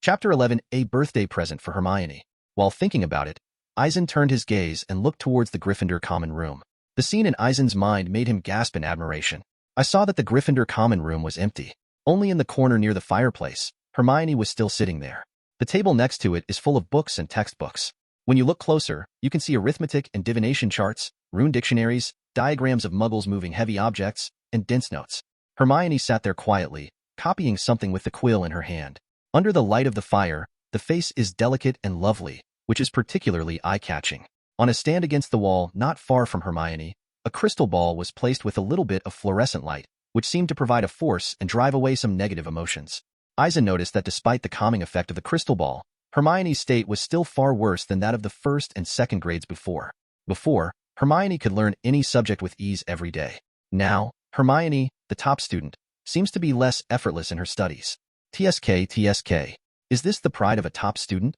Chapter 11, A Birthday Present for Hermione. While thinking about it, Eisen turned his gaze and looked towards the Gryffindor common room. The scene in Eisen's mind made him gasp in admiration. I saw that the Gryffindor common room was empty. Only in the corner near the fireplace, Hermione was still sitting there. The table next to it is full of books and textbooks. When you look closer, you can see arithmetic and divination charts, rune dictionaries, diagrams of muggles moving heavy objects, and dense notes. Hermione sat there quietly, copying something with the quill in her hand. Under the light of the fire, the face is delicate and lovely, which is particularly eye-catching. On a stand against the wall not far from Hermione, a crystal ball was placed with a little bit of fluorescent light, which seemed to provide a force and drive away some negative emotions. Eisen noticed that despite the calming effect of the crystal ball, Hermione's state was still far worse than that of the first and second grades before. Before, Hermione could learn any subject with ease every day. Now, Hermione, the top student, seems to be less effortless in her studies. TSK. Is this the pride of a top student?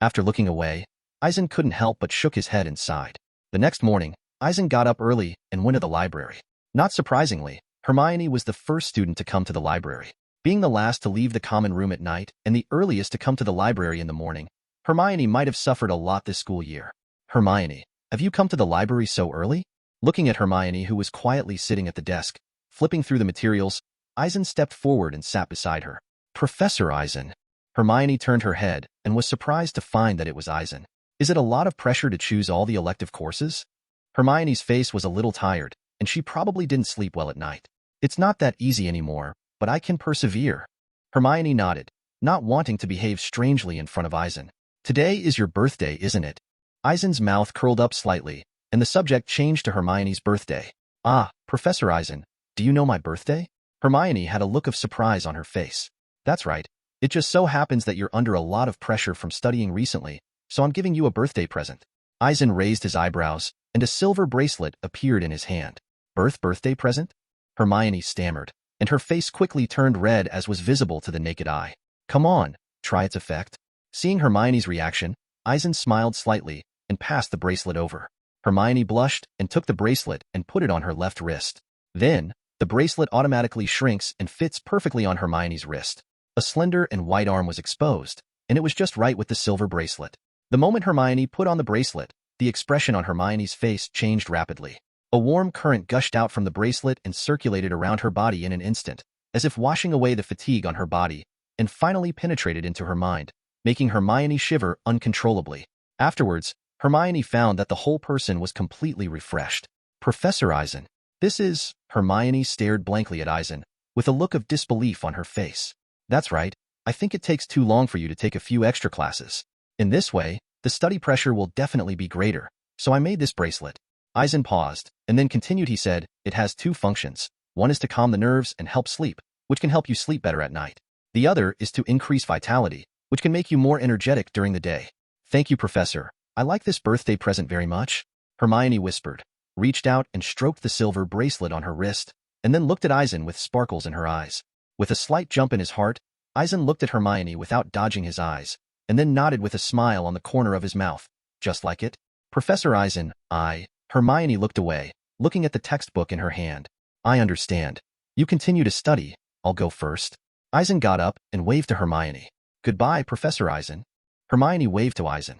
After looking away, Eisen couldn't help but shook his head and sighed. The next morning, Eisen got up early and went to the library. Not surprisingly, Hermione was the first student to come to the library. Being the last to leave the common room at night and the earliest to come to the library in the morning, Hermione might have suffered a lot this school year. Hermione, have you come to the library so early? Looking at Hermione, who was quietly sitting at the desk, flipping through the materials, Eisen stepped forward and sat beside her. Professor Eisen. Hermione turned her head and was surprised to find that it was Eisen. Is it a lot of pressure to choose all the elective courses? Hermione's face was a little tired, and she probably didn't sleep well at night. It's not that easy anymore, but I can persevere. Hermione nodded, not wanting to behave strangely in front of Eisen. Today is your birthday, isn't it? Eisen's mouth curled up slightly, and the subject changed to Hermione's birthday. Ah, Professor Eisen, do you know my birthday? Hermione had a look of surprise on her face. That's right. It just so happens that you're under a lot of pressure from studying recently, so I'm giving you a birthday present. Eisen raised his eyebrows, and a silver bracelet appeared in his hand. Birthday present? Hermione stammered, and her face quickly turned red as was visible to the naked eye. Come on, try its effect. Seeing Hermione's reaction, Eisen smiled slightly and passed the bracelet over. Hermione blushed and took the bracelet and put it on her left wrist. Then, the bracelet automatically shrinks and fits perfectly on Hermione's wrist. A slender and white arm was exposed, and it was just right with the silver bracelet. The moment Hermione put on the bracelet, the expression on Hermione's face changed rapidly. A warm current gushed out from the bracelet and circulated around her body in an instant, as if washing away the fatigue on her body, and finally penetrated into her mind, making Hermione shiver uncontrollably. Afterwards, Hermione found that the whole person was completely refreshed. Professor Eisen. This is... Hermione stared blankly at Eisen, with a look of disbelief on her face. That's right, I think it takes too long for you to take a few extra classes. In this way, the study pressure will definitely be greater, so I made this bracelet. Eisen paused, and then continued. He said, it has two functions. One is to calm the nerves and help sleep, which can help you sleep better at night. The other is to increase vitality, which can make you more energetic during the day. Thank you, Professor. I like this birthday present very much. Hermione whispered, reached out and stroked the silver bracelet on her wrist, and then looked at Eisen with sparkles in her eyes. With a slight jump in his heart, Eisen looked at Hermione without dodging his eyes, and then nodded with a smile on the corner of his mouth. Just like it? Professor Eisen, Hermione looked away, looking at the textbook in her hand. I understand. You continue to study. I'll go first. Eisen got up and waved to Hermione. Goodbye, Professor Eisen. Hermione waved to Eisen.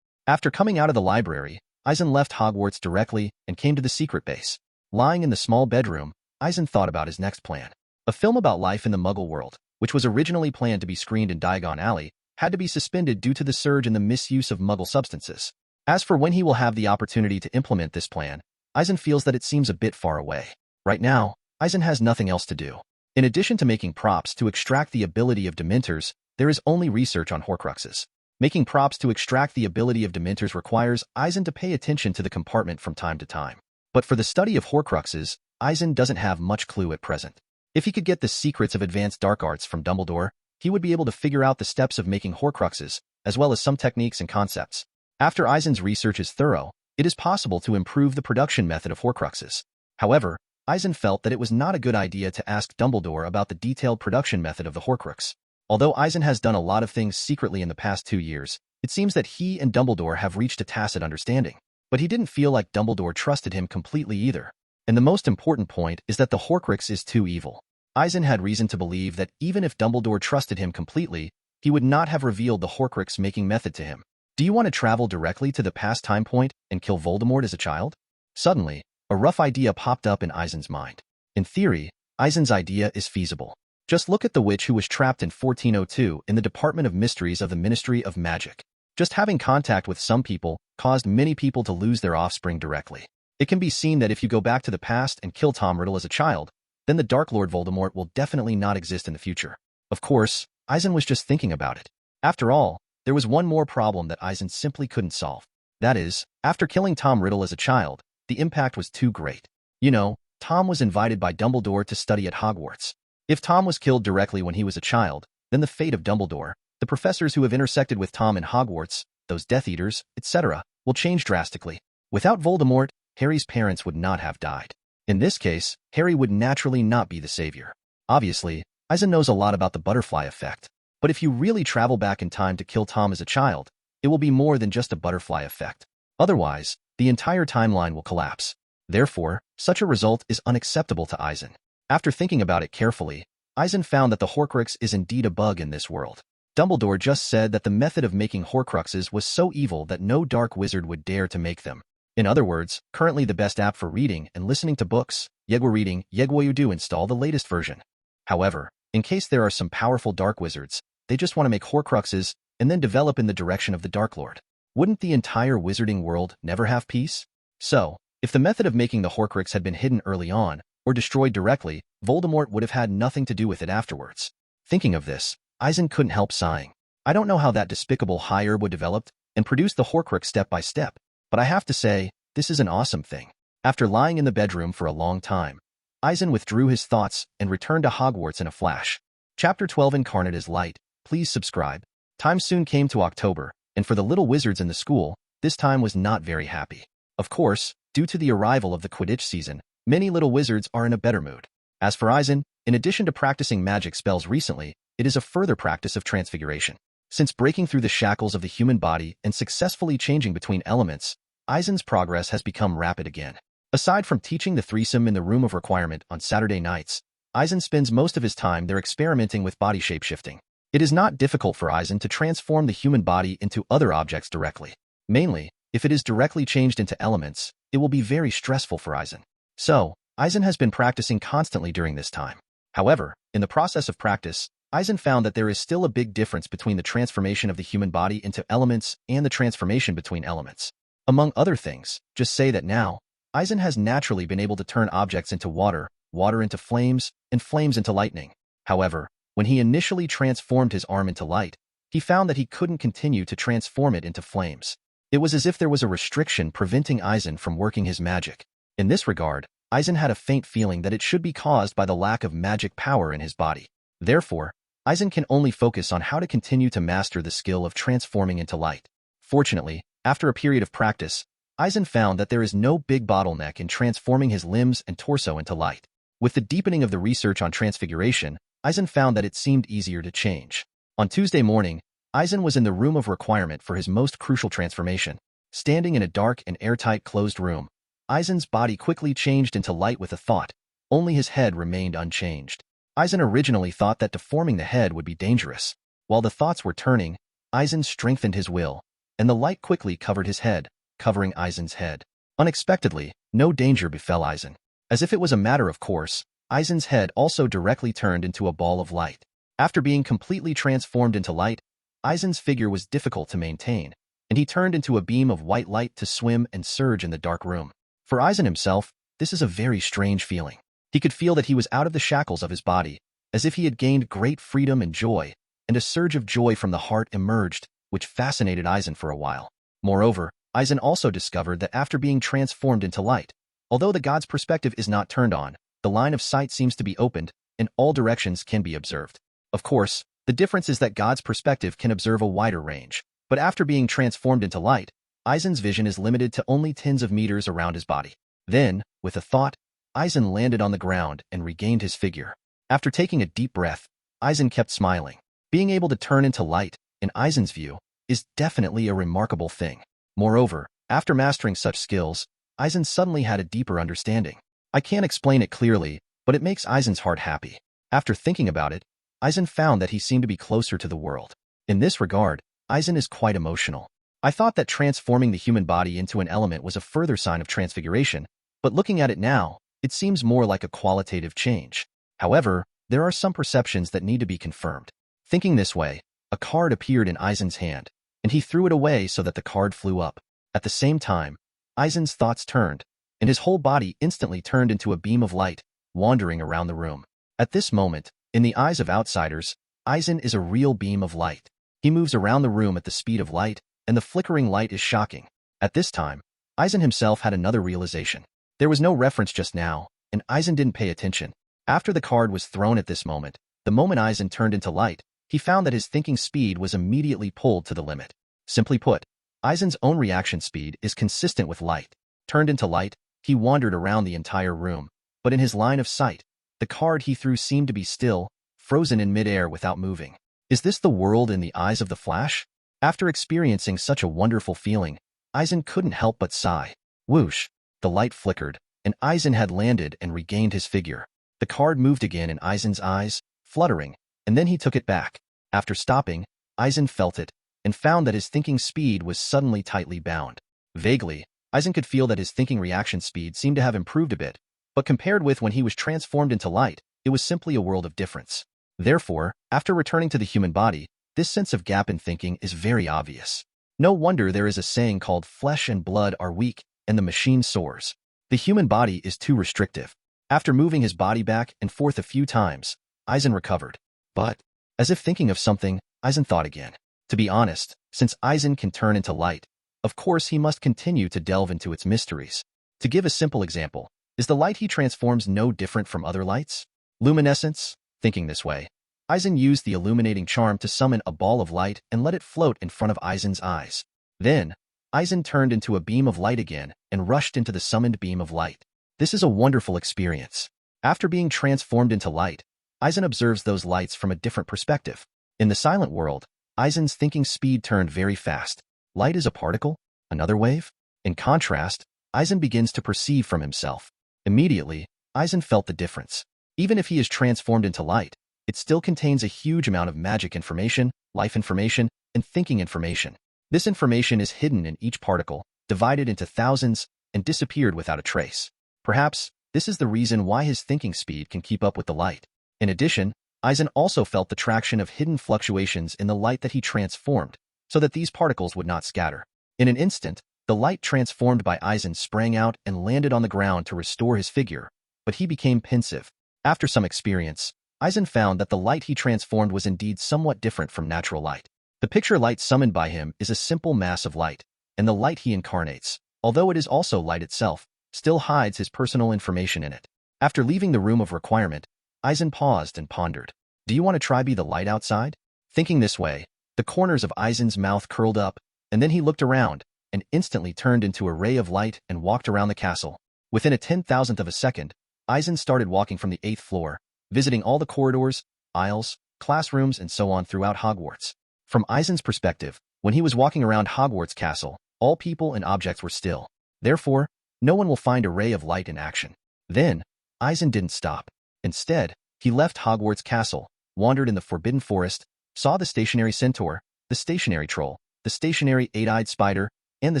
After coming out of the library, Eisen left Hogwarts directly and came to the secret base. Lying in the small bedroom, Eisen thought about his next plan. A film about life in the Muggle world, which was originally planned to be screened in Diagon Alley, had to be suspended due to the surge in the misuse of Muggle substances. As for when he will have the opportunity to implement this plan, Eisen feels that it seems a bit far away. Right now, Eisen has nothing else to do. In addition to making props to extract the ability of Dementors, there is only research on Horcruxes. Making props to extract the ability of Dementors requires Eisen to pay attention to the compartment from time to time. But for the study of Horcruxes, Eisen doesn't have much clue at present. If he could get the secrets of advanced dark arts from Dumbledore, he would be able to figure out the steps of making Horcruxes, as well as some techniques and concepts. After Eisen's research is thorough, it is possible to improve the production method of Horcruxes. However, Eisen felt that it was not a good idea to ask Dumbledore about the detailed production method of the Horcrux. Although Eisen has done a lot of things secretly in the past 2 years, it seems that he and Dumbledore have reached a tacit understanding. But he didn't feel like Dumbledore trusted him completely either. And the most important point is that the Horcrux is too evil. Eisen had reason to believe that even if Dumbledore trusted him completely, he would not have revealed the Horcrux-making method to him. Do you want to travel directly to the past time point and kill Voldemort as a child? Suddenly, a rough idea popped up in Eisen's mind. In theory, Eisen's idea is feasible. Just look at the witch who was trapped in 1402 in the Department of Mysteries of the Ministry of Magic. Just having contact with some people caused many people to lose their offspring directly. It can be seen that if you go back to the past and kill Tom Riddle as a child, then the Dark Lord Voldemort will definitely not exist in the future. Of course, Eisen was just thinking about it. After all, there was one more problem that Eisen simply couldn't solve. That is, after killing Tom Riddle as a child, the impact was too great. You know, Tom was invited by Dumbledore to study at Hogwarts. If Tom was killed directly when he was a child, then the fate of Dumbledore, the professors who have intersected with Tom in Hogwarts, those Death Eaters, etc., will change drastically. Without Voldemort, Harry's parents would not have died. In this case, Harry would naturally not be the savior. Obviously, Eisen knows a lot about the butterfly effect. But if you really travel back in time to kill Tom as a child, it will be more than just a butterfly effect. Otherwise, the entire timeline will collapse. Therefore, such a result is unacceptable to Eisen. After thinking about it carefully, Eisen found that the Horcrux is indeed a bug in this world. Dumbledore just said that the method of making Horcruxes was so evil that no dark wizard would dare to make them. In other words, currently the best app for reading and listening to books, Yegwa Reading, Yegwa you do install the latest version. However, in case there are some powerful dark wizards, they just want to make Horcruxes and then develop in the direction of the Dark Lord. Wouldn't the entire wizarding world never have peace? So, if the method of making the Horcrux had been hidden early on, or destroyed directly, Voldemort would have had nothing to do with it afterwards. Thinking of this, Eisen couldn't help sighing. I don't know how that despicable high herb would developed and produced the Horcrux step by step, but I have to say, this is an awesome thing. After lying in the bedroom for a long time, Eisen withdrew his thoughts and returned to Hogwarts in a flash. Chapter 12 Incarnate as Light. Please subscribe. Time soon came to October, and for the little wizards in the school, this time was not very happy. Of course, due to the arrival of the Quidditch season, many little wizards are in a better mood. As for Eisen, in addition to practicing magic spells recently, it is a further practice of transfiguration. Since breaking through the shackles of the human body and successfully changing between elements, Eisen's progress has become rapid again. Aside from teaching the threesome in the Room of Requirement on Saturday nights, Eisen spends most of his time there experimenting with body shape-shifting. It is not difficult for Eisen to transform the human body into other objects directly. Mainly, if it is directly changed into elements, it will be very stressful for Eisen. So, Eisen has been practicing constantly during this time. However, in the process of practice, Eisen found that there is still a big difference between the transformation of the human body into elements and the transformation between elements. Among other things, just say that now, Eisen has naturally been able to turn objects into water, water into flames, and flames into lightning. However, when he initially transformed his arm into light, he found that he couldn't continue to transform it into flames. It was as if there was a restriction preventing Eisen from working his magic. In this regard, Eisen had a faint feeling that it should be caused by the lack of magic power in his body. Therefore, Eisen can only focus on how to continue to master the skill of transforming into light. Fortunately, after a period of practice, Eisen found that there is no big bottleneck in transforming his limbs and torso into light. With the deepening of the research on transfiguration, Eisen found that it seemed easier to change. On Tuesday morning, Eisen was in the Room of Requirement for his most crucial transformation. Standing in a dark and airtight closed room, Eisen's body quickly changed into light with a thought. Only his head remained unchanged. Eisen originally thought that deforming the head would be dangerous. While the thoughts were turning, Eisen strengthened his will, and the light quickly covered his head, covering Eisen's head. Unexpectedly, no danger befell Eisen. As if it was a matter of course, Eisen's head also directly turned into a ball of light. After being completely transformed into light, Eisen's figure was difficult to maintain, and he turned into a beam of white light to swim and surge in the dark room. For Eisen himself, this is a very strange feeling. He could feel that he was out of the shackles of his body, as if he had gained great freedom and joy, and a surge of joy from the heart emerged, which fascinated Eisen for a while. Moreover, Eisen also discovered that after being transformed into light, although the god's perspective is not turned on, the line of sight seems to be opened, and all directions can be observed. Of course, the difference is that God's perspective can observe a wider range, but after being transformed into light, Eisen's vision is limited to only tens of meters around his body. Then, with a thought, Eisen landed on the ground and regained his figure. After taking a deep breath, Eisen kept smiling. Being able to turn into light, in Eisen's view, is definitely a remarkable thing. Moreover, after mastering such skills, Eisen suddenly had a deeper understanding. I can't explain it clearly, but it makes Eisen's heart happy. After thinking about it, Eisen found that he seemed to be closer to the world. In this regard, Eisen is quite emotional. I thought that transforming the human body into an element was a further sign of transfiguration, but looking at it now, it seems more like a qualitative change. However, there are some perceptions that need to be confirmed. Thinking this way, a card appeared in Eisen's hand, and he threw it away so that the card flew up. At the same time, Eisen's thoughts turned, and his whole body instantly turned into a beam of light, wandering around the room. At this moment, in the eyes of outsiders, Eisen is a real beam of light. He moves around the room at the speed of light, and the flickering light is shocking. At this time, Eisen himself had another realization. There was no reference just now, and Eisen didn't pay attention. After the card was thrown at this moment, the moment Eisen turned into light, he found that his thinking speed was immediately pulled to the limit. Simply put, Eisen's own reaction speed is consistent with light. Turned into light, he wandered around the entire room, but in his line of sight, the card he threw seemed to be still, frozen in midair without moving. Is this the world in the eyes of the Flash? After experiencing such a wonderful feeling, Eisen couldn't help but sigh. Whoosh! The light flickered, and Eisen had landed and regained his figure. The card moved again in Eisen's eyes, fluttering, and then he took it back. After stopping, Eisen felt it, and found that his thinking speed was suddenly tightly bound. Vaguely, Eisen could feel that his thinking reaction speed seemed to have improved a bit, but compared with when he was transformed into light, it was simply a world of difference. Therefore, after returning to the human body, this sense of gap in thinking is very obvious. No wonder there is a saying called flesh and blood are weak, and the machine soars. The human body is too restrictive. After moving his body back and forth a few times, Eisen recovered. But, as if thinking of something, Eisen thought again. To be honest, since Eisen can turn into light, of course he must continue to delve into its mysteries. To give a simple example, is the light he transforms no different from other lights? Luminescence? Thinking this way, Eisen used the illuminating charm to summon a ball of light and let it float in front of Eisen's eyes. Then, Eisen turned into a beam of light again and rushed into the summoned beam of light. This is a wonderful experience. After being transformed into light, Eisen observes those lights from a different perspective. In the silent world, Eisen's thinking speed turned very fast. Light is a particle? Another wave? In contrast, Eisen begins to perceive from himself. Immediately, Eisen felt the difference. Even if he is transformed into light, it still contains a huge amount of magic information, life information, and thinking information. This information is hidden in each particle, divided into thousands, and disappeared without a trace. Perhaps, this is the reason why his thinking speed can keep up with the light. In addition, Eisen also felt the traction of hidden fluctuations in the light that he transformed, so that these particles would not scatter. In an instant, the light transformed by Eisen sprang out and landed on the ground to restore his figure, but he became pensive. After some experience, Eisen found that the light he transformed was indeed somewhat different from natural light. The picture light summoned by him is a simple mass of light, and the light he incarnates, although it is also light itself, still hides his personal information in it. After leaving the room of requirement, Eisen paused and pondered. Do you want to try be the light outside? Thinking this way, the corners of Eisen's mouth curled up, and then he looked around, and instantly turned into a ray of light and walked around the castle. Within a 10,000th of a second, Eisen started walking from the 8th floor, visiting all the corridors, aisles, classrooms, and so on throughout Hogwarts. From Eisen's perspective, when he was walking around Hogwarts Castle, all people and objects were still. Therefore, no one will find a ray of light in action. Then, Eisen didn't stop. Instead, he left Hogwarts Castle, wandered in the Forbidden Forest, saw the stationary centaur, the stationary troll, the stationary eight-eyed spider, and the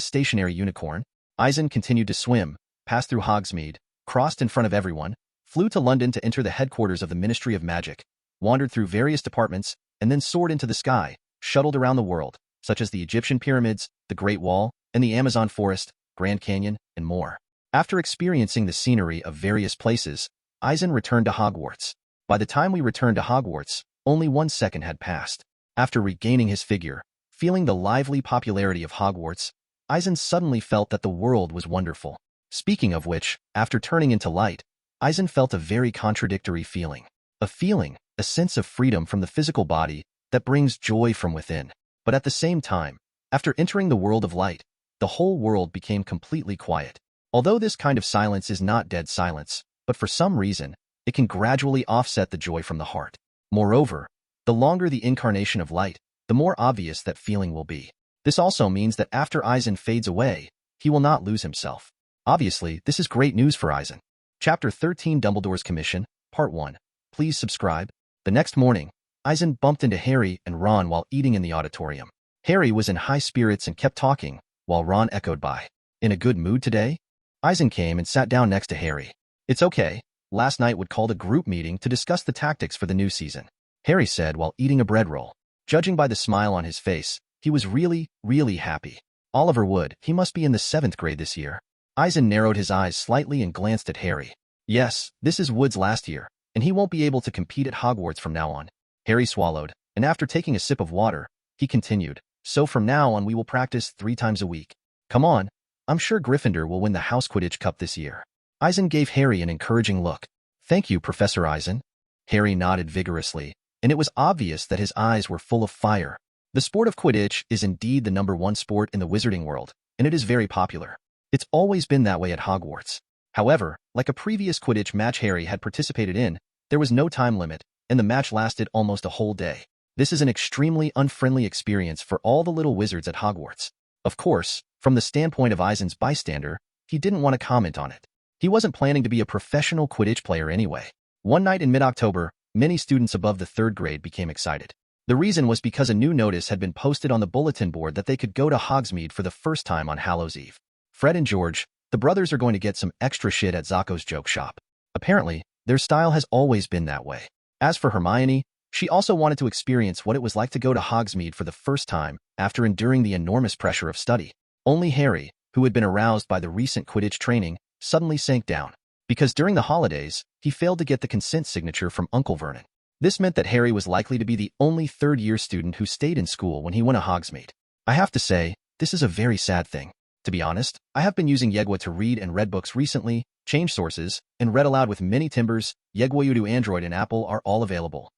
stationary unicorn. Eisen continued to swim, passed through Hogsmeade, crossed in front of everyone, flew to London to enter the headquarters of the Ministry of Magic, wandered through various departments, and then soared into the sky, shuttled around the world, such as the Egyptian pyramids, the Great Wall, and the Amazon forest, Grand Canyon, and more. After experiencing the scenery of various places, Eisen returned to Hogwarts. By the time we returned to Hogwarts, only 1 second had passed. After regaining his figure, feeling the lively popularity of Hogwarts, Eisen suddenly felt that the world was wonderful. Speaking of which, after turning into light, Eisen felt a very contradictory feeling. A sense of freedom from the physical body that brings joy from within. But at the same time, after entering the world of light, the whole world became completely quiet. Although this kind of silence is not dead silence, but for some reason, it can gradually offset the joy from the heart. Moreover, the longer the incarnation of light, the more obvious that feeling will be. This also means that after Eisen fades away, he will not lose himself. Obviously, this is great news for Eisen. Chapter 13 Dumbledore's Commission, Part 1. Please subscribe. The next morning, Eisen bumped into Harry and Ron while eating in the auditorium. Harry was in high spirits and kept talking, while Ron echoed by. In a good mood today? Eisen came and sat down next to Harry. It's okay. Last night would called a group meeting to discuss the tactics for the new season, Harry said while eating a bread roll. Judging by the smile on his face, he was really, really happy. Oliver Wood, he must be in the 7th grade this year. Eisen narrowed his eyes slightly and glanced at Harry. Yes, this is Wood's last year, and he won't be able to compete at Hogwarts from now on. Harry swallowed, and after taking a sip of water, he continued, so from now on we will practice 3 times a week. Come on, I'm sure Gryffindor will win the House Quidditch Cup this year. Eisen gave Harry an encouraging look. Thank you, Professor Eisen. Harry nodded vigorously, and it was obvious that his eyes were full of fire. The sport of Quidditch is indeed the #1 sport in the wizarding world, and it is very popular. It's always been that way at Hogwarts. However, like a previous Quidditch match Harry had participated in, there was no time limit, and the match lasted almost a whole day. This is an extremely unfriendly experience for all the little wizards at Hogwarts. Of course, from the standpoint of Eisen's bystander, he didn't want to comment on it. He wasn't planning to be a professional Quidditch player anyway. One night in mid-October, many students above the 3rd grade became excited. The reason was because a new notice had been posted on the bulletin board that they could go to Hogsmeade for the first time on Hallows Eve. Fred and George, the brothers, are going to get some extra shit at Zocco's joke shop. Apparently, their style has always been that way. As for Hermione, she also wanted to experience what it was like to go to Hogsmeade for the first time after enduring the enormous pressure of study. Only Harry, who had been aroused by the recent Quidditch training, suddenly sank down. Because during the holidays, he failed to get the consent signature from Uncle Vernon. This meant that Harry was likely to be the only 3rd-year student who stayed in school when he went to Hogsmeade. I have to say, this is a very sad thing. To be honest, I have been using Yegwa to read and read books recently, changed sources, and read aloud with many timbers. Yegwa Udo Android and Apple are all available.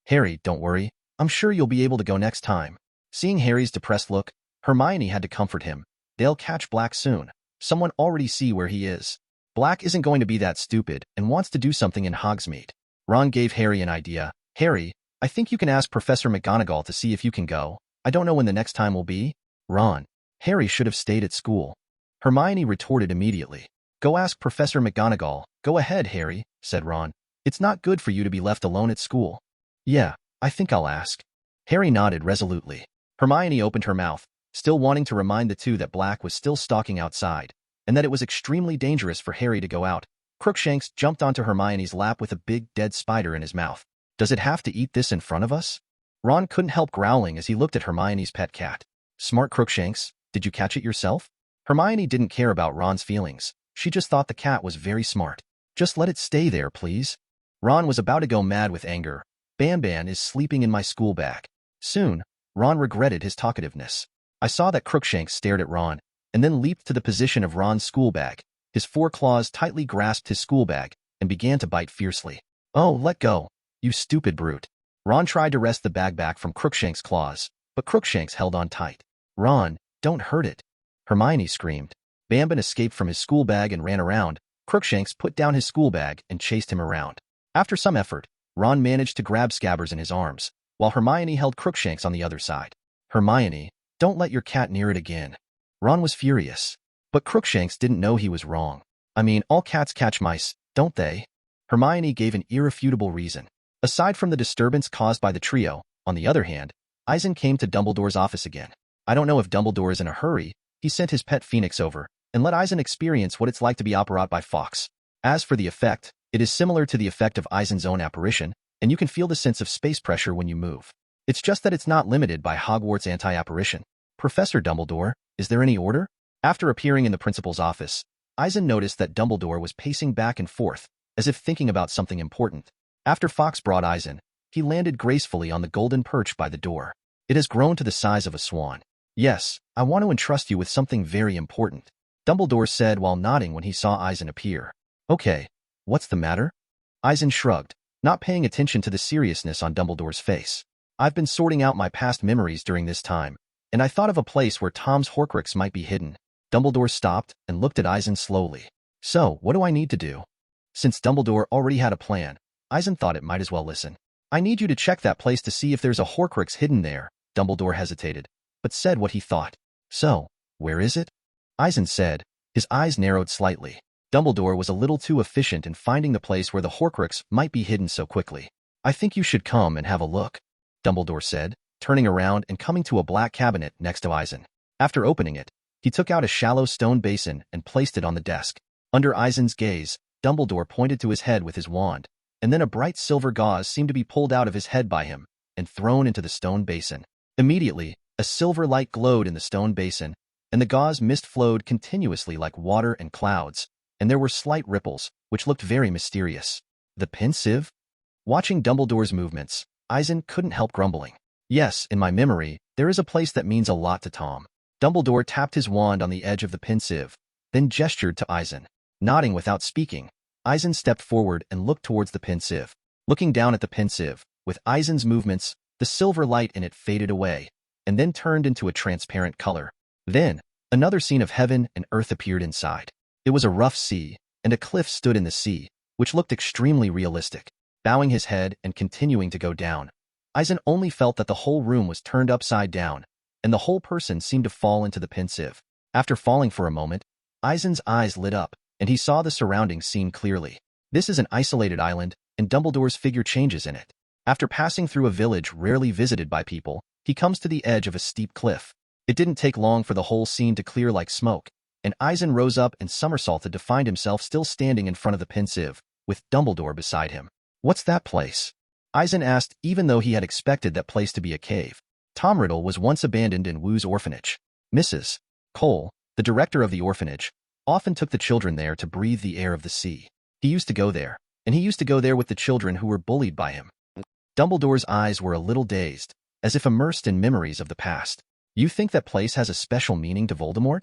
Harry, don't worry. I'm sure you'll be able to go next time. Seeing Harry's depressed look, Hermione had to comfort him. They'll catch Black soon. Someone already see where he is. Black isn't going to be that stupid and wants to do something in Hogsmeade. Ron gave Harry an idea. Harry, I think you can ask Professor McGonagall to see if you can go. I don't know when the next time will be. Ron. Harry should have stayed at school. Hermione retorted immediately. Go ask Professor McGonagall. Go ahead, Harry, said Ron. It's not good for you to be left alone at school. Yeah, I think I'll ask. Harry nodded resolutely. Hermione opened her mouth, still wanting to remind the two that Black was still stalking outside, and that it was extremely dangerous for Harry to go out. Crookshanks jumped onto Hermione's lap with a big dead spider in his mouth. Does it have to eat this in front of us? Ron couldn't help growling as he looked at Hermione's pet cat. Smart Crookshanks, did you catch it yourself? Hermione didn't care about Ron's feelings. She just thought the cat was very smart. Just let it stay there, please. Ron was about to go mad with anger. Banban is sleeping in my school bag. Soon, Ron regretted his talkativeness. I saw that Crookshanks stared at Ron, and then leaped to the position of Ron's school bag. His 4 claws tightly grasped his school bag, and began to bite fiercely. Oh, let go, you stupid brute. Ron tried to wrest the bag back from Crookshanks' claws, but Crookshanks held on tight. Ron, don't hurt it. Hermione screamed. Banban escaped from his school bag and ran around. Crookshanks put down his school bag and chased him around. After some effort, Ron managed to grab Scabbers in his arms, while Hermione held Crookshanks on the other side. Hermione, don't let your cat near it again. Ron was furious. But Crookshanks didn't know he was wrong. I mean, all cats catch mice, don't they? Hermione gave an irrefutable reason. Aside from the disturbance caused by the trio, on the other hand, Eisen came to Dumbledore's office again. I don't know if Dumbledore is in a hurry. He sent his pet Phoenix over, and let Eisen experience what it's like to be operated by Fawkes. As for the effect, it is similar to the effect of Eisen's own apparition, and you can feel the sense of space pressure when you move. It's just that it's not limited by Hogwarts anti-apparition. Professor Dumbledore, is there any order? After appearing in the principal's office, Eisen noticed that Dumbledore was pacing back and forth, as if thinking about something important. After Fawkes brought Eisen, he landed gracefully on the golden perch by the door. It has grown to the size of a swan. Yes, I want to entrust you with something very important, Dumbledore said while nodding when he saw Eisen appear. Okay, what's the matter? Eisen shrugged, not paying attention to the seriousness on Dumbledore's face. I've been sorting out my past memories during this time, and I thought of a place where Tom's Horcrux might be hidden. Dumbledore stopped and looked at Eisen slowly. So, what do I need to do? Since Dumbledore already had a plan, Eisen thought it might as well listen. I need you to check that place to see if there's a Horcrux hidden there. Dumbledore hesitated, but said what he thought. So, where is it? Eisen said, his eyes narrowed slightly. Dumbledore was a little too efficient in finding the place where the Horcrux might be hidden so quickly. I think you should come and have a look. Dumbledore said, turning around and coming to a black cabinet next to Eisen. After opening it, he took out a shallow stone basin and placed it on the desk. Under Eisen's gaze, Dumbledore pointed to his head with his wand, and then a bright silver gauze seemed to be pulled out of his head by him and thrown into the stone basin. Immediately, a silver light glowed in the stone basin, and the gauze mist flowed continuously like water and clouds, and there were slight ripples, which looked very mysterious. The pensieve? Watching Dumbledore's movements, Eisen couldn't help grumbling. Yes, in my memory, there is a place that means a lot to Tom. Dumbledore tapped his wand on the edge of the pensieve, then gestured to Eisen. Nodding without speaking, Eisen stepped forward and looked towards the pensieve. Looking down at the pensieve, with Eisen's movements, the silver light in it faded away, and then turned into a transparent color. Then, another scene of heaven and earth appeared inside. It was a rough sea, and a cliff stood in the sea, which looked extremely realistic. Bowing his head and continuing to go down, Eisen only felt that the whole room was turned upside down, and the whole person seemed to fall into the pensieve. After falling for a moment, Eisen's eyes lit up, and he saw the surrounding scene clearly. This is an isolated island, and Dumbledore's figure changes in it. After passing through a village rarely visited by people, he comes to the edge of a steep cliff. It didn't take long for the whole scene to clear like smoke, and Eisen rose up and somersaulted to find himself still standing in front of the pensieve, with Dumbledore beside him. "What's that place?" Eisen asked, even though he had expected that place to be a cave. Tom Riddle was once abandoned in Wu's orphanage. Mrs. Cole, the director of the orphanage, often took the children there to breathe the air of the sea. He used to go there, and he used to go there with the children who were bullied by him. Dumbledore's eyes were a little dazed, as if immersed in memories of the past. "You think that place has a special meaning to Voldemort?"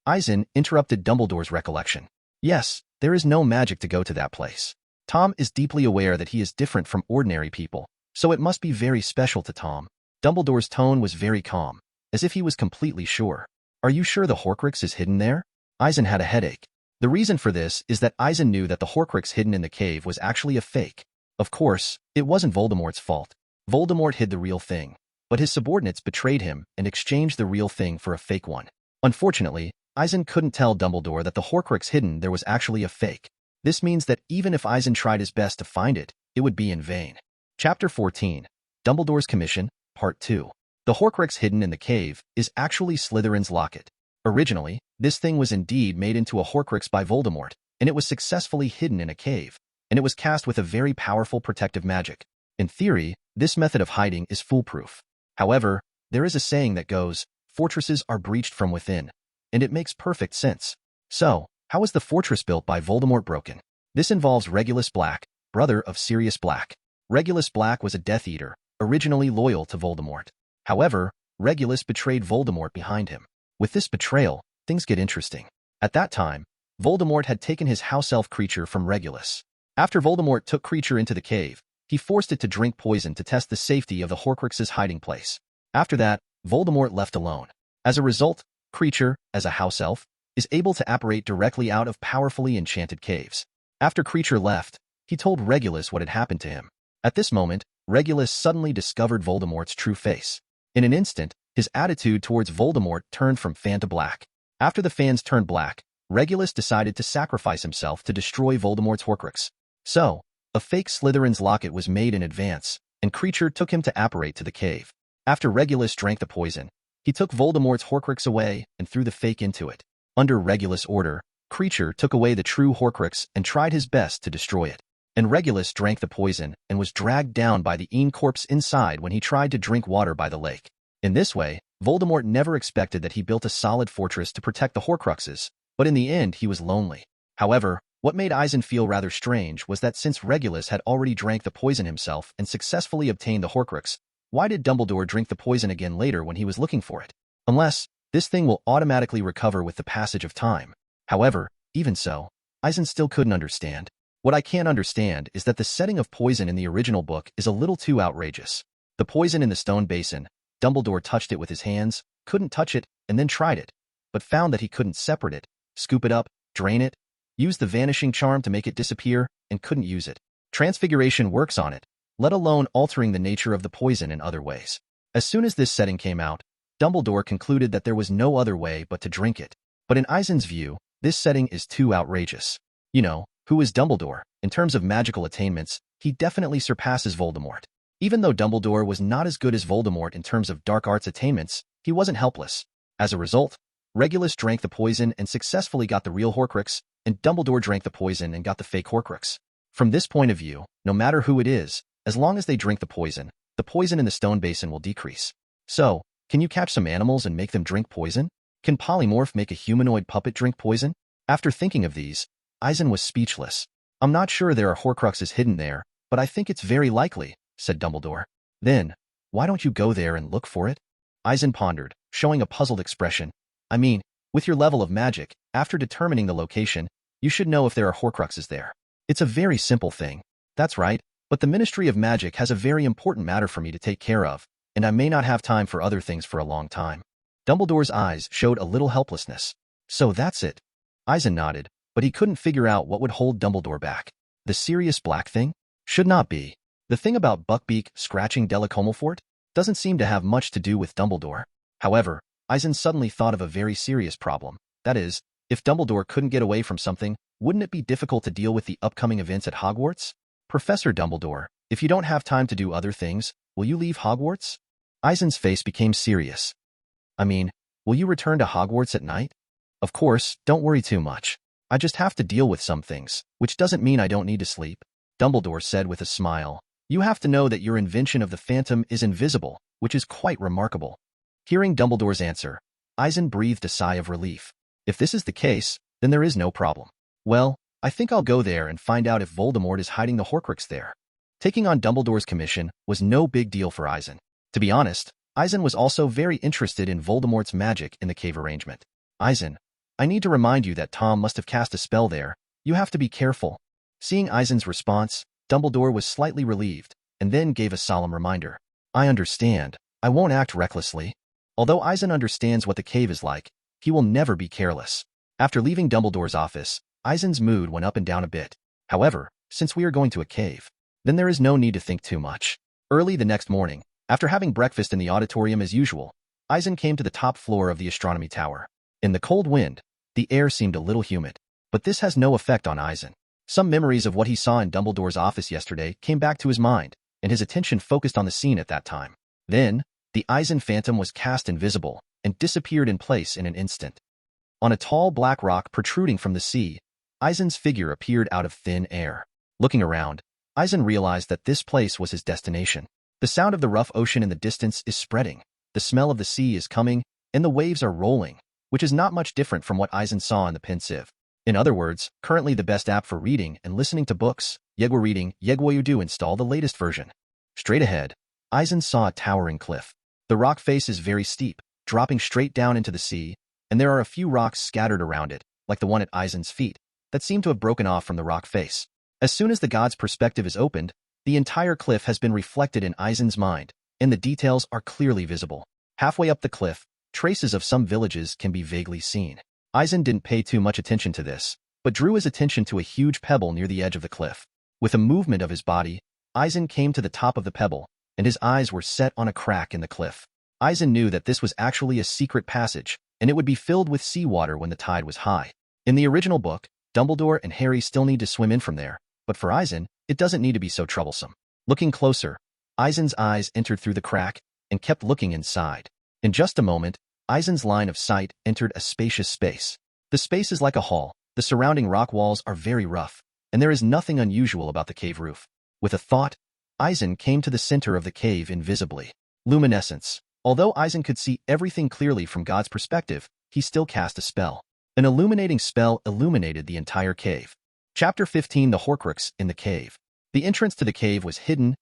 Eisen interrupted Dumbledore's recollection. "Yes, there is no magic to go to that place. Tom is deeply aware that he is different from ordinary people, so it must be very special to Tom." Dumbledore's tone was very calm, as if he was completely sure. "Are you sure the Horcrux is hidden there?" Eisen had a headache. The reason for this is that Eisen knew that the Horcrux hidden in the cave was actually a fake. Of course, it wasn't Voldemort's fault. Voldemort hid the real thing, but his subordinates betrayed him and exchanged the real thing for a fake one. Unfortunately, Eisen couldn't tell Dumbledore that the Horcrux hidden there was actually a fake. This means that even if Eisen tried his best to find it, it would be in vain. Chapter 14, Dumbledore's Commission, Part 2. The Horcrux hidden in the cave is actually Slytherin's locket. Originally, this thing was indeed made into a Horcrux by Voldemort, and it was successfully hidden in a cave, and it was cast with a very powerful protective magic. In theory, this method of hiding is foolproof. However, there is a saying that goes, "Fortresses are breached from within," and it makes perfect sense. So, how was the fortress built by Voldemort broken? This involves Regulus Black, brother of Sirius Black. Regulus Black was a Death Eater, originally loyal to Voldemort. However, Regulus betrayed Voldemort behind him. With this betrayal, things get interesting. At that time, Voldemort had taken his house elf Creature from Regulus. After Voldemort took Creature into the cave, he forced it to drink poison to test the safety of the Horcrux's hiding place. After that, Voldemort left alone. As a result, Creature, as a house elf, is able to apparate directly out of powerfully enchanted caves. After Creature left, he told Regulus what had happened to him. At this moment, Regulus suddenly discovered Voldemort's true face. In an instant, his attitude towards Voldemort turned from fan to black. After the fans turned black, Regulus decided to sacrifice himself to destroy Voldemort's Horcrux. So, a fake Slytherin's locket was made in advance, and Creature took him to apparate to the cave. After Regulus drank the poison, he took Voldemort's Horcrux away and threw the fake into it. Under Regulus' order, Creature took away the true Horcrux and tried his best to destroy it. And Regulus drank the poison and was dragged down by the Een corpse inside when he tried to drink water by the lake. In this way, Voldemort never expected that he built a solid fortress to protect the Horcruxes, but in the end he was lonely. However, what made Eisen feel rather strange was that since Regulus had already drank the poison himself and successfully obtained the Horcrux, why did Dumbledore drink the poison again later when he was looking for it? Unless, this thing will automatically recover with the passage of time. However, even so, Eisen still couldn't understand. What I can't understand is that the setting of poison in the original book is a little too outrageous. The poison in the stone basin, Dumbledore touched it with his hands, couldn't touch it, and then tried it, but found that he couldn't separate it, scoop it up, drain it, use the vanishing charm to make it disappear, and couldn't use it. Transfiguration works on it, let alone altering the nature of the poison in other ways. As soon as this setting came out, Dumbledore concluded that there was no other way but to drink it. But in Eisen's view, this setting is too outrageous. You know, who is Dumbledore? In terms of magical attainments, he definitely surpasses Voldemort. Even though Dumbledore was not as good as Voldemort in terms of dark arts attainments, he wasn't helpless. As a result, Regulus drank the poison and successfully got the real Horcrux, and Dumbledore drank the poison and got the fake Horcrux. From this point of view, no matter who it is, as long as they drink the poison in the stone basin will decrease. So, can you catch some animals and make them drink poison? Can Polymorph make a humanoid puppet drink poison? After thinking of these, Eisen was speechless. I'm not sure there are Horcruxes hidden there, but I think it's very likely, said Dumbledore. Then, why don't you go there and look for it? Eisen pondered, showing a puzzled expression. I mean, with your level of magic, after determining the location, you should know if there are Horcruxes there. It's a very simple thing. That's right, but the Ministry of Magic has a very important matter for me to take care of, and I may not have time for other things for a long time. Dumbledore's eyes showed a little helplessness. So that's it. Eisen nodded, but he couldn't figure out what would hold Dumbledore back. The Sirius Black thing? Should not be. The thing about Buckbeak scratching Delacomelfort doesn't seem to have much to do with Dumbledore. However, Eisen suddenly thought of a very serious problem. That is, if Dumbledore couldn't get away from something, wouldn't it be difficult to deal with the upcoming events at Hogwarts? Professor Dumbledore, if you don't have time to do other things, will you leave Hogwarts? Eisen's face became serious. I mean, will you return to Hogwarts at night? Of course, don't worry too much. I just have to deal with some things, which doesn't mean I don't need to sleep. Dumbledore said with a smile. You have to know that your invention of the Phantom is invisible, which is quite remarkable. Hearing Dumbledore's answer, Eisen breathed a sigh of relief. If this is the case, then there is no problem. Well, I think I'll go there and find out if Voldemort is hiding the Horcrux there. Taking on Dumbledore's commission was no big deal for Eisen. To be honest, Eisen was also very interested in Voldemort's magic in the cave arrangement. Eisen, I need to remind you that Tom must have cast a spell there. You have to be careful. Seeing Eisen's response, Dumbledore was slightly relieved, and then gave a solemn reminder. I understand. I won't act recklessly. Although Eisen understands what the cave is like, he will never be careless. After leaving Dumbledore's office, Eisen's mood went up and down a bit. However, since we are going to a cave, then there is no need to think too much. Early the next morning, after having breakfast in the auditorium as usual, Eisen came to the top floor of the astronomy tower. In the cold wind, the air seemed a little humid. But this has no effect on Eisen. Some memories of what he saw in Dumbledore's office yesterday came back to his mind, and his attention focused on the scene at that time. Then, the Eisen Phantom was cast invisible and disappeared in place in an instant. On a tall black rock protruding from the sea, Eisen's figure appeared out of thin air. Looking around, Eisen realized that this place was his destination. The sound of the rough ocean in the distance is spreading, the smell of the sea is coming, and the waves are rolling, which is not much different from what Eisen saw in the Pensieve. In other words, currently the best app for reading and listening to books, Yegwa Reading, Yegwa install the latest version. Straight ahead, Eisen saw a towering cliff. The rock face is very steep, dropping straight down into the sea, and there are a few rocks scattered around it, like the one at Eisen's feet, that seem to have broken off from the rock face. As soon as the god's perspective is opened, the entire cliff has been reflected in Eisen's mind, and the details are clearly visible. Halfway up the cliff, traces of some villages can be vaguely seen. Eisen didn't pay too much attention to this, but drew his attention to a huge pebble near the edge of the cliff. With a movement of his body, Eisen came to the top of the pebble, and his eyes were set on a crack in the cliff. Eisen knew that this was actually a secret passage, and it would be filled with seawater when the tide was high. In the original book, Dumbledore and Harry still need to swim in from there, but for Eisen, it doesn't need to be so troublesome. Looking closer, Eisen's eyes entered through the crack and kept looking inside. In just a moment, Eisen's line of sight entered a spacious space. The space is like a hall, the surrounding rock walls are very rough, and there is nothing unusual about the cave roof. With a thought, Eisen came to the center of the cave invisibly. Luminescence. Although Eisen could see everything clearly from God's perspective, he still cast a spell. An illuminating spell illuminated the entire cave. Chapter 15: The Horcrux in the Cave. The entrance to the cave was hidden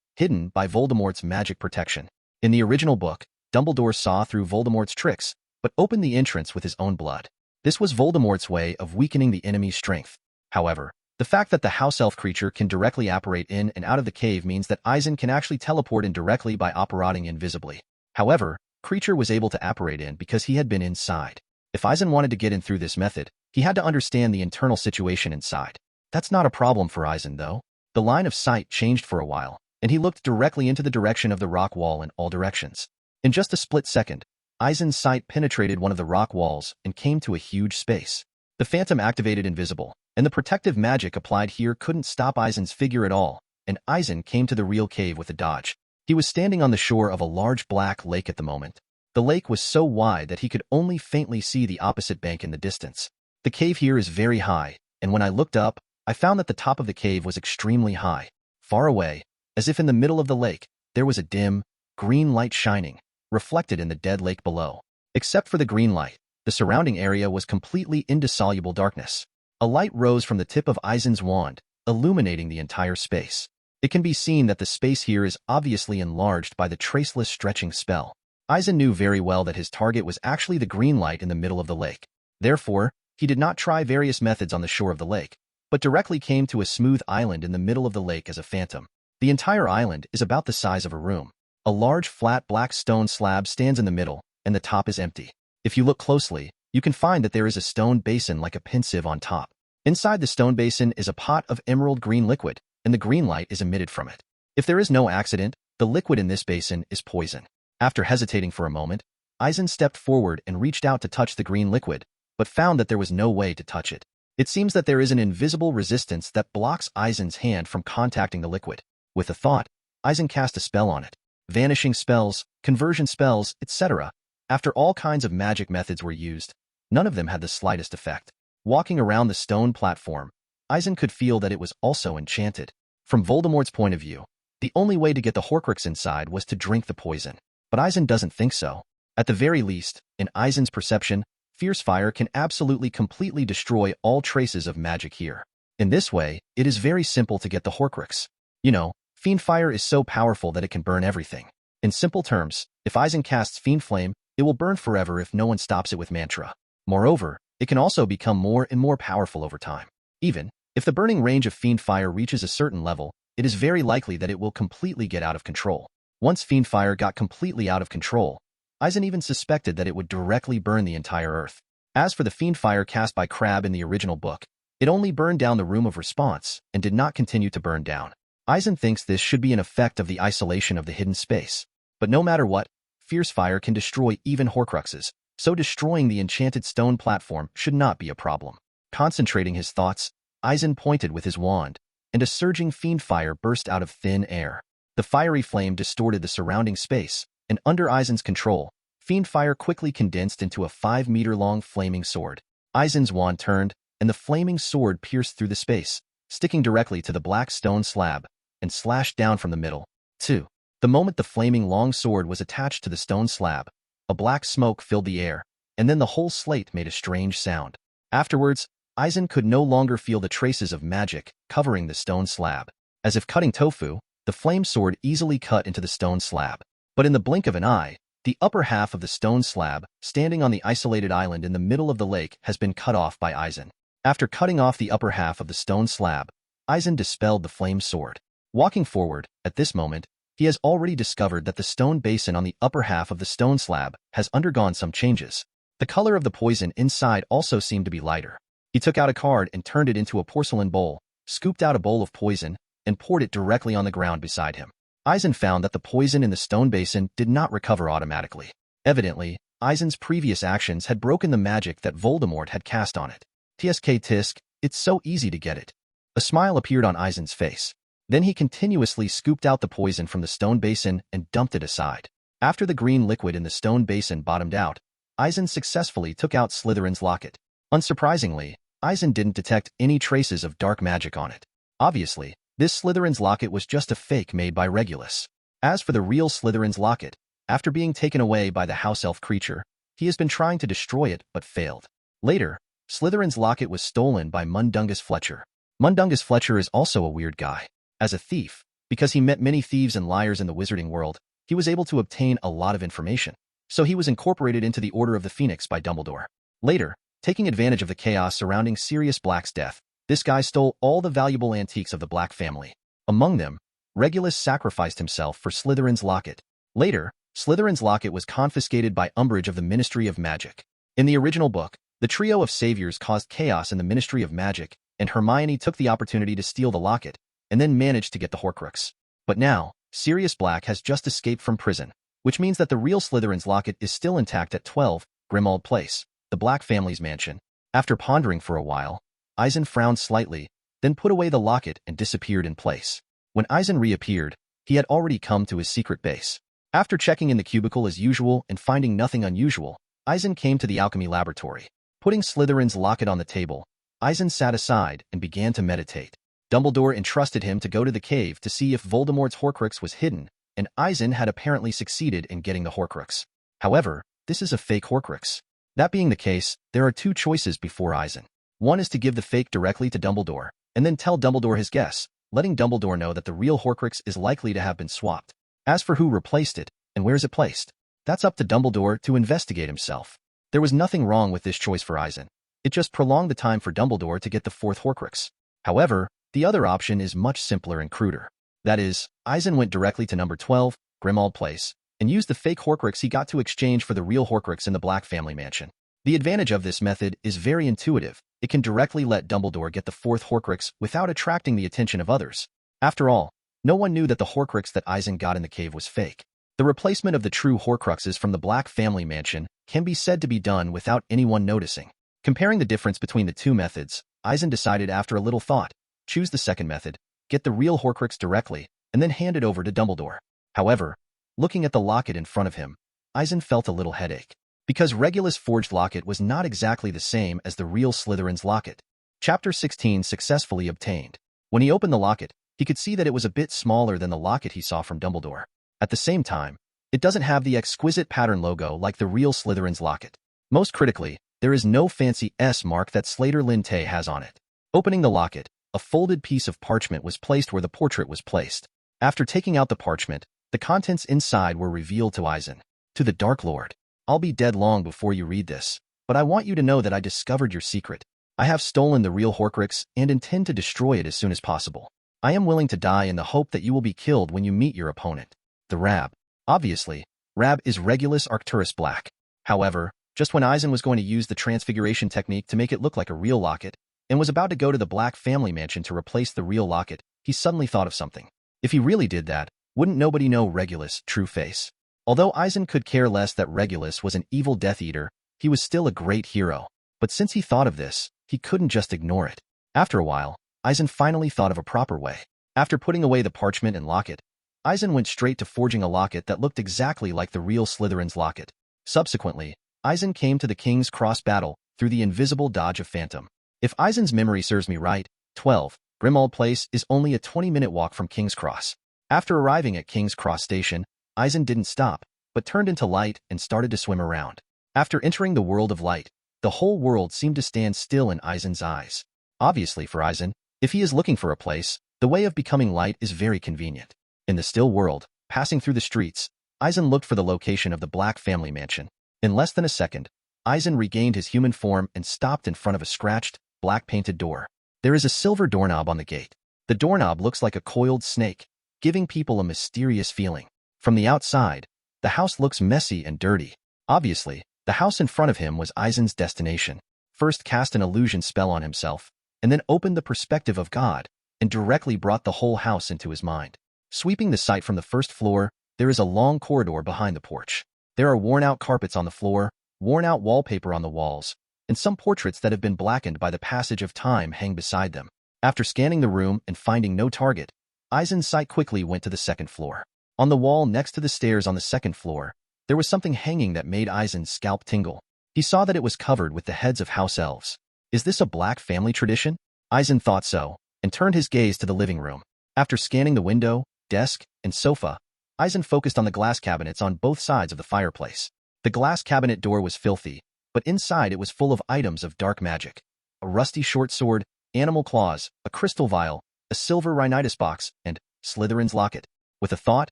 by Voldemort's magic protection. In the original book, Dumbledore saw through Voldemort's tricks, but opened the entrance with his own blood. This was Voldemort's way of weakening the enemy's strength. However, the fact that the house elf creature can directly apparate in and out of the cave means that Eisen can actually teleport in directly by apparating invisibly. However, creature was able to apparate in because he had been inside. If Eisen wanted to get in through this method, he had to understand the internal situation inside. That's not a problem for Eisen, though. The line of sight changed for a while, and he looked directly into the direction of the rock wall in all directions. In just a split second, Eisen's sight penetrated one of the rock walls and came to a huge space. The Phantom activated invisible, and the protective magic applied here couldn't stop Eisen's figure at all, and Eisen came to the real cave with a dodge. He was standing on the shore of a large black lake at the moment. The lake was so wide that he could only faintly see the opposite bank in the distance. The cave here is very high, and when I looked up, I found that the top of the cave was extremely high. Far away, as if in the middle of the lake, there was a dim, green light shining, reflected in the dead lake below. Except for the green light, the surrounding area was completely indissoluble darkness. A light rose from the tip of Eisen's wand, illuminating the entire space. It can be seen that the space here is obviously enlarged by the traceless stretching spell. Eisen knew very well that his target was actually the green light in the middle of the lake. Therefore, he did not try various methods on the shore of the lake, but directly came to a smooth island in the middle of the lake as a phantom. The entire island is about the size of a room. A large flat black stone slab stands in the middle, and the top is empty. If you look closely, you can find that there is a stone basin like a pensieve on top. Inside the stone basin is a pot of emerald green liquid, and the green light is emitted from it. If there is no accident, the liquid in this basin is poison. After hesitating for a moment, Eisen stepped forward and reached out to touch the green liquid, but found that there was no way to touch it. It seems that there is an invisible resistance that blocks Eisen's hand from contacting the liquid. With a thought, Eisen cast a spell on it. Vanishing spells, conversion spells, etc. After all kinds of magic methods were used, none of them had the slightest effect. Walking around the stone platform, Eisen could feel that it was also enchanted. From Voldemort's point of view, the only way to get the Horcrux inside was to drink the poison. But Eisen doesn't think so. At the very least, in Eisen's perception, fierce fire can absolutely completely destroy all traces of magic here. In this way, it is very simple to get the Horcrux. You know, fiend fire is so powerful that it can burn everything. In simple terms, if Eisen casts fiend flame, it will burn forever if no one stops it with mantra. Moreover, it can also become more and more powerful over time. Even if the burning range of fiend fire reaches a certain level, it is very likely that it will completely get out of control. Once fiend fire got completely out of control, Eisen even suspected that it would directly burn the entire earth. As for the fiend fire cast by Crabbe in the original book, it only burned down the room of response and did not continue to burn down. Eisen thinks this should be an effect of the isolation of the hidden space. But no matter what, fierce fire can destroy even Horcruxes, so destroying the enchanted stone platform should not be a problem. Concentrating his thoughts, Eisen pointed with his wand, and a surging fiend fire burst out of thin air. The fiery flame distorted the surrounding space, and under Eisen's control, fiend fire quickly condensed into a 5-meter-long flaming sword. Eisen's wand turned, and the flaming sword pierced through the space, sticking directly to the black stone slab, and slashed down from the middle. 2. The moment the flaming long sword was attached to the stone slab, a black smoke filled the air, and then the whole slate made a strange sound. Afterwards, Eisen could no longer feel the traces of magic covering the stone slab. As if cutting tofu, the flame sword easily cut into the stone slab. But in the blink of an eye, the upper half of the stone slab, standing on the isolated island in the middle of the lake, has been cut off by Eisen. After cutting off the upper half of the stone slab, Eisen dispelled the flame sword. Walking forward, at this moment, he has already discovered that the stone basin on the upper half of the stone slab has undergone some changes. The color of the poison inside also seemed to be lighter. He took out a card and turned it into a porcelain bowl, scooped out a bowl of poison, and poured it directly on the ground beside him. Eisen found that the poison in the stone basin did not recover automatically. Evidently, Eisen's previous actions had broken the magic that Voldemort had cast on it. Tsk tisk, it's so easy to get it. A smile appeared on Eisen's face. Then he continuously scooped out the poison from the stone basin and dumped it aside. After the green liquid in the stone basin bottomed out, Eisen successfully took out Slytherin's locket. Unsurprisingly, Eisen didn't detect any traces of dark magic on it. Obviously, this Slytherin's locket was just a fake made by Regulus. As for the real Slytherin's locket, after being taken away by the house elf creature, he has been trying to destroy it but failed. Later, Slytherin's locket was stolen by Mundungus Fletcher. Mundungus Fletcher is also a weird guy. As a thief, because he met many thieves and liars in the wizarding world, he was able to obtain a lot of information. So he was incorporated into the Order of the Phoenix by Dumbledore. Later, taking advantage of the chaos surrounding Sirius Black's death, this guy stole all the valuable antiques of the Black family. Among them, Regulus sacrificed himself for Slytherin's locket. Later, Slytherin's locket was confiscated by Umbridge of the Ministry of Magic. In the original book, the trio of saviors caused chaos in the Ministry of Magic, and Hermione took the opportunity to steal the locket, and then managed to get the Horcrux. But now, Sirius Black has just escaped from prison, which means that the real Slytherin's locket is still intact at 12, Grimmauld Place, the Black family's mansion. After pondering for a while, Eisen frowned slightly, then put away the locket and disappeared in place. When Eisen reappeared, he had already come to his secret base. After checking in the cubicle as usual and finding nothing unusual, Eisen came to the alchemy laboratory. Putting Slytherin's locket on the table, Eisen sat aside and began to meditate. Dumbledore entrusted him to go to the cave to see if Voldemort's Horcrux was hidden, and Eisen had apparently succeeded in getting the Horcrux. However, this is a fake Horcrux. That being the case, there are two choices before Eisen. One is to give the fake directly to Dumbledore, and then tell Dumbledore his guess, letting Dumbledore know that the real Horcrux is likely to have been swapped. As for who replaced it, and where is it placed, that's up to Dumbledore to investigate himself. There was nothing wrong with this choice for Eisen. It just prolonged the time for Dumbledore to get the fourth Horcrux. However, the other option is much simpler and cruder. That is, Eisen went directly to number 12, Grimmauld Place, and used the fake Horcrux he got to exchange for the real Horcrux in the Black family mansion. The advantage of this method is very intuitive. It can directly let Dumbledore get the fourth Horcrux without attracting the attention of others. After all, no one knew that the Horcrux that Eisen got in the cave was fake. The replacement of the true Horcruxes from the Black family mansion can be said to be done without anyone noticing. Comparing the difference between the two methods, Eisen decided after a little thought, choose the second method, get the real Horcrux directly, and then hand it over to Dumbledore. However, looking at the locket in front of him, Eisen felt a little headache. Because Regulus' forged locket was not exactly the same as the real Slytherin's locket. Chapter 16 successfully obtained. When he opened the locket, he could see that it was a bit smaller than the locket he saw from Dumbledore. At the same time, it doesn't have the exquisite pattern logo like the real Slytherin's locket. Most critically, there is no fancy S mark that Slater Lintay has on it. Opening the locket, a folded piece of parchment was placed where the portrait was placed. After taking out the parchment, the contents inside were revealed to Eisen. To the Dark Lord, I'll be dead long before you read this, but I want you to know that I discovered your secret. I have stolen the real Horcrux and intend to destroy it as soon as possible. I am willing to die in the hope that you will be killed when you meet your opponent. The Rab. Obviously, Rab is Regulus Arcturus Black. However, just when Eisen was going to use the transfiguration technique to make it look like a real locket, and was about to go to the Black family mansion to replace the real locket, he suddenly thought of something. If he really did that, wouldn't nobody know Regulus' true face? Although Eisen could care less that Regulus was an evil Death Eater, he was still a great hero. But since he thought of this, he couldn't just ignore it. After a while, Eisen finally thought of a proper way. After putting away the parchment and locket, Eisen went straight to forging a locket that looked exactly like the real Slytherin's locket. Subsequently, Eisen came to the King's Cross battle through the invisible dodge of Phantom. If Eisen's memory serves me right, 12, Grimmauld Place is only a 20-minute walk from King's Cross. After arriving at King's Cross Station, Eisen didn't stop, but turned into light and started to swim around. After entering the world of light, the whole world seemed to stand still in Eisen's eyes. Obviously for Eisen, if he is looking for a place, the way of becoming light is very convenient. In the still world, passing through the streets, Eisen looked for the location of the Black family mansion. In less than a second, Eisen regained his human form and stopped in front of a scratched, black-painted door. There is a silver doorknob on the gate. The doorknob looks like a coiled snake, giving people a mysterious feeling. From the outside, the house looks messy and dirty. Obviously, the house in front of him was Eisen's destination. First cast an illusion spell on himself, and then opened the perspective of God, and directly brought the whole house into his mind. Sweeping the sight from the first floor, there is a long corridor behind the porch. There are worn-out carpets on the floor, worn-out wallpaper on the walls, and some portraits that have been blackened by the passage of time hang beside them. After scanning the room and finding no target, Eisen's sight quickly went to the second floor. On the wall next to the stairs on the second floor, there was something hanging that made Eisen's scalp tingle. He saw that it was covered with the heads of house elves. Is this a Black family tradition? Eisen thought so, and turned his gaze to the living room. After scanning the window, desk, and sofa, Eisen focused on the glass cabinets on both sides of the fireplace. The glass cabinet door was filthy, but inside it was full of items of dark magic. A rusty short sword, animal claws, a crystal vial, a silver rhinitis box, and Slytherin's locket. With a thought,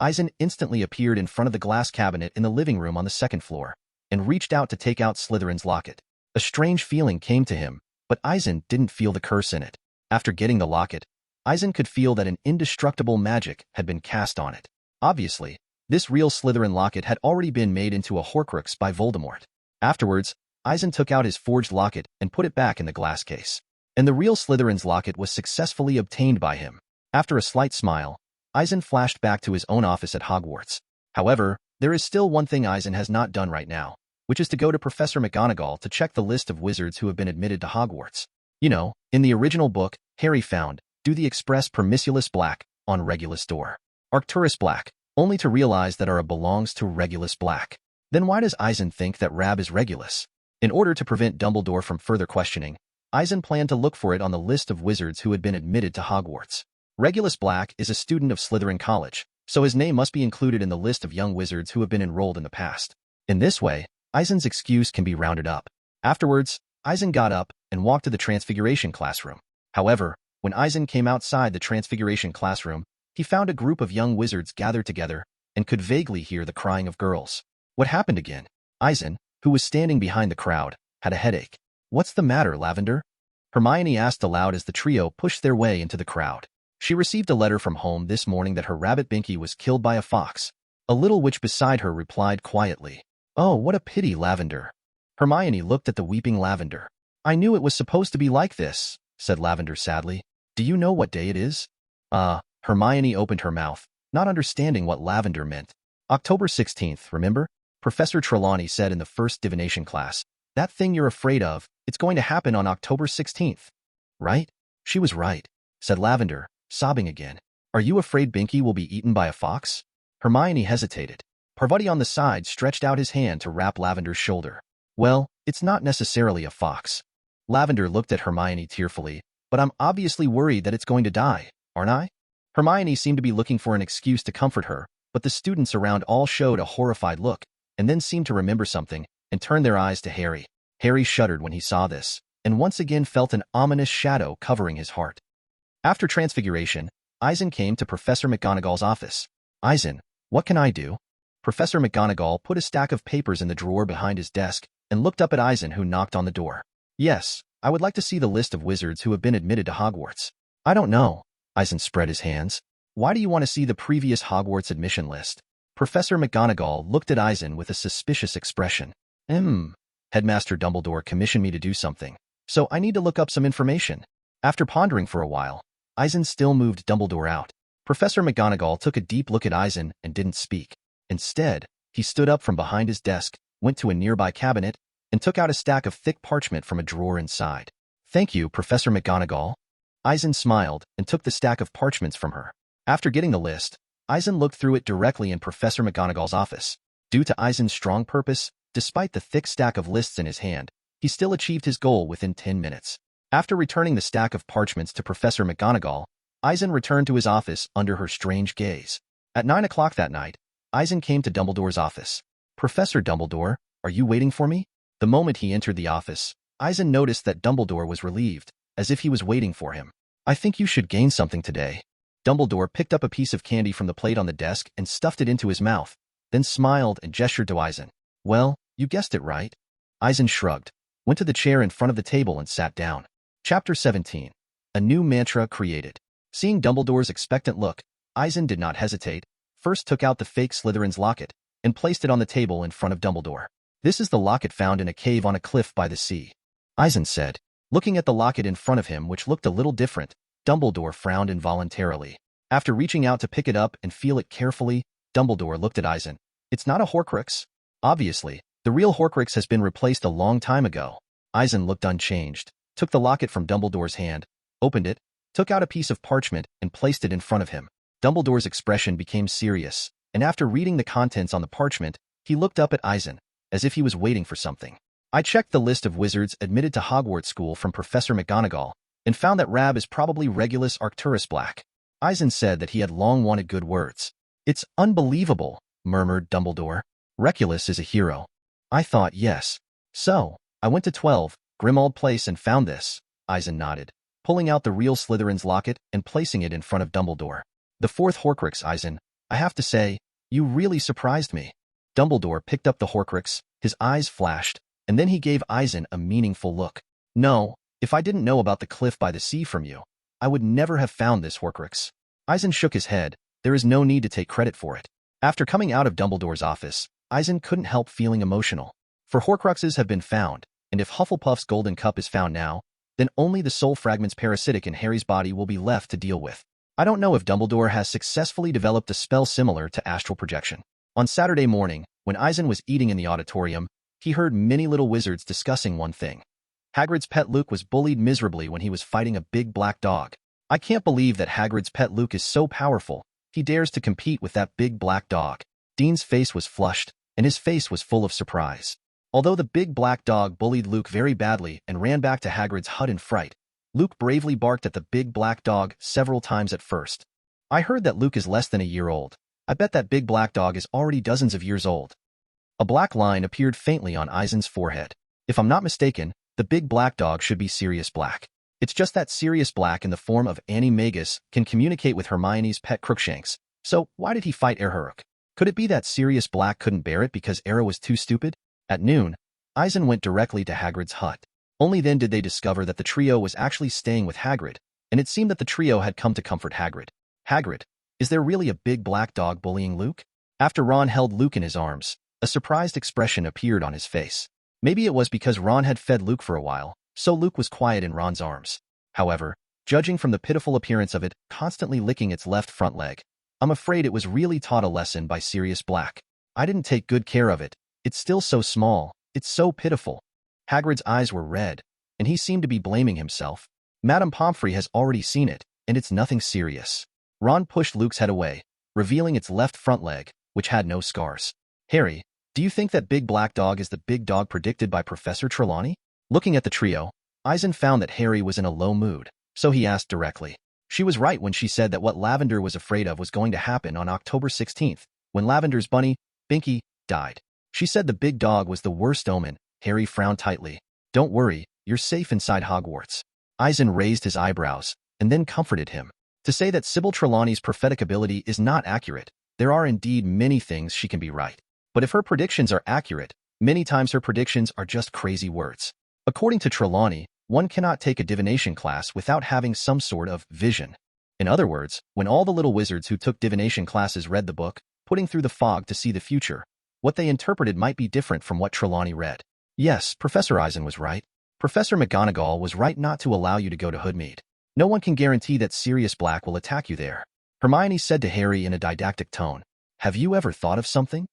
Eisen instantly appeared in front of the glass cabinet in the living room on the second floor, and reached out to take out Slytherin's locket. A strange feeling came to him, but Eisen didn't feel the curse in it. After getting the locket, Eisen could feel that an indestructible magic had been cast on it. Obviously, this real Slytherin locket had already been made into a Horcrux by Voldemort. Afterwards, Eisen took out his forged locket and put it back in the glass case. And the real Slytherin's locket was successfully obtained by him. After a slight smile, Eisen flashed back to his own office at Hogwarts. However, there is still one thing Eisen has not done right now, which is to go to Professor McGonagall to check the list of wizards who have been admitted to Hogwarts. You know, in the original book, Harry found, "Do the Express Permissulus Black" on Regulus' door. Arcturus Black, only to realize that Ara belongs to Regulus Black. Then why does Eisen think that Rab is Regulus? In order to prevent Dumbledore from further questioning, Eisen planned to look for it on the list of wizards who had been admitted to Hogwarts. Regulus Black is a student of Slytherin College, so his name must be included in the list of young wizards who have been enrolled in the past. In this way, Eisen's excuse can be rounded up. Afterwards, Eisen got up and walked to the Transfiguration classroom. However, when Eisen came outside the Transfiguration classroom, he found a group of young wizards gathered together and could vaguely hear the crying of girls. What happened again? Eisen, who was standing behind the crowd, had a headache. What's the matter, Lavender? Hermione asked aloud as the trio pushed their way into the crowd. She received a letter from home this morning that her rabbit Binky was killed by a fox. A little witch beside her replied quietly. Oh, what a pity, Lavender. Hermione looked at the weeping Lavender. I knew it was supposed to be like this, said Lavender sadly. Do you know what day it is? Hermione opened her mouth, not understanding what Lavender meant. October 16th, remember? Professor Trelawney said in the first divination class. That thing you're afraid of, it's going to happen on October 16th. Right? She was right, said Lavender, sobbing again. Are you afraid Binky will be eaten by a fox? Hermione hesitated. Parvati on the side stretched out his hand to wrap Lavender's shoulder. Well, it's not necessarily a fox. Lavender looked at Hermione tearfully, but I'm obviously worried that it's going to die, aren't I? Hermione seemed to be looking for an excuse to comfort her, but the students around all showed a horrified look, and then seemed to remember something, and turned their eyes to Harry. Harry shuddered when he saw this, and once again felt an ominous shadow covering his heart. After Transfiguration, Eisen came to Professor McGonagall's office. Eisen, what can I do? Professor McGonagall put a stack of papers in the drawer behind his desk and looked up at Eisen, who knocked on the door. Yes, I would like to see the list of wizards who have been admitted to Hogwarts. I don't know. Eisen spread his hands. Why do you want to see the previous Hogwarts admission list? Professor McGonagall looked at Eisen with a suspicious expression. Headmaster Dumbledore commissioned me to do something, so I need to look up some information. After pondering for a while, Eisen still moved Dumbledore out. Professor McGonagall took a deep look at Eisen and didn't speak. Instead, he stood up from behind his desk, went to a nearby cabinet, and took out a stack of thick parchment from a drawer inside. Thank you, Professor McGonagall. Eisen smiled and took the stack of parchments from her. After getting the list, Eisen looked through it directly in Professor McGonagall's office. Due to Eisen's strong purpose, despite the thick stack of lists in his hand, he still achieved his goal within 10 minutes. After returning the stack of parchments to Professor McGonagall, Eisen returned to his office under her strange gaze. At 9 o'clock that night, Eisen came to Dumbledore's office. Professor Dumbledore, are you waiting for me? The moment he entered the office, Eisen noticed that Dumbledore was relieved, as if he was waiting for him. I think you should gain something today. Dumbledore picked up a piece of candy from the plate on the desk and stuffed it into his mouth, then smiled and gestured to Eisen. Well, you guessed it right. Eisen shrugged, went to the chair in front of the table and sat down. Chapter 17. A new mantra created. Seeing Dumbledore's expectant look, Eisen did not hesitate, first took out the fake Slytherin's locket, and placed it on the table in front of Dumbledore. This is the locket found in a cave on a cliff by the sea, Eisen said. Looking at the locket in front of him, which looked a little different, Dumbledore frowned involuntarily. After reaching out to pick it up and feel it carefully, Dumbledore looked at Eisen. It's not a Horcrux. Obviously, the real Horcrux has been replaced a long time ago. Eisen looked unchanged, took the locket from Dumbledore's hand, opened it, took out a piece of parchment and placed it in front of him. Dumbledore's expression became serious, and after reading the contents on the parchment, he looked up at Eisen, as if he was waiting for something. I checked the list of wizards admitted to Hogwarts School from Professor McGonagall, and found that Rab is probably Regulus Arcturus Black. Eisen said that he had long wanted good words. It's unbelievable, murmured Dumbledore. Regulus is a hero. I thought yes. So, I went to 12, Grimmauld Place and found this, Eisen nodded, pulling out the real Slytherin's locket and placing it in front of Dumbledore. The fourth Horcrux, Eisen. I have to say, you really surprised me. Dumbledore picked up the Horcrux, his eyes flashed, and then he gave Eisen a meaningful look. No, if I didn't know about the cliff by the sea from you, I would never have found this Horcrux. Eisen shook his head. There is no need to take credit for it. After coming out of Dumbledore's office, Eisen couldn't help feeling emotional. For Horcruxes have been found, and if Hufflepuff's golden cup is found now, then only the soul fragments parasitic in Harry's body will be left to deal with. I don't know if Dumbledore has successfully developed a spell similar to astral projection. On Saturday morning, when Eisen was eating in the auditorium, he heard many little wizards discussing one thing. Hagrid's pet Luke was bullied miserably when he was fighting a big black dog. I can't believe that Hagrid's pet Luke is so powerful, He dares to compete with that big black dog. Dean's face was flushed, and his face was full of surprise. Although the big black dog bullied Luke very badly and ran back to Hagrid's hut in fright, Luke bravely barked at the big black dog several times at first. I heard that Luke is less than a year old. I bet that big black dog is already dozens of years old. A black line appeared faintly on Eisen's forehead. If I'm not mistaken, the big black dog should be Sirius Black. It's just that Sirius Black in the form of Animagus can communicate with Hermione's pet Crookshanks. So why did he fight Erharuk? Could it be that Sirius Black couldn't bear it because Era was too stupid? At noon, Eisen went directly to Hagrid's hut. Only then did they discover that the trio was actually staying with Hagrid, and it seemed that the trio had come to comfort Hagrid. Hagrid, is there really a big black dog bullying Luke? After Ron held Luke in his arms, a surprised expression appeared on his face. Maybe it was because Ron had fed Luke for a while, so Luke was quiet in Ron's arms. However, judging from the pitiful appearance of it constantly licking its left front leg, I'm afraid it was really taught a lesson by Sirius Black. I didn't take good care of it. It's still so small. It's so pitiful. Hagrid's eyes were red, and he seemed to be blaming himself. Madame Pomfrey has already seen it, and it's nothing serious. Ron pushed Luke's head away, revealing its left front leg, which had no scars. Harry, do you think that big black dog is the big dog predicted by Professor Trelawney? Looking at the trio, Eisen found that Harry was in a low mood, so he asked directly. She was right when she said that what Lavender was afraid of was going to happen on October 16th, when Lavender's bunny, Binky, died. She said the big dog was the worst omen. Harry frowned tightly. Don't worry, you're safe inside Hogwarts. Eisen raised his eyebrows, and then comforted him. To say that Sybil Trelawney's prophetic ability is not accurate, there are indeed many things she can be right. But if her predictions are accurate, many times her predictions are just crazy words. According to Trelawney, one cannot take a divination class without having some sort of vision. In other words, when all the little wizards who took divination classes read the book, Putting Through the Fog to See the Future, what they interpreted might be different from what Trelawney read. Yes, Professor Eisen was right. Professor McGonagall was right not to allow you to go to Hoodmeade. No one can guarantee that Sirius Black will attack you there. Hermione said to Harry in a didactic tone, Have you ever thought of something?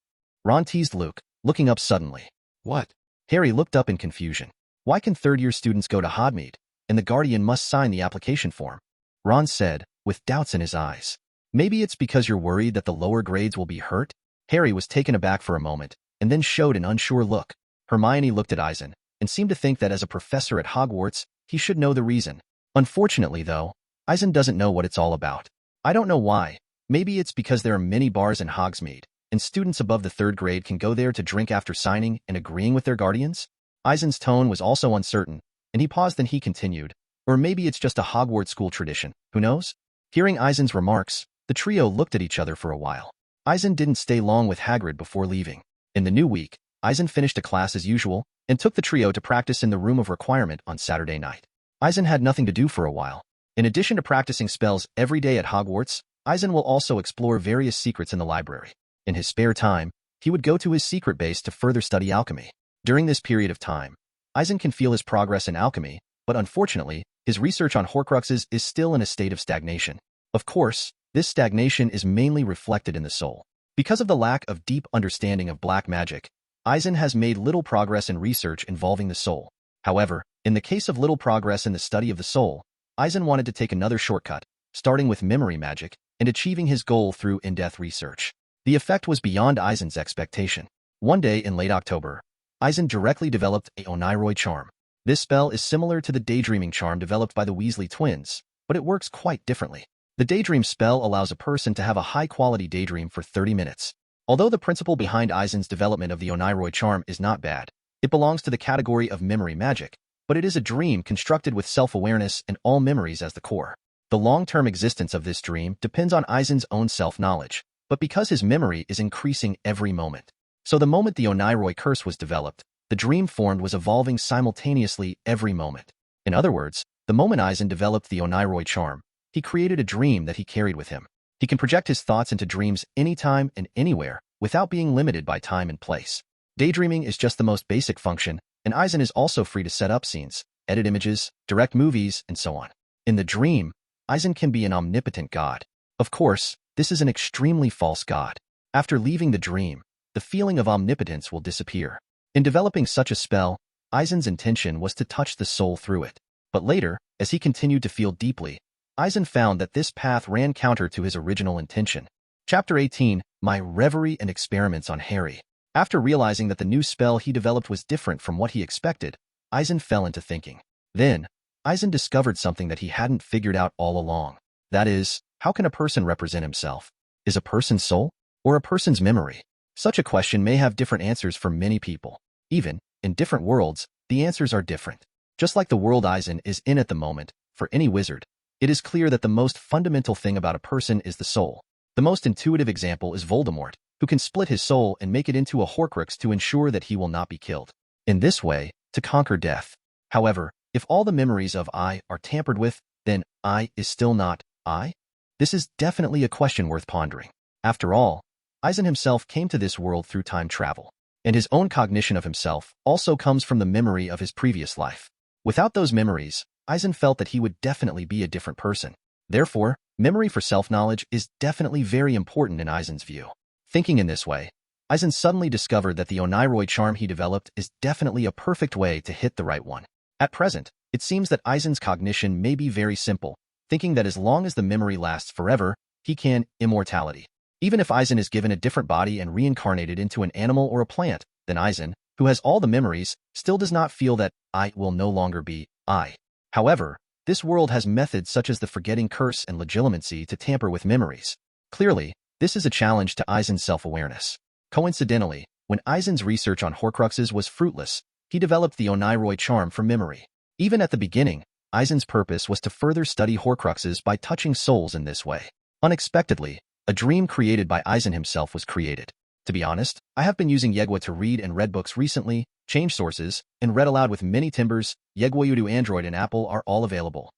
Ron teased Luke, looking up suddenly. What? Harry looked up in confusion. Why can third-year students go to Hoodmeade, and the Guardian must sign the application form? Ron said, with doubts in his eyes. Maybe it's because you're worried that the lower grades will be hurt? Harry was taken aback for a moment, and then showed an unsure look. Hermione looked at Eisen, and seemed to think that as a professor at Hogwarts, he should know the reason. Unfortunately, though, Eisen doesn't know what it's all about. I don't know why. Maybe it's because there are many bars in Hogsmeade, and students above the 3rd grade can go there to drink after signing and agreeing with their guardians? Eisen's tone was also uncertain, and he paused then he continued. Or maybe it's just a Hogwarts school tradition, who knows? Hearing Eisen's remarks, the trio looked at each other for a while. Eisen didn't stay long with Hagrid before leaving. In the new week, Eisen finished a class as usual, and took the trio to practice in the Room of Requirement on Saturday night. Eisen had nothing to do for a while. In addition to practicing spells every day at Hogwarts, Eisen will also explore various secrets in the library. In his spare time, he would go to his secret base to further study alchemy. During this period of time, Eisen can feel his progress in alchemy, but unfortunately, his research on Horcruxes is still in a state of stagnation. Of course, this stagnation is mainly reflected in the soul. Because of the lack of deep understanding of black magic, Eisen has made little progress in research involving the soul. However, in the case of little progress in the study of the soul, Eisen wanted to take another shortcut, starting with memory magic, and achieving his goal through in-depth research. The effect was beyond Eisen's expectation. One day in late October, Eisen directly developed a Oniroid charm. This spell is similar to the daydreaming charm developed by the Weasley twins, but it works quite differently. The daydream spell allows a person to have a high-quality daydream for 30 minutes. Although the principle behind Eisen's development of the Oniroid charm is not bad, it belongs to the category of memory magic, but it is a dream constructed with self-awareness and all memories as the core. The long-term existence of this dream depends on Eisen's own self-knowledge, but because his memory is increasing every moment. So the moment the Oniroid curse was developed, the dream formed was evolving simultaneously every moment. In other words, the moment Eisen developed the Oniroid charm, he created a dream that he carried with him. He can project his thoughts into dreams anytime and anywhere, without being limited by time and place. Daydreaming is just the most basic function, and Eisen is also free to set up scenes, edit images, direct movies, and so on. In the dream, Eisen can be an omnipotent god. Of course, this is an extremely false god. After leaving the dream, the feeling of omnipotence will disappear. In developing such a spell, Eisen's intention was to touch the soul through it. But later, as he continued to feel deeply, Eisen found that this path ran counter to his original intention. Chapter 18, My Reverie and Experiments on Harry. After realizing that the new spell he developed was different from what he expected, Eisen fell into thinking. Then, Eisen discovered something that he hadn't figured out all along. That is, how can a person represent himself? Is a person's soul or a person's memory? Such a question may have different answers for many people. Even in different worlds, the answers are different. Just like the world Eisen is in at the moment, for any wizard, it is clear that the most fundamental thing about a person is the soul. The most intuitive example is Voldemort, who can split his soul and make it into a Horcrux to ensure that he will not be killed. In this way, to conquer death. However, if all the memories of I are tampered with, then I is still not I? This is definitely a question worth pondering. After all, Eisen himself came to this world through time travel, and his own cognition of himself also comes from the memory of his previous life. Without those memories, Eisen felt that he would definitely be a different person. Therefore, memory for self-knowledge is definitely very important in Eisen's view. Thinking in this way, Eisen suddenly discovered that the Oniroi charm he developed is definitely a perfect way to hit the right one. At present, it seems that Eisen's cognition may be very simple, thinking that as long as the memory lasts forever, he can immortality. Even if Eisen is given a different body and reincarnated into an animal or a plant, then Eisen, who has all the memories, still does not feel that I will no longer be I. However, this world has methods such as the forgetting curse and legilimency to tamper with memories. Clearly, this is a challenge to Eisen's self-awareness. Coincidentally, when Eisen's research on Horcruxes was fruitless, he developed the Oniroi charm for memory. Even at the beginning, Eisen's purpose was to further study Horcruxes by touching souls in this way. Unexpectedly, a dream created by Eisen himself was created. To be honest, I have been using Yegwa to read and read books recently, change sources, and read aloud with many timbers. Yegwa Udo Android and Apple are all available.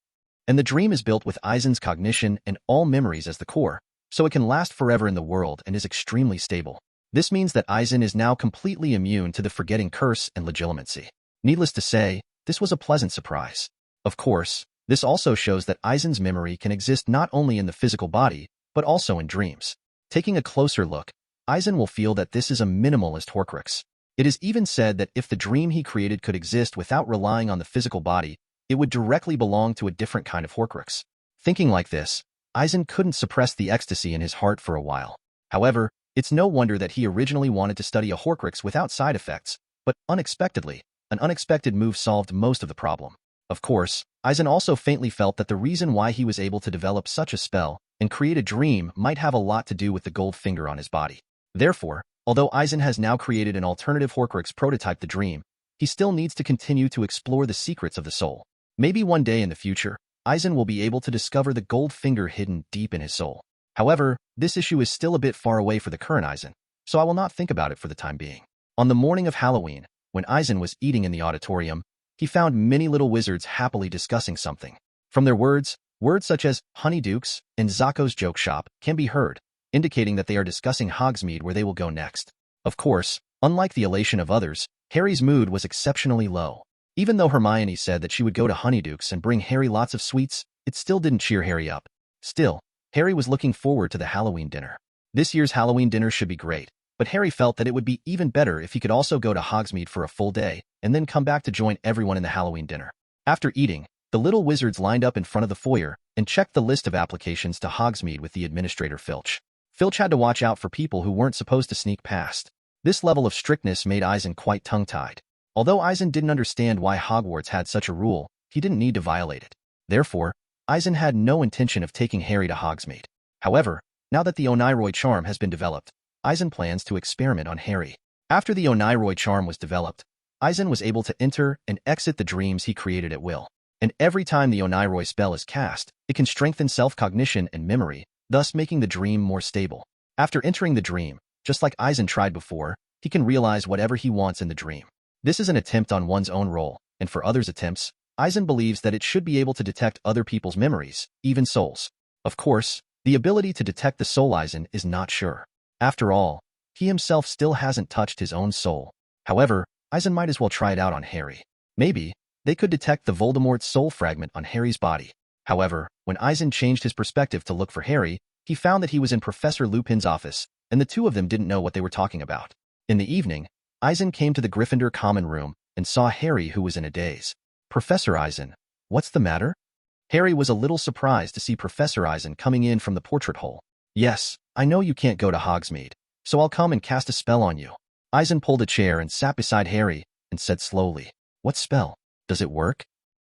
And the dream is built with Eisen's cognition and all memories as the core, so it can last forever in the world and is extremely stable. This means that Eisen is now completely immune to the forgetting curse and legilimency. Needless to say, this was a pleasant surprise. Of course, this also shows that Eisen's memory can exist not only in the physical body, but also in dreams. Taking a closer look, Eisen will feel that this is a minimalist Horcrux. It is even said that if the dream he created could exist without relying on the physical body, it would directly belong to a different kind of Horcrux. Thinking like this, Eisen couldn't suppress the ecstasy in his heart for a while. However, it's no wonder that he originally wanted to study a Horcrux without side effects, but unexpectedly, an unexpected move solved most of the problem. Of course, Eisen also faintly felt that the reason why he was able to develop such a spell and create a dream might have a lot to do with the gold finger on his body. Therefore, although Eisen has now created an alternative Horcrux prototype the dream, he still needs to continue to explore the secrets of the soul. Maybe one day in the future, Eisen will be able to discover the gold finger hidden deep in his soul. However, this issue is still a bit far away for the current Eisen, so I will not think about it for the time being. On the morning of Halloween, when Eisen was eating in the auditorium, he found many little wizards happily discussing something. From their words such as Honeydukes and Zako's joke shop can be heard, indicating that they are discussing Hogsmeade where they will go next. Of course, unlike the elation of others, Harry's mood was exceptionally low. Even though Hermione said that she would go to Honeydukes and bring Harry lots of sweets, it still didn't cheer Harry up. Still, Harry was looking forward to the Halloween dinner. This year's Halloween dinner should be great, but Harry felt that it would be even better if he could also go to Hogsmeade for a full day and then come back to join everyone in the Halloween dinner. After eating, the little wizards lined up in front of the foyer and checked the list of applications to Hogsmeade with the administrator Filch. Filch had to watch out for people who weren't supposed to sneak past. This level of strictness made Eisen quite tongue-tied. Although Eisen didn't understand why Hogwarts had such a rule, he didn't need to violate it. Therefore, Eisen had no intention of taking Harry to Hogsmeade. However, now that the Oniroi charm has been developed, Eisen plans to experiment on Harry. After the Oniroi charm was developed, Eisen was able to enter and exit the dreams he created at will. And every time the Oniroi spell is cast, it can strengthen self-cognition and memory, thus making the dream more stable. After entering the dream, just like Eisen tried before, he can realize whatever he wants in the dream. This is an attempt on one's own role, and for others' attempts, Eisen believes that it should be able to detect other people's memories, even souls. Of course, the ability to detect the soul Eisen is not sure. After all, he himself still hasn't touched his own soul. However, Eisen might as well try it out on Harry. Maybe they could detect the Voldemort soul fragment on Harry's body. However, when Eisen changed his perspective to look for Harry, he found that he was in Professor Lupin's office, and the two of them didn't know what they were talking about. In the evening, Eisen came to the Gryffindor common room and saw Harry, who was in a daze. "Professor Eisen, what's the matter?" Harry was a little surprised to see Professor Eisen coming in from the portrait hole. Yes, I know you can't go to Hogsmeade, so I'll come and cast a spell on you. Eisen pulled a chair and sat beside Harry and said slowly, What spell? Does it work?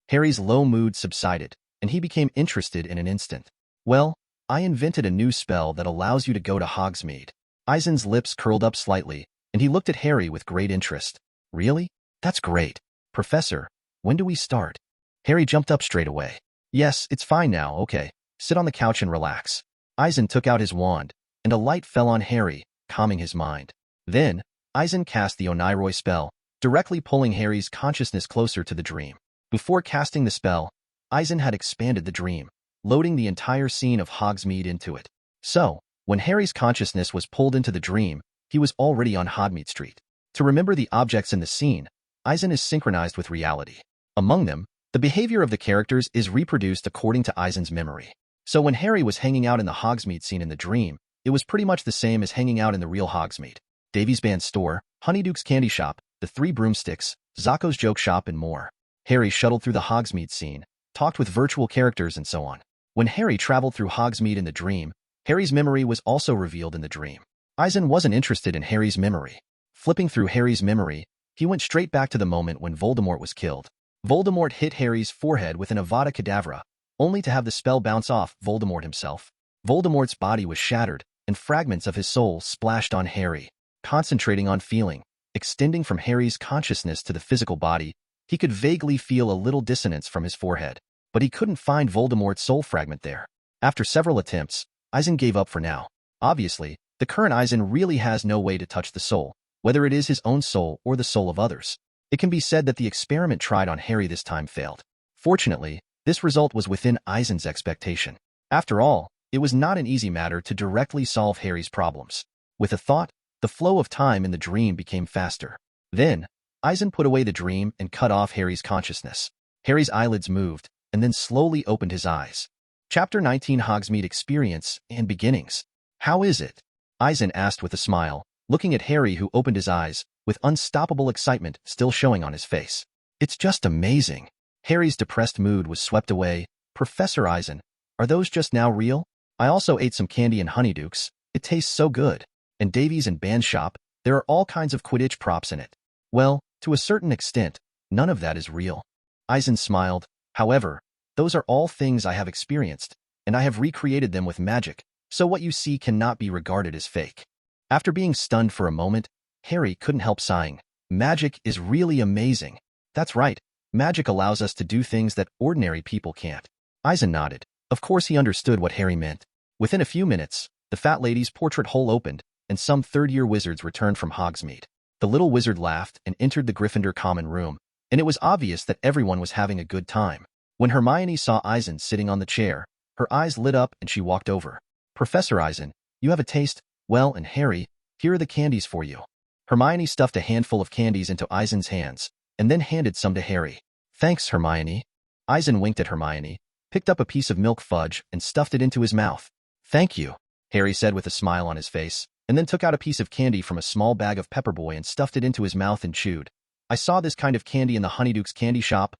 Harry's low mood subsided, and he became interested in an instant. Well, I invented a new spell that allows you to go to Hogsmeade. Eisen's lips curled up slightly, and he looked at Harry with great interest. Really? That's great. Professor, when do we start? Harry jumped up straight away. Yes, it's fine now, okay. Sit on the couch and relax. Eisen took out his wand, and a light fell on Harry, calming his mind. Then, Eisen cast the Oniroi spell, directly pulling Harry's consciousness closer to the dream. Before casting the spell, Eisen had expanded the dream, loading the entire scene of Hogsmeade into it. So, when Harry's consciousness was pulled into the dream, he was already on Hogsmeade Street. To remember the objects in the scene, Eisen is synchronized with reality. Among them, the behavior of the characters is reproduced according to Eisen's memory. So when Harry was hanging out in the Hogsmeade scene in the dream, it was pretty much the same as hanging out in the real Hogsmeade. Davy's Band Store, Honeyduke's Candy Shop, the Three Broomsticks, Zocco's Joke Shop, and more. Harry shuttled through the Hogsmeade scene, talked with virtual characters, and so on. When Harry traveled through Hogsmeade in the dream, Harry's memory was also revealed in the dream. Eisen wasn't interested in Harry's memory. Flipping through Harry's memory, he went straight back to the moment when Voldemort was killed. Voldemort hit Harry's forehead with an Avada Kedavra, only to have the spell bounce off Voldemort himself. Voldemort's body was shattered, and fragments of his soul splashed on Harry. Concentrating on feeling, extending from Harry's consciousness to the physical body, he could vaguely feel a little dissonance from his forehead, but he couldn't find Voldemort's soul fragment there. After several attempts, Eisen gave up for now. Obviously, the current Eisen really has no way to touch the soul, whether it is his own soul or the soul of others. It can be said that the experiment tried on Harry this time failed. Fortunately, this result was within Eisen's expectation. After all, it was not an easy matter to directly solve Harry's problems. With a thought, the flow of time in the dream became faster. Then, Eisen put away the dream and cut off Harry's consciousness. Harry's eyelids moved, and then slowly opened his eyes. Chapter 19 Hogsmeade Experience and Beginnings. How is it? Eisen asked with a smile, looking at Harry, who opened his eyes, with unstoppable excitement still showing on his face. It's just amazing. Harry's depressed mood was swept away. Professor Eisen, are those just now real? I also ate some candy and Honeydukes. It tastes so good. And Davies and Band Shop, there are all kinds of Quidditch props in it. Well, to a certain extent, none of that is real. Eisen smiled. However, those are all things I have experienced, and I have recreated them with magic, so what you see cannot be regarded as fake. After being stunned for a moment, Harry couldn't help sighing. Magic is really amazing. That's right, magic allows us to do things that ordinary people can't. Eisen nodded. Of course he understood what Harry meant. Within a few minutes, the fat lady's portrait hole opened, and some third-year wizards returned from Hogsmeade. The little wizard laughed and entered the Gryffindor common room, and it was obvious that everyone was having a good time. When Hermione saw Eisen sitting on the chair, her eyes lit up and she walked over. Professor Eisen, you have a taste? Well, and Harry, here are the candies for you. Hermione stuffed a handful of candies into Eisen's hands, and then handed some to Harry. Thanks, Hermione. Eisen winked at Hermione, picked up a piece of milk fudge and stuffed it into his mouth. Thank you, Harry said with a smile on his face, and then took out a piece of candy from a small bag of Pepperboy and stuffed it into his mouth and chewed. I saw this kind of candy in the Honeyduke's Candy Shop.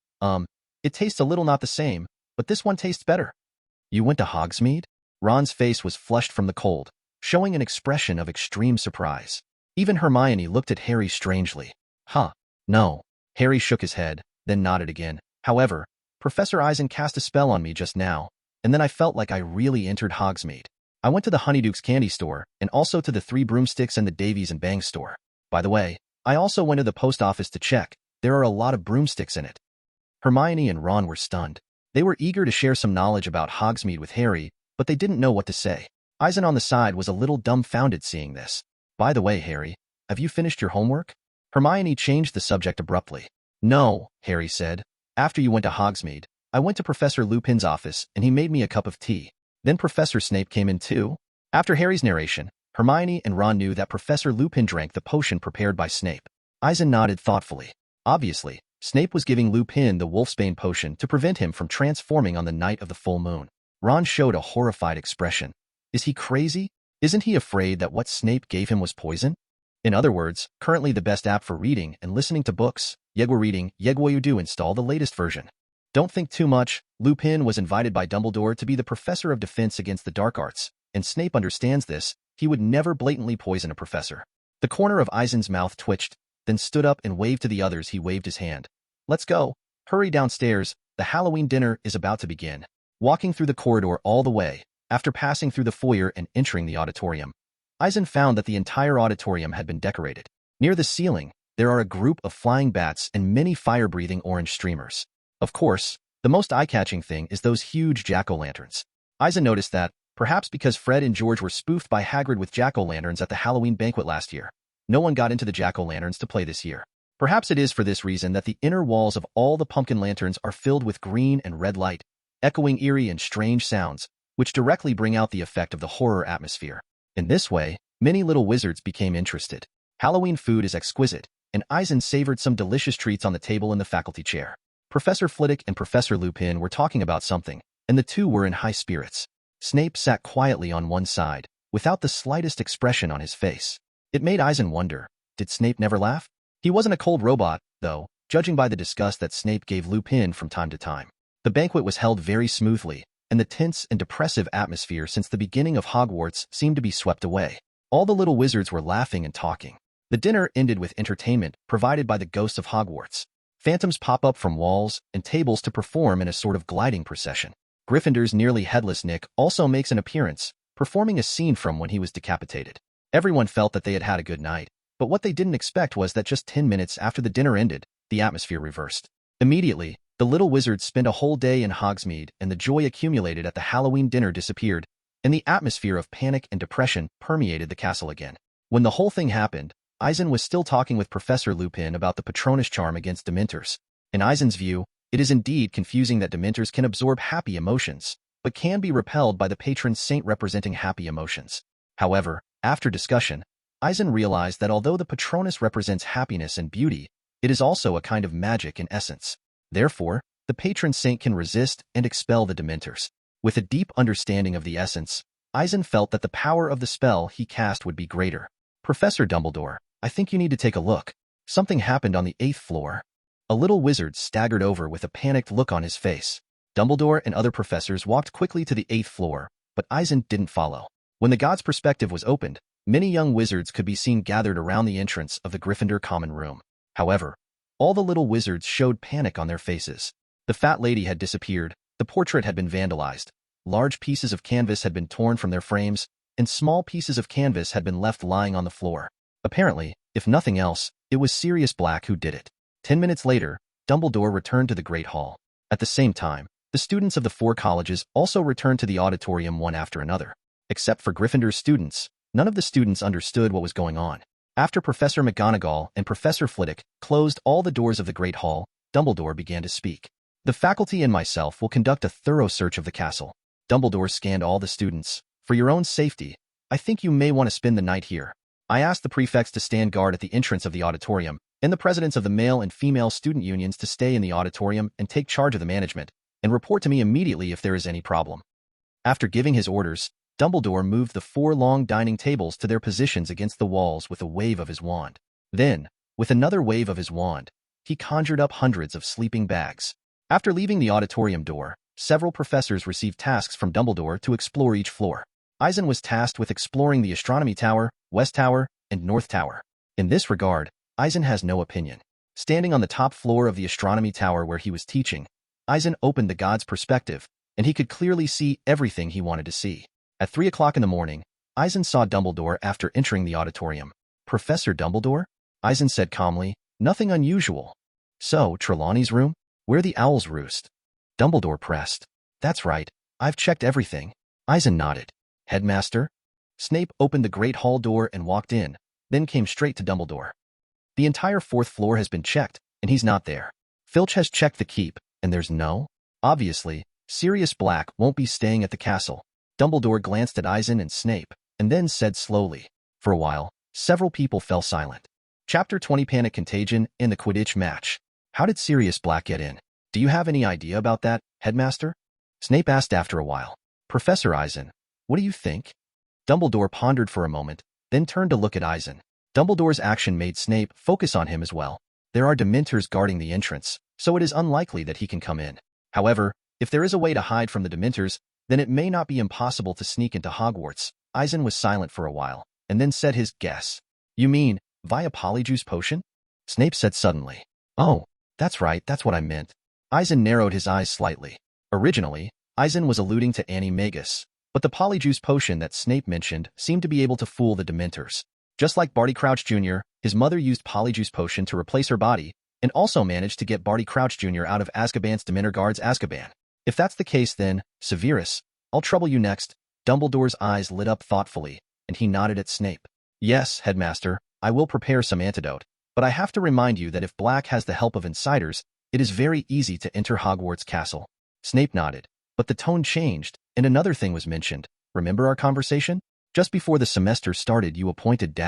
It tastes a little not the same, but this one tastes better. You went to Hogsmeade? Ron's face was flushed from the cold, showing an expression of extreme surprise. Even Hermione looked at Harry strangely. Huh, no. Harry shook his head, then nodded again. However, Professor Eisen cast a spell on me just now, and then I felt like I really entered Hogsmeade. I went to the Honeyduke's Candy Store, and also to the Three Broomsticks and the Davies and Bangs Store. By the way, I also went to the post office to check. There are a lot of broomsticks in it. Hermione and Ron were stunned. They were eager to share some knowledge about Hogsmeade with Harry, but they didn't know what to say. Eisen on the side was a little dumbfounded seeing this. By the way, Harry, have you finished your homework? Hermione changed the subject abruptly. No, Harry said. After you went to Hogsmeade, I went to Professor Lupin's office and he made me a cup of tea. Then Professor Snape came in too. After Harry's narration, Hermione and Ron knew that Professor Lupin drank the potion prepared by Snape. Eisen nodded thoughtfully. Obviously, Snape was giving Lupin the Wolfsbane potion to prevent him from transforming on the night of the full moon. Ron showed a horrified expression. Is he crazy? Isn't he afraid that what Snape gave him was poison? In other words, currently the best app for reading and listening to books, Yegwa Reading, Yegwa You Do install the latest version. Don't think too much. Lupin was invited by Dumbledore to be the professor of defense against the dark arts, and Snape understands this. He would never blatantly poison a professor. The corner of Eisen's mouth twitched, then stood up and waved to the others. He waved his hand. Let's go. Hurry downstairs. The Halloween dinner is about to begin. Walking through the corridor all the way, after passing through the foyer and entering the auditorium, Eisen found that the entire auditorium had been decorated. Near the ceiling, there are a group of flying bats and many fire-breathing orange streamers. Of course, the most eye-catching thing is those huge jack-o'-lanterns. Eisen noticed that, perhaps because Fred and George were spoofed by Hagrid with jack-o'-lanterns at the Halloween banquet last year, no one got into the jack-o'-lanterns to play this year. Perhaps it is for this reason that the inner walls of all the pumpkin lanterns are filled with green and red light, echoing eerie and strange sounds, which directly bring out the effect of the horror atmosphere. In this way, many little wizards became interested. Halloween food is exquisite, and Eisen savored some delicious treats on the table in the faculty chair. Professor Flitwick and Professor Lupin were talking about something, and the two were in high spirits. Snape sat quietly on one side, without the slightest expression on his face. It made Eisen wonder, did Snape never laugh? He wasn't a cold robot, though, judging by the disgust that Snape gave Lupin from time to time. The banquet was held very smoothly, and the tense and depressive atmosphere since the beginning of Hogwarts seemed to be swept away. All the little wizards were laughing and talking. The dinner ended with entertainment provided by the ghosts of Hogwarts. Phantoms pop up from walls and tables to perform in a sort of gliding procession. Gryffindor's nearly headless Nick also makes an appearance, performing a scene from when he was decapitated. Everyone felt that they had had a good night, but what they didn't expect was that just 10 minutes after the dinner ended, the atmosphere reversed. Immediately, the little wizards spent a whole day in Hogsmeade, and the joy accumulated at the Halloween dinner disappeared, and the atmosphere of panic and depression permeated the castle again. When the whole thing happened, Eisen was still talking with Professor Lupin about the Patronus charm against Dementors. In Eisen's view, it is indeed confusing that Dementors can absorb happy emotions, but can be repelled by the patron saint representing happy emotions. However, after discussion, Eisen realized that although the Patronus represents happiness and beauty, it is also a kind of magic in essence. Therefore, the patron saint can resist and expel the Dementors. With a deep understanding of the essence, Eisen felt that the power of the spell he cast would be greater. Professor Dumbledore, I think you need to take a look. Something happened on the 8th floor. A little wizard staggered over with a panicked look on his face. Dumbledore and other professors walked quickly to the 8th floor, but Eisen didn't follow. When the God's perspective was opened, many young wizards could be seen gathered around the entrance of the Gryffindor common room. However, all the little wizards showed panic on their faces. The fat lady had disappeared, the portrait had been vandalized, large pieces of canvas had been torn from their frames, and small pieces of canvas had been left lying on the floor. Apparently, if nothing else, it was Sirius Black who did it. 10 minutes later, Dumbledore returned to the Great Hall. At the same time, the students of the 4 colleges also returned to the auditorium one after another. Except for Gryffindor's students, none of the students understood what was going on. After Professor McGonagall and Professor Flitwick closed all the doors of the Great Hall, Dumbledore began to speak. The faculty and myself will conduct a thorough search of the castle. Dumbledore scanned all the students. For your own safety, I think you may want to spend the night here. I asked the prefects to stand guard at the entrance of the auditorium, and the presidents of the male and female student unions to stay in the auditorium and take charge of the management, and report to me immediately if there is any problem. After giving his orders, Dumbledore moved the 4 long dining tables to their positions against the walls with a wave of his wand. Then, with another wave of his wand, he conjured up hundreds of sleeping bags. After leaving the auditorium door, several professors received tasks from Dumbledore to explore each floor. Eisen was tasked with exploring the Astronomy Tower, West Tower, and North Tower. In this regard, Eisen has no opinion. Standing on the top floor of the Astronomy Tower where he was teaching, Eisen opened the God's perspective, and he could clearly see everything he wanted to see. At 3 o'clock in the morning, Eisen saw Dumbledore after entering the auditorium. Professor Dumbledore? Eisen said calmly, nothing unusual. So, Trelawney's room? Where the owls roost? Dumbledore pressed. That's right, I've checked everything. Eisen nodded. Headmaster? Snape opened the Great Hall door and walked in, then came straight to Dumbledore. The entire 4th floor has been checked, and he's not there. Filch has checked the keep, and there's no. Obviously, Sirius Black won't be staying at the castle. Dumbledore glanced at Eisen and Snape, and then said slowly. For a while, several people fell silent. Chapter 20 Panic Contagion in the Quidditch match. How did Sirius Black get in? Do you have any idea about that, Headmaster? Snape asked after a while. Professor Eisen, what do you think? Dumbledore pondered for a moment, then turned to look at Eisen. Dumbledore's action made Snape focus on him as well. There are Dementors guarding the entrance, so it is unlikely that he can come in. However, if there is a way to hide from the Dementors, then it may not be impossible to sneak into Hogwarts. Eisen was silent for a while, and then said his guess. You mean, via Polyjuice potion? Snape said suddenly. Oh, that's right, that's what I meant. Eisen narrowed his eyes slightly. Originally, Eisen was alluding to Animagus, but the Polyjuice potion that Snape mentioned seemed to be able to fool the Dementors. Just like Barty Crouch Jr., his mother used Polyjuice potion to replace her body, and also managed to get Barty Crouch Jr. out of Azkaban's Dementor guard's Azkaban. If that's the case then, Severus, I'll trouble you next. Dumbledore's eyes lit up thoughtfully, and he nodded at Snape. Yes, Headmaster, I will prepare some antidote, but I have to remind you that if Black has the help of insiders, it is very easy to enter Hogwarts Castle. Snape nodded, but the tone changed, and another thing was mentioned. Remember our conversation? Just before the semester started you appointed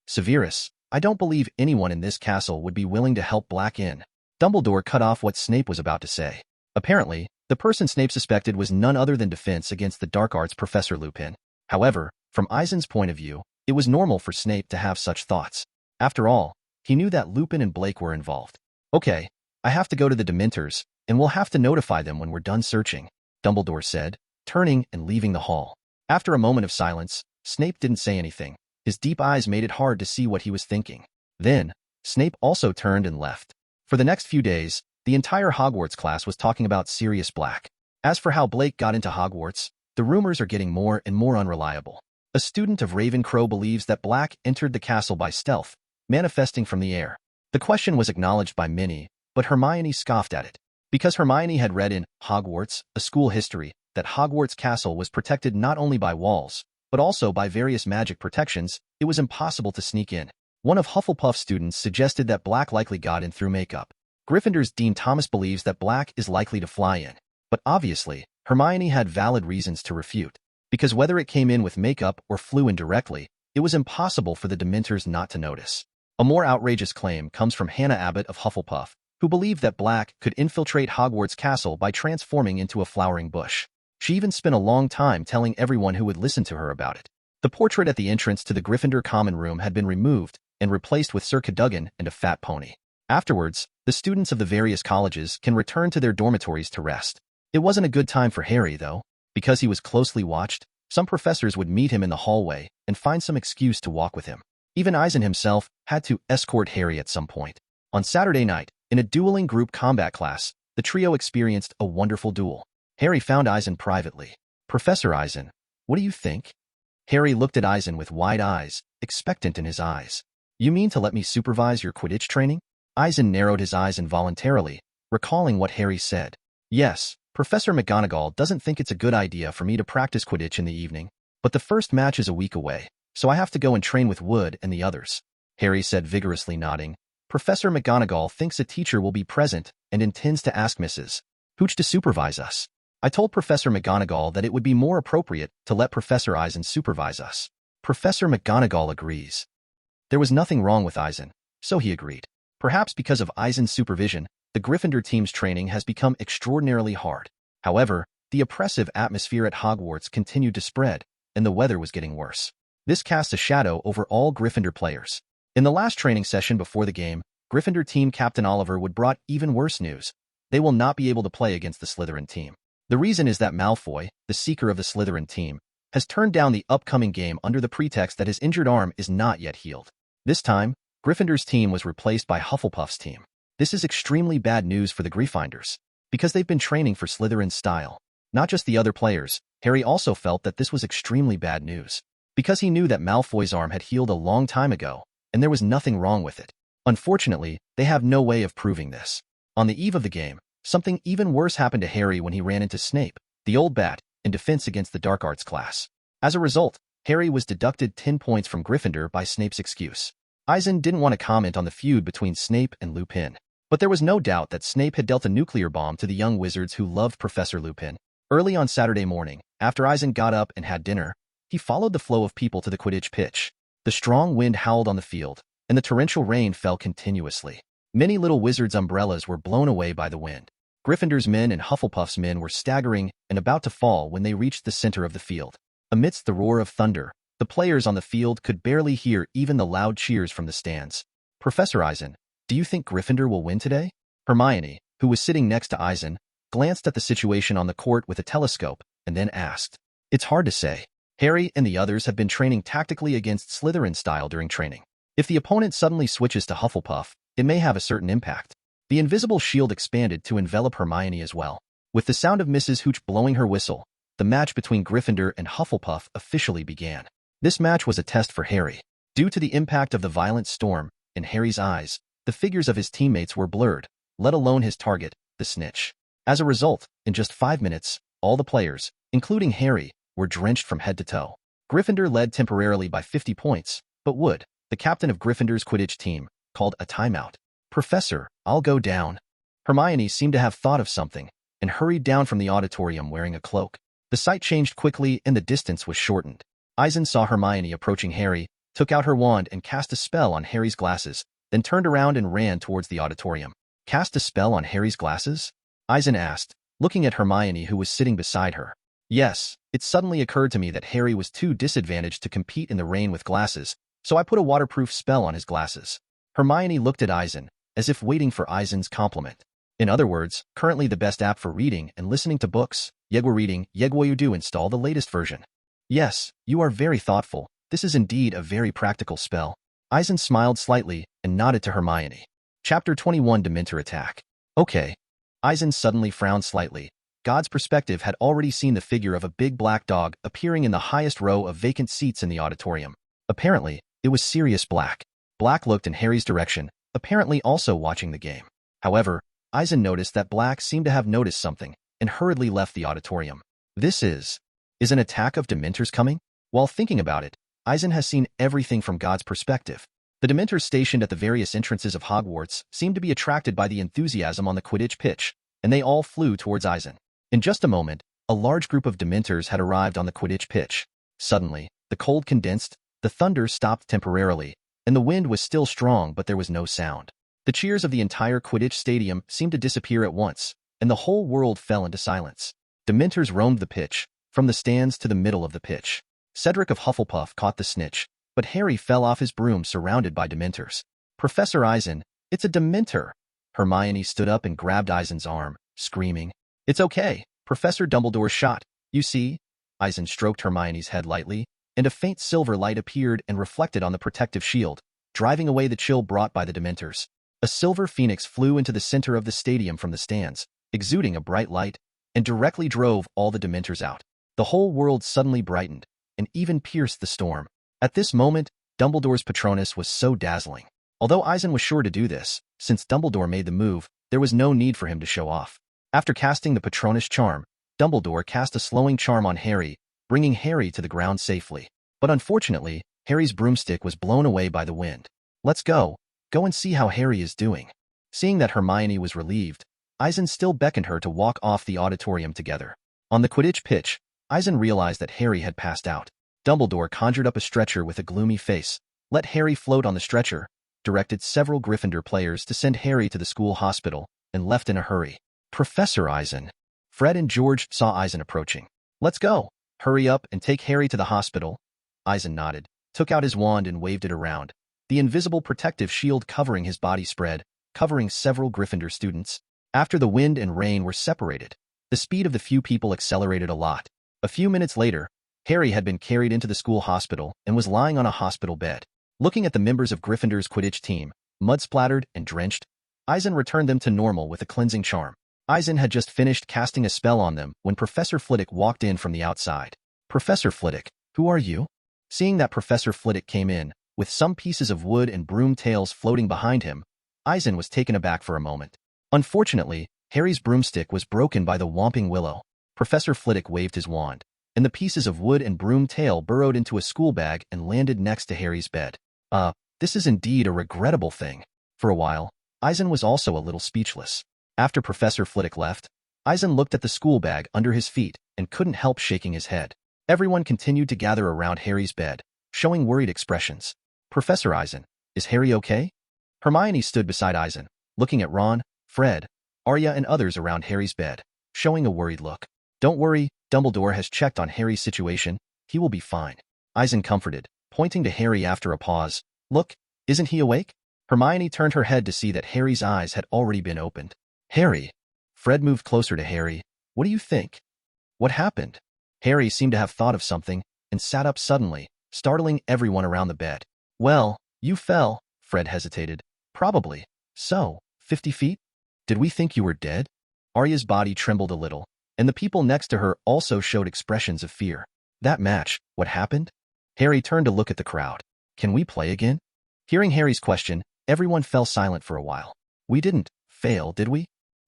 Severus, I don't believe anyone in this castle would be willing to help Black in. Dumbledore cut off what Snape was about to say. Apparently, the person Snape suspected was none other than Defense Against the Dark Arts Professor Lupin. However, from Eisen's point of view, it was normal for Snape to have such thoughts. After all, he knew that Lupin and Blake were involved. Okay, I have to go to the Dementors, and we'll have to notify them when we're done searching, Dumbledore said, turning and leaving the hall. After a moment of silence, Snape didn't say anything. His deep eyes made it hard to see what he was thinking. Then, Snape also turned and left. For the next few days, the entire Hogwarts class was talking about Sirius Black. As for how Blake got into Hogwarts, the rumors are getting more and more unreliable. A student of Ravencrow believes that Black entered the castle by stealth, manifesting from the air. The question was acknowledged by many, but Hermione scoffed at it. Because Hermione had read in Hogwarts, a school history, that Hogwarts Castle was protected not only by walls, but also by various magic protections, it was impossible to sneak in. One of Hufflepuff's students suggested that Black likely got in through makeup. Gryffindor's Dean Thomas believes that Black is likely to fly in. But obviously, Hermione had valid reasons to refute. Because whether it came in with makeup or flew in directly, it was impossible for the Dementors not to notice. A more outrageous claim comes from Hannah Abbott of Hufflepuff, who believed that Black could infiltrate Hogwarts Castle by transforming into a flowering bush. She even spent a long time telling everyone who would listen to her about it. The portrait at the entrance to the Gryffindor common room had been removed and replaced with Sir Cadogan and a fat pony. Afterwards, the students of the various colleges can return to their dormitories to rest. It wasn't a good time for Harry, though. Because he was closely watched, some professors would meet him in the hallway and find some excuse to walk with him. Even Eisen himself had to escort Harry at some point. On Saturday night, in a dueling group combat class, the trio experienced a wonderful duel. Harry found Eisen privately. Professor Eisen, what do you think? Harry looked at Eisen with wide eyes, expectant in his eyes. You mean to let me supervise your Quidditch training? Eisen narrowed his eyes involuntarily, recalling what Harry said. Yes, Professor McGonagall doesn't think it's a good idea for me to practice Quidditch in the evening, but the first match is a week away, so I have to go and train with Wood and the others. Harry said vigorously nodding. Professor McGonagall thinks a teacher will be present and intends to ask Mrs. Hooch to supervise us. I told Professor McGonagall that it would be more appropriate to let Professor Eisen supervise us. Professor McGonagall agrees. There was nothing wrong with Eisen, so he agreed. Perhaps because of Eisen's supervision, the Gryffindor team's training has become extraordinarily hard. However, the oppressive atmosphere at Hogwarts continued to spread, and the weather was getting worse. This cast a shadow over all Gryffindor players. In the last training session before the game, Gryffindor team captain Oliver Wood brought even worse news. They will not be able to play against the Slytherin team. The reason is that Malfoy, the seeker of the Slytherin team, has turned down the upcoming game under the pretext that his injured arm is not yet healed. This time, Gryffindor's team was replaced by Hufflepuff's team. This is extremely bad news for the Gryffindors, because they've been training for Slytherin's style. Not just the other players, Harry also felt that this was extremely bad news, because he knew that Malfoy's arm had healed a long time ago, and there was nothing wrong with it. Unfortunately, they have no way of proving this. On the eve of the game, something even worse happened to Harry when he ran into Snape, the old bat, in Defense Against the Dark Arts class. As a result, Harry was deducted 10 points from Gryffindor by Snape's excuse. Eisen didn't want to comment on the feud between Snape and Lupin, but there was no doubt that Snape had dealt a nuclear bomb to the young wizards who loved Professor Lupin. Early on Saturday morning, after Eisen got up and had dinner, he followed the flow of people to the Quidditch pitch. The strong wind howled on the field, and the torrential rain fell continuously. Many little wizards' umbrellas were blown away by the wind. Gryffindor's men and Hufflepuff's men were staggering and about to fall when they reached the center of the field. Amidst the roar of thunder, the players on the field could barely hear even the loud cheers from the stands. Professor Eisen, do you think Gryffindor will win today? Hermione, who was sitting next to Eisen, glanced at the situation on the court with a telescope, and then asked, "It's hard to say. Harry and the others have been training tactically against Slytherin style during training. If the opponent suddenly switches to Hufflepuff, it may have a certain impact." The invisible shield expanded to envelop Hermione as well. With the sound of Mrs. Hooch blowing her whistle, the match between Gryffindor and Hufflepuff officially began. This match was a test for Harry. Due to the impact of the violent storm, in Harry's eyes, the figures of his teammates were blurred, let alone his target, the snitch. As a result, in just 5 minutes, all the players, including Harry, were drenched from head to toe. Gryffindor led temporarily by 50 points, but Wood, the captain of Gryffindor's Quidditch team, called a timeout. "Professor, I'll go down." Hermione seemed to have thought of something, and hurried down from the auditorium wearing a cloak. The sight changed quickly and the distance was shortened. Eisen saw Hermione approaching Harry, took out her wand and cast a spell on Harry's glasses, then turned around and ran towards the auditorium. "Cast a spell on Harry's glasses?" Eisen asked, looking at Hermione who was sitting beside her. "Yes, it suddenly occurred to me that Harry was too disadvantaged to compete in the rain with glasses, so I put a waterproof spell on his glasses." Hermione looked at Eisen, as if waiting for Eisen's compliment. "In other words, currently the best app for reading and listening to books. Yegwa reading, Yegwa you do install the latest version." "Yes, you are very thoughtful. This is indeed a very practical spell." Eisen smiled slightly and nodded to Hermione. Chapter 21 Dementor Attack. "Okay." Eisen suddenly frowned slightly. God's perspective had already seen the figure of a big black dog appearing in the highest row of vacant seats in the auditorium. Apparently, it was Sirius Black. Black looked in Harry's direction, apparently also watching the game. However, Eisen noticed that Black seemed to have noticed something, and hurriedly left the auditorium. This is an attack of Dementors coming? While thinking about it, Eisen has seen everything from God's perspective. The Dementors stationed at the various entrances of Hogwarts seemed to be attracted by the enthusiasm on the Quidditch pitch, and they all flew towards Eisen. In just a moment, a large group of Dementors had arrived on the Quidditch pitch. Suddenly, the cold condensed, the thunder stopped temporarily, and the wind was still strong but there was no sound. The cheers of the entire Quidditch stadium seemed to disappear at once, and the whole world fell into silence. Dementors roamed the pitch, from the stands to the middle of the pitch. Cedric of Hufflepuff caught the snitch, but Harry fell off his broom surrounded by Dementors. "Professor Eisen, it's a Dementor!" Hermione stood up and grabbed Eisen's arm, screaming. "It's okay, Professor Dumbledore's shot, you see?" Eisen stroked Hermione's head lightly, and a faint silver light appeared and reflected on the protective shield, driving away the chill brought by the Dementors. A silver phoenix flew into the center of the stadium from the stands, exuding a bright light, and directly drove all the Dementors out. The whole world suddenly brightened, and even pierced the storm. At this moment, Dumbledore's Patronus was so dazzling. Although Eisen was sure to do this, since Dumbledore made the move, there was no need for him to show off. After casting the Patronus charm, Dumbledore cast a slowing charm on Harry, bringing Harry to the ground safely. But unfortunately, Harry's broomstick was blown away by the wind. "Let's go and see how Harry is doing." Seeing that Hermione was relieved, Eisen still beckoned her to walk off the auditorium together. On the Quidditch pitch, Eisen realized that Harry had passed out. Dumbledore conjured up a stretcher with a gloomy face, let Harry float on the stretcher, directed several Gryffindor players to send Harry to the school hospital, and left in a hurry. "Professor Eisen." Fred and George saw Eisen approaching. "Let's go. Hurry up and take Harry to the hospital." Eisen nodded, took out his wand and waved it around. The invisible protective shield covering his body spread, covering several Gryffindor students. After the wind and rain were separated, the speed of the few people accelerated a lot. A few minutes later, Harry had been carried into the school hospital and was lying on a hospital bed. Looking at the members of Gryffindor's Quidditch team, mud-splattered and drenched, Eisen returned them to normal with a cleansing charm. Eisen had just finished casting a spell on them when Professor Flitwick walked in from the outside. "Professor Flitwick, who are you?" Seeing that Professor Flitwick came in, with some pieces of wood and broom tails floating behind him, Eisen was taken aback for a moment. Unfortunately, Harry's broomstick was broken by the Whomping Willow. Professor Flitwick waved his wand, and the pieces of wood and broom tail burrowed into a school bag and landed next to Harry's bed. This is indeed a regrettable thing." For a while, Eisen was also a little speechless. After Professor Flitwick left, Eisen looked at the school bag under his feet and couldn't help shaking his head. Everyone continued to gather around Harry's bed, showing worried expressions. "Professor Eisen, is Harry okay?" Hermione stood beside Eisen, looking at Ron, Fred, Arya and others around Harry's bed, showing a worried look. "Don't worry, Dumbledore has checked on Harry's situation. He will be fine," Eisen comforted, pointing to Harry after a pause. "Look, isn't he awake?" Hermione turned her head to see that Harry's eyes had already been opened. "Harry!" Fred moved closer to Harry. What do you think? What happened? Harry seemed to have thought of something and sat up suddenly, startling everyone around the bed. Well, you fell, Fred hesitated. Probably. So, 50 feet? Did we think you were dead? Arya's body trembled a little, and the people next to her also showed expressions of fear. That match, what happened? Harry turned to look at the crowd. Can we play again? Hearing Harry's question, everyone fell silent for a while. We didn't fail, did we?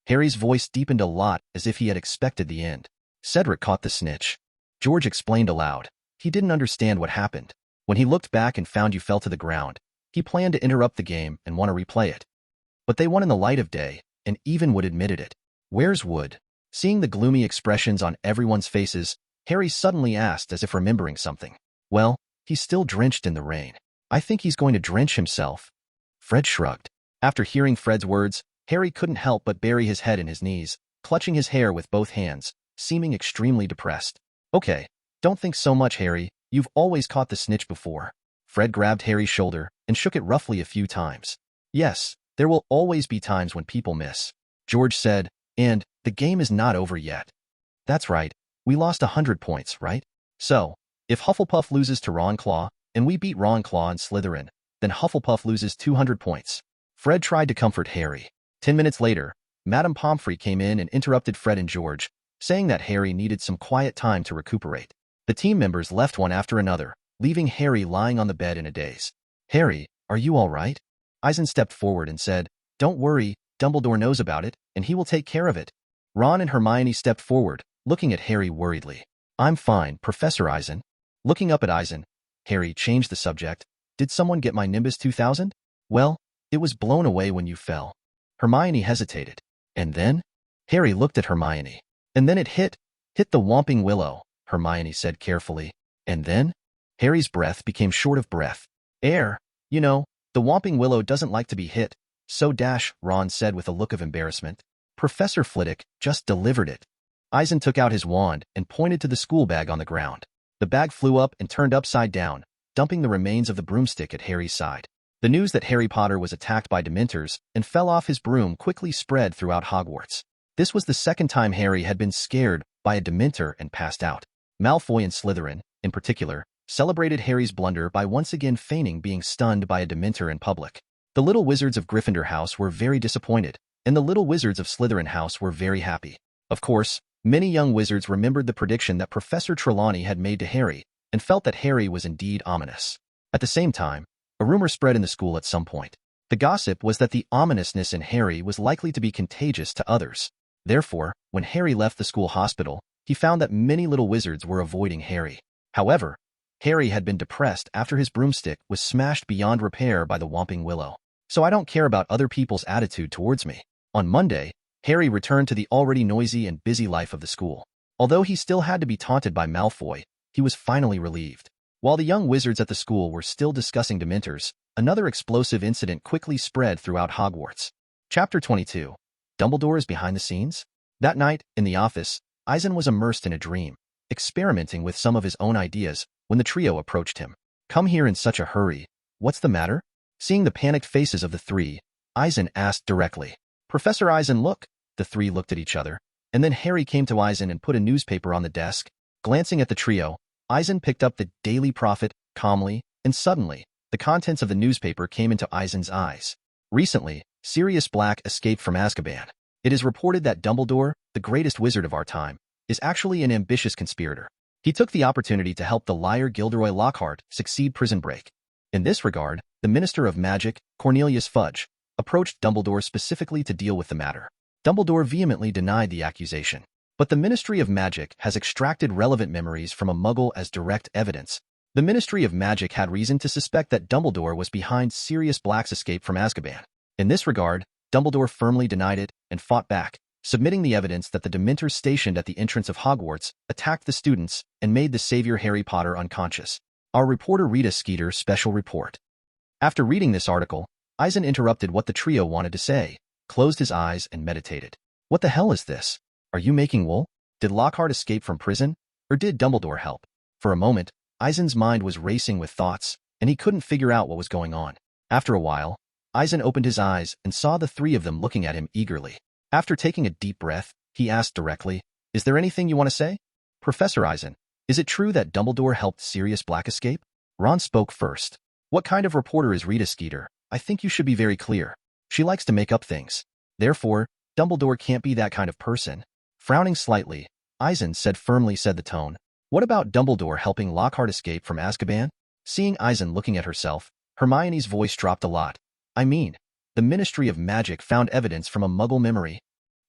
Harry's voice deepened a lot as if he had expected the end. Cedric caught the snitch. George explained aloud. He didn't understand what happened. When he looked back and found you fell to the ground, he planned to interrupt the game and want to replay it. But they won in the light of day, and even Wood admitted it. Where's Wood? Seeing the gloomy expressions on everyone's faces, Harry suddenly asked as if remembering something. Well, he's still drenched in the rain. I think he's going to drench himself. Fred shrugged. After hearing Fred's words, Harry couldn't help but bury his head in his knees, clutching his hair with both hands, seeming extremely depressed. Okay, don't think so much, Harry. You've always caught the snitch before. Fred grabbed Harry's shoulder and shook it roughly a few times. Yes, there will always be times when people miss. George said, and the game is not over yet. That's right. We lost 100 points, right? So, if Hufflepuff loses to Ravenclaw, and we beat Ravenclaw and Slytherin, then Hufflepuff loses 200 points. Fred tried to comfort Harry. 10 minutes later, Madame Pomfrey came in and interrupted Fred and George, saying that Harry needed some quiet time to recuperate. The team members left one after another, leaving Harry lying on the bed in a daze. Harry, are you all right? Eisen stepped forward and said, Don't worry, Dumbledore knows about it, and he will take care of it. Ron and Hermione stepped forward, looking at Harry worriedly. I'm fine, Professor Eisen. Looking up at Eisen, Harry changed the subject. Did someone get my Nimbus 2000? Well, it was blown away when you fell. Hermione hesitated. And then? Harry looked at Hermione. And then it hit the Whomping Willow, Hermione said carefully. And then? Harry's breath became short of breath. Air, you know, the Whomping Willow doesn't like to be hit. So Ron said with a look of embarrassment. Professor Flitwick just delivered it. Eisen took out his wand and pointed to the school bag on the ground. The bag flew up and turned upside down, dumping the remains of the broomstick at Harry's side. The news that Harry Potter was attacked by Dementors and fell off his broom quickly spread throughout Hogwarts. This was the second time Harry had been scared by a Dementor and passed out. Malfoy and Slytherin, in particular, celebrated Harry's blunder by once again feigning being stunned by a Dementor in public. The Little Wizards of Gryffindor House were very disappointed, and the Little Wizards of Slytherin House were very happy. Of course, many young wizards remembered the prediction that Professor Trelawney had made to Harry and felt that Harry was indeed ominous. At the same time, a rumor spread in the school at some point. The gossip was that the ominousness in Harry was likely to be contagious to others. Therefore, when Harry left the school hospital, he found that many little wizards were avoiding Harry. However, Harry had been depressed after his broomstick was smashed beyond repair by the Whomping Willow. So I don't care about other people's attitude towards me. On Monday, Harry returned to the already noisy and busy life of the school. Although he still had to be taunted by Malfoy, he was finally relieved. While the young wizards at the school were still discussing Dementors, another explosive incident quickly spread throughout Hogwarts. Chapter 22. Dumbledore is behind the scenes? That night, in the office, Eisen was immersed in a dream, experimenting with some of his own ideas when the trio approached him. Come here in such a hurry. What's the matter? Seeing the panicked faces of the three, Eisen asked directly. Professor Eisen, look. The three looked at each other, and then Harry came to Eisen and put a newspaper on the desk. Glancing at the trio, Eisen picked up the Daily Prophet calmly, and suddenly, the contents of the newspaper came into Eisen's eyes. Recently, Sirius Black escaped from Azkaban. It is reported that Dumbledore, the greatest wizard of our time, is actually an ambitious conspirator. He took the opportunity to help the liar Gilderoy Lockhart succeed prison break. In this regard, the Minister of Magic, Cornelius Fudge, approached Dumbledore specifically to deal with the matter. Dumbledore vehemently denied the accusation. But the Ministry of Magic has extracted relevant memories from a Muggle as direct evidence. The Ministry of Magic had reason to suspect that Dumbledore was behind Sirius Black's escape from Azkaban. In this regard, Dumbledore firmly denied it and fought back, submitting the evidence that the Dementors stationed at the entrance of Hogwarts attacked the students and made the savior Harry Potter unconscious. Our reporter Rita Skeeter special report. After reading this article, Eisen interrupted what the trio wanted to say, closed his eyes and meditated. What the hell is this? Are you making wool? Did Lockhart escape from prison? Or did Dumbledore help? For a moment, Eisen's mind was racing with thoughts, and he couldn't figure out what was going on. After a while, Eisen opened his eyes and saw the three of them looking at him eagerly. After taking a deep breath, he asked directly, "Is there anything you want to say? Professor Eisen, is it true that Dumbledore helped Sirius Black escape?" Ron spoke first. "What kind of reporter is Rita Skeeter? I think you should be very clear. She likes to make up things. Therefore, Dumbledore can't be that kind of person." Frowning slightly, Eisen said the tone. "What about Dumbledore helping Lockhart escape from Azkaban?" Seeing Eisen looking at herself, Hermione's voice dropped a lot. "I mean, the Ministry of Magic found evidence from a Muggle memory.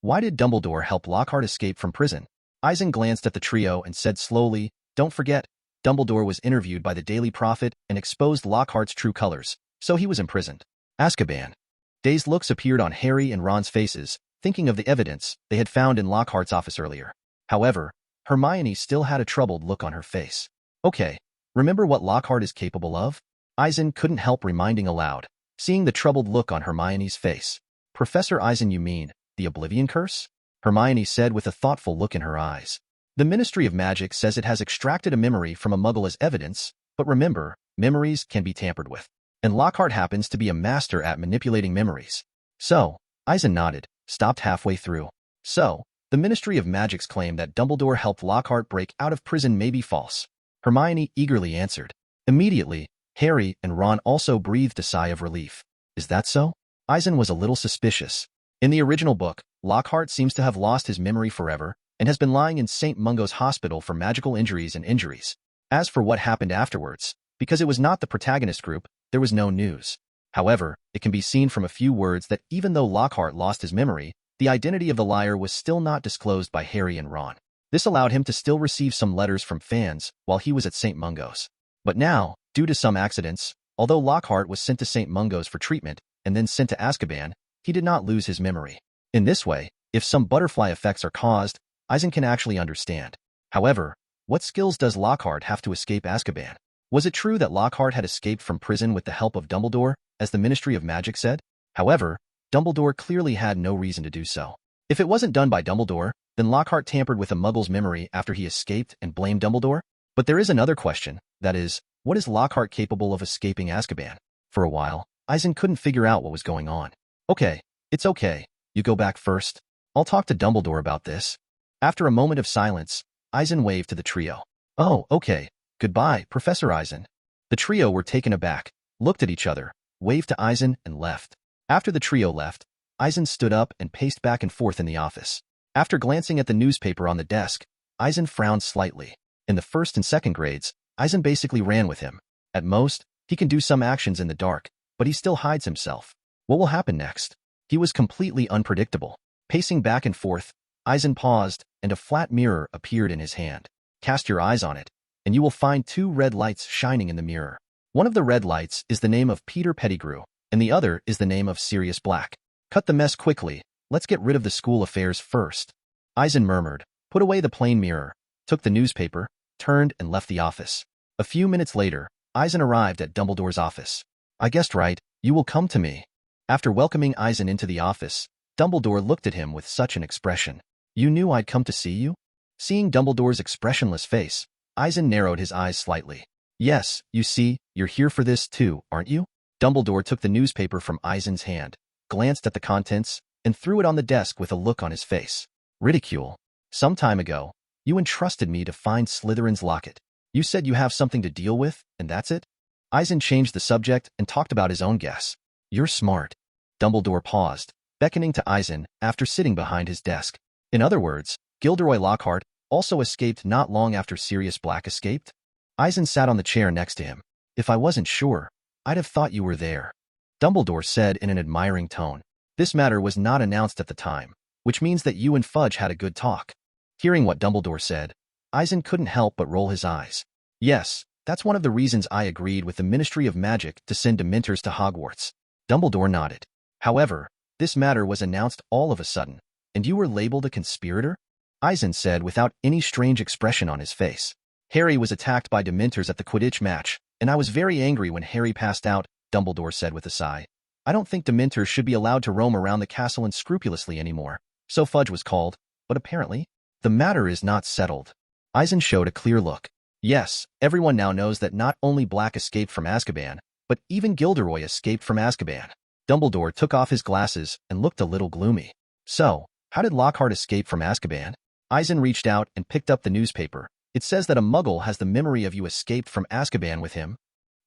Why did Dumbledore help Lockhart escape from prison?" Eisen glanced at the trio and said slowly, "Don't forget, Dumbledore was interviewed by the Daily Prophet and exposed Lockhart's true colors, so he was imprisoned. Azkaban." Dazed looks appeared on Harry and Ron's faces, thinking of the evidence they had found in Lockhart's office earlier. However, Hermione still had a troubled look on her face. "Okay, remember what Lockhart is capable of?" Eisen couldn't help reminding aloud, seeing the troubled look on Hermione's face. "Professor Eisen, you mean the Oblivion Curse?" Hermione said with a thoughtful look in her eyes. "The Ministry of Magic says it has extracted a memory from a Muggle as evidence, but remember, memories can be tampered with. And Lockhart happens to be a master at manipulating memories." "So," Eisen nodded, stopped halfway through. "So, the Ministry of Magic's claim that Dumbledore helped Lockhart break out of prison may be false." Hermione eagerly answered. Immediately, Harry and Ron also breathed a sigh of relief. "Is that so?" Eisen was a little suspicious. In the original book, Lockhart seems to have lost his memory forever and has been lying in St. Mungo's hospital for magical injuries and injuries. As for what happened afterwards, because it was not the protagonist group, there was no news. However, it can be seen from a few words that even though Lockhart lost his memory, the identity of the liar was still not disclosed by Harry and Ron. This allowed him to still receive some letters from fans while he was at St. Mungo's. But now, due to some accidents, although Lockhart was sent to St. Mungo's for treatment and then sent to Azkaban, he did not lose his memory. In this way, if some butterfly effects are caused, Eisen can actually understand. However, what skills does Lockhart have to escape Azkaban? Was it true that Lockhart had escaped from prison with the help of Dumbledore, as the Ministry of Magic said? However, Dumbledore clearly had no reason to do so. If it wasn't done by Dumbledore, then Lockhart tampered with a Muggle's memory after he escaped and blamed Dumbledore? But there is another question, that is, what is Lockhart capable of escaping Azkaban? For a while, Eisen couldn't figure out what was going on. "Okay, it's okay. You go back first. I'll talk to Dumbledore about this." After a moment of silence, Eisen waved to the trio. "Oh, okay. Goodbye, Professor Eisen." The trio were taken aback, looked at each other, waved to Eisen, and left. After the trio left, Eisen stood up and paced back and forth in the office. After glancing at the newspaper on the desk, Eisen frowned slightly. In the first and second grades, Eisen basically ran with him. At most, he can do some actions in the dark, but he still hides himself. What will happen next? He was completely unpredictable. Pacing back and forth, Eisen paused, and a flat mirror appeared in his hand. "Cast your eyes on it, and you will find two red lights shining in the mirror. One of the red lights is the name of Peter Pettigrew, and the other is the name of Sirius Black. Cut the mess quickly. Let's get rid of the school affairs first." Eisen murmured, put away the plain mirror, took the newspaper, turned and left the office. A few minutes later, Eisen arrived at Dumbledore's office. "I guessed right, you will come to me." After welcoming Eisen into the office, Dumbledore looked at him with such an expression. "You knew I'd come to see you?" Seeing Dumbledore's expressionless face, Eisen narrowed his eyes slightly. "Yes, you see, you're here for this too, aren't you?" Dumbledore took the newspaper from Eisen's hand, glanced at the contents, and threw it on the desk with a look on his face. "Ridicule. Some time ago, you entrusted me to find Slytherin's locket. You said you have something to deal with, and that's it?" Eisen changed the subject and talked about his own guess. "You're smart." Dumbledore paused, beckoning to Eisen after sitting behind his desk. "In other words, Gilderoy Lockhart also escaped not long after Sirius Black escaped?" Eisen sat on the chair next to him. "If I wasn't sure, I'd have thought you were there." Dumbledore said in an admiring tone. "This matter was not announced at the time, which means that you and Fudge had a good talk." Hearing what Dumbledore said, Eisen couldn't help but roll his eyes. "Yes, that's one of the reasons I agreed with the Ministry of Magic to send Dementors to Hogwarts." Dumbledore nodded. "However, this matter was announced all of a sudden, and you were labeled a conspirator?" Eisen said without any strange expression on his face. "Harry was attacked by Dementors at the Quidditch match, and I was very angry when Harry passed out," Dumbledore said with a sigh. "I don't think Dementors should be allowed to roam around the castle unscrupulously anymore, so Fudge was called, but apparently, the matter is not settled." Eisen showed a clear look. "Yes, everyone now knows that not only Black escaped from Azkaban, but even Gilderoy escaped from Azkaban." Dumbledore took off his glasses and looked a little gloomy. So, how did Lockhart escape from Azkaban? Eisen reached out and picked up the newspaper. It says that a muggle has the memory of you escaped from Azkaban with him.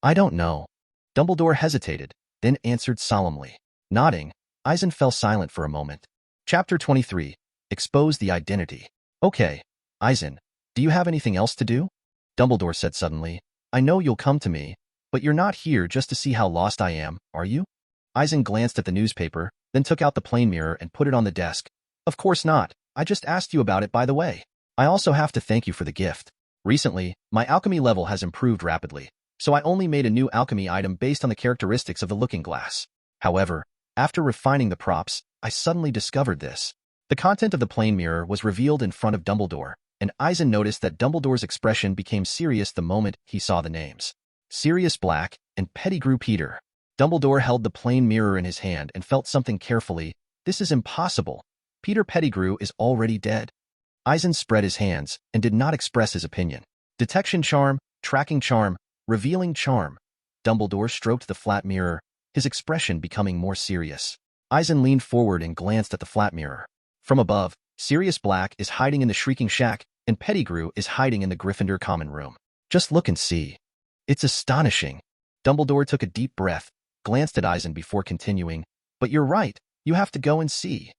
I don't know. Dumbledore hesitated, then answered solemnly. Nodding, Eisen fell silent for a moment. Chapter 23. Expose the Identity. Okay, Eisen, do you have anything else to do? Dumbledore said suddenly. I know you'll come to me, but you're not here just to see how lost I am, are you? Eisen glanced at the newspaper, then took out the plane mirror and put it on the desk. Of course not. I just asked you about it by the way. I also have to thank you for the gift. Recently, my alchemy level has improved rapidly, so I only made a new alchemy item based on the characteristics of the looking glass. However, after refining the props, I suddenly discovered this. The content of the plane mirror was revealed in front of Dumbledore, and Eisen noticed that Dumbledore's expression became serious the moment he saw the names. Sirius Black and Pettigrew Peter. Dumbledore held the plane mirror in his hand and felt something carefully. This is impossible. Peter Pettigrew is already dead. Eisen spread his hands and did not express his opinion. Detection charm, tracking charm, revealing charm. Dumbledore stroked the flat mirror, his expression becoming more serious. Eisen leaned forward and glanced at the flat mirror. From above, Sirius Black is hiding in the Shrieking Shack, and Pettigrew is hiding in the Gryffindor common room. Just look and see. It's astonishing. Dumbledore took a deep breath, glanced at Eisen before continuing. But you're right, you have to go and see.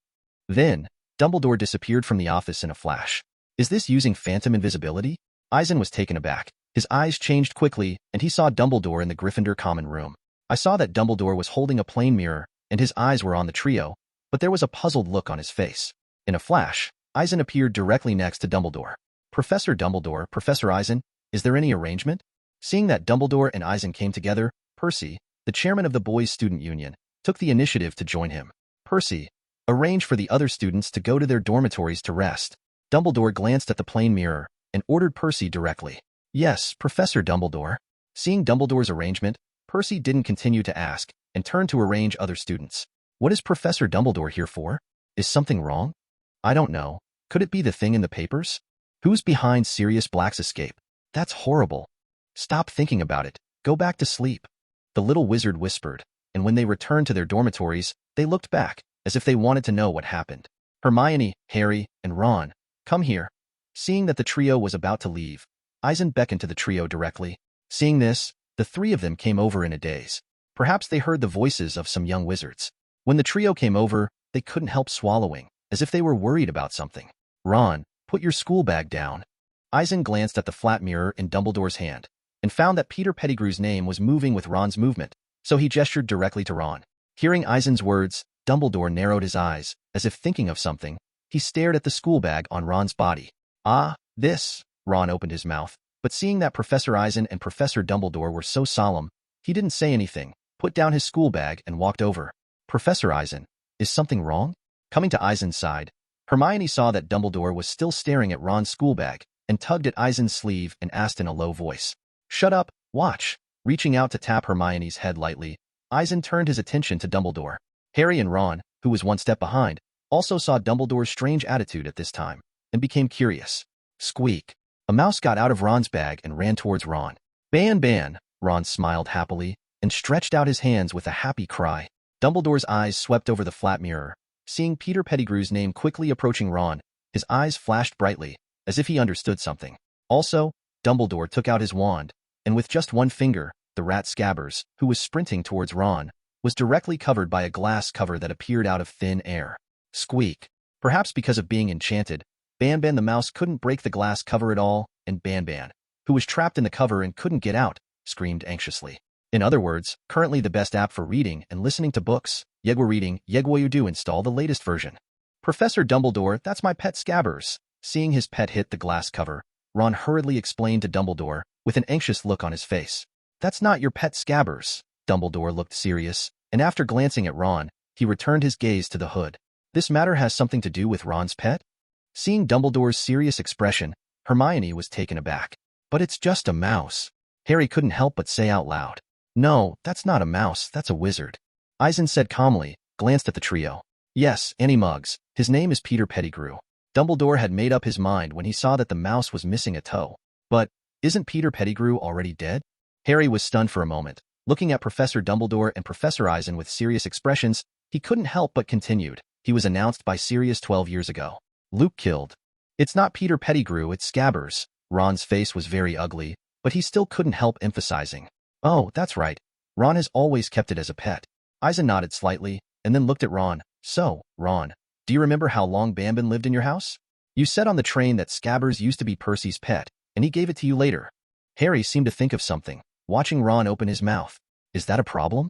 Then, Dumbledore disappeared from the office in a flash. Is this using phantom invisibility? Eisen was taken aback. His eyes changed quickly, and he saw Dumbledore in the Gryffindor common room. I saw that Dumbledore was holding a plane mirror, and his eyes were on the trio, but there was a puzzled look on his face. In a flash, Eisen appeared directly next to Dumbledore. Professor Dumbledore, Professor Eisen, is there any arrangement? Seeing that Dumbledore and Eisen came together, Percy, the chairman of the Boys' Student Union, took the initiative to join him. Percy, arrange for the other students to go to their dormitories to rest. Dumbledore glanced at the plane mirror and ordered Percy directly. Yes, Professor Dumbledore. Seeing Dumbledore's arrangement, Percy didn't continue to ask and turned to arrange other students. What is Professor Dumbledore here for? Is something wrong? I don't know. Could it be the thing in the papers? Who's behind Sirius Black's escape? That's horrible. Stop thinking about it. Go back to sleep. The little wizard whispered, and when they returned to their dormitories, they looked back, as if they wanted to know what happened. Hermione, Harry, and Ron, come here. Seeing that the trio was about to leave, Eisen beckoned to the trio directly. Seeing this, the three of them came over in a daze. Perhaps they heard the voices of some young wizards. When the trio came over, they couldn't help swallowing, as if they were worried about something. Ron, put your school bag down. Eisen glanced at the flat mirror in Dumbledore's hand, and found that Peter Pettigrew's name was moving with Ron's movement, so he gestured directly to Ron. Hearing Eisen's words, Dumbledore narrowed his eyes, as if thinking of something. He stared at the school bag on Ron's body. Ah, this. Ron opened his mouth, but seeing that Professor Eisen and Professor Dumbledore were so solemn, he didn't say anything, put down his school bag and walked over. Professor Eisen, is something wrong? Coming to Eisen's side, Hermione saw that Dumbledore was still staring at Ron's school bag and tugged at Eisen's sleeve and asked in a low voice. Shut up, watch. Reaching out to tap Hermione's head lightly, Eisen turned his attention to Dumbledore. Harry and Ron, who was one step behind, also saw Dumbledore's strange attitude at this time and became curious. Squeak. A mouse got out of Ron's bag and ran towards Ron. Ban ban, Ron smiled happily and stretched out his hands with a happy cry. Dumbledore's eyes swept over the flat mirror. Seeing Peter Pettigrew's name quickly approaching Ron, his eyes flashed brightly, as if he understood something. Also, Dumbledore took out his wand, and with just one finger, the rat Scabbers, who was sprinting towards Ron, was directly covered by a glass cover that appeared out of thin air. Squeak. Perhaps because of being enchanted, Banban the mouse couldn't break the glass cover at all, and Banban, who was trapped in the cover and couldn't get out, screamed anxiously. In other words, currently the best app for reading and listening to books. Yegwa Reading, Yegwa you do install the latest version. Professor Dumbledore, that's my pet Scabbers. Seeing his pet hit the glass cover, Ron hurriedly explained to Dumbledore, with an anxious look on his face. That's not your pet Scabbers. Dumbledore looked serious, and after glancing at Ron, he returned his gaze to the hood. This matter has something to do with Ron's pet? Seeing Dumbledore's serious expression, Hermione was taken aback. But it's just a mouse. Harry couldn't help but say out loud. No, that's not a mouse, that's a wizard. Eisen said calmly, glanced at the trio. Yes, any mugs. His name is Peter Pettigrew. Dumbledore had made up his mind when he saw that the mouse was missing a toe. But, isn't Peter Pettigrew already dead? Harry was stunned for a moment. Looking at Professor Dumbledore and Professor Eisen with serious expressions, he couldn't help but continued. He was announced by Sirius 12 years ago. Luke killed. It's not Peter Pettigrew, it's Scabbers. Ron's face was very ugly, but he still couldn't help emphasizing. Oh, that's right. Ron has always kept it as a pet. Eisen nodded slightly, and then looked at Ron. So, Ron, do you remember how long Bambin lived in your house? You said on the train that Scabbers used to be Percy's pet, and he gave it to you later. Harry seemed to think of something, watching Ron open his mouth. Is that a problem?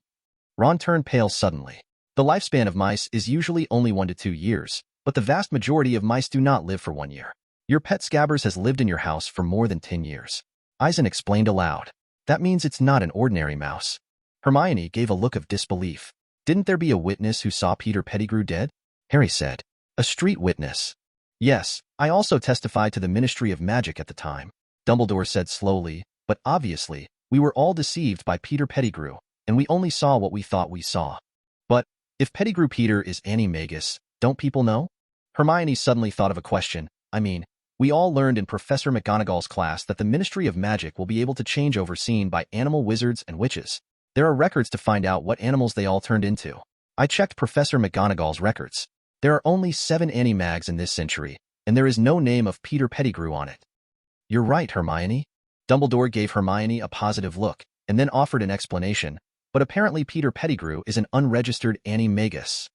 Ron turned pale suddenly. The lifespan of mice is usually only 1 to 2 years, but the vast majority of mice do not live for 1 year. Your pet Scabbers has lived in your house for more than 10 years. Eisen explained aloud. That means it's not an ordinary mouse. Hermione gave a look of disbelief. Didn't there be a witness who saw Peter Pettigrew dead? Harry said. A street witness. Yes, I also testified to the Ministry of Magic at the time. Dumbledore said slowly, but obviously, we were all deceived by Peter Pettigrew, and we only saw what we thought we saw. But, if Pettigrew Peter is animagus, don't people know? Hermione suddenly thought of a question. I mean, we all learned in Professor McGonagall's class that the Ministry of Magic will be able to change overseen by animal wizards and witches. There are records to find out what animals they all turned into. I checked Professor McGonagall's records. There are only 7 animags in this century, and there is no name of Peter Pettigrew on it. You're right, Hermione. Dumbledore gave Hermione a positive look, and then offered an explanation, but apparently Peter Pettigrew is an unregistered animagus.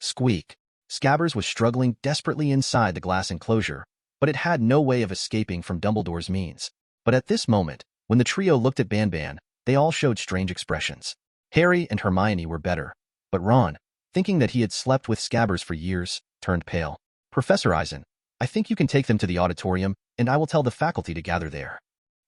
Squeak. Scabbers was struggling desperately inside the glass enclosure, but it had no way of escaping from Dumbledore's means. But at this moment, when the trio looked at Banban, they all showed strange expressions. Harry and Hermione were better, but Ron, thinking that he had slept with Scabbers for years, turned pale. Professor Eisen, I think you can take them to the auditorium, and I will tell the faculty to gather there.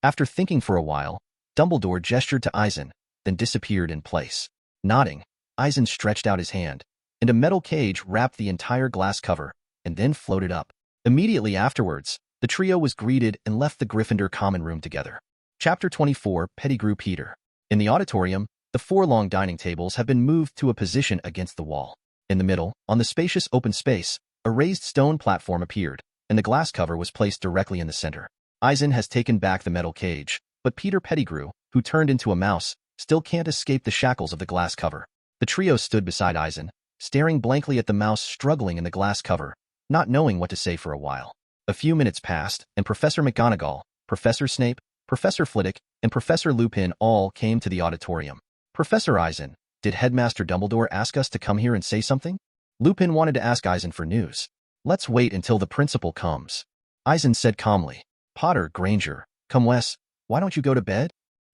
After thinking for a while, Dumbledore gestured to Eisen, then disappeared in place. Nodding, Eisen stretched out his hand, and a metal cage wrapped the entire glass cover, and then floated up. Immediately afterwards, the trio was greeted and left the Gryffindor common room together. Chapter 24, Pettigrew Peter. In the auditorium, the 4 long dining tables have been moved to a position against the wall. In the middle, on the spacious open space, a raised stone platform appeared, and the glass cover was placed directly in the center. Eisen has taken back the metal cage, but Peter Pettigrew, who turned into a mouse, still can't escape the shackles of the glass cover. The trio stood beside Eisen, staring blankly at the mouse struggling in the glass cover, not knowing what to say for a while. A few minutes passed, and Professor McGonagall, Professor Snape, Professor Flitwick, and Professor Lupin all came to the auditorium. Professor Eisen, did Headmaster Dumbledore ask us to come here and say something? Lupin wanted to ask Eisen for news. Let's wait until the principal comes. Eisen said calmly. Potter, Granger, come Wes, why don't you go to bed?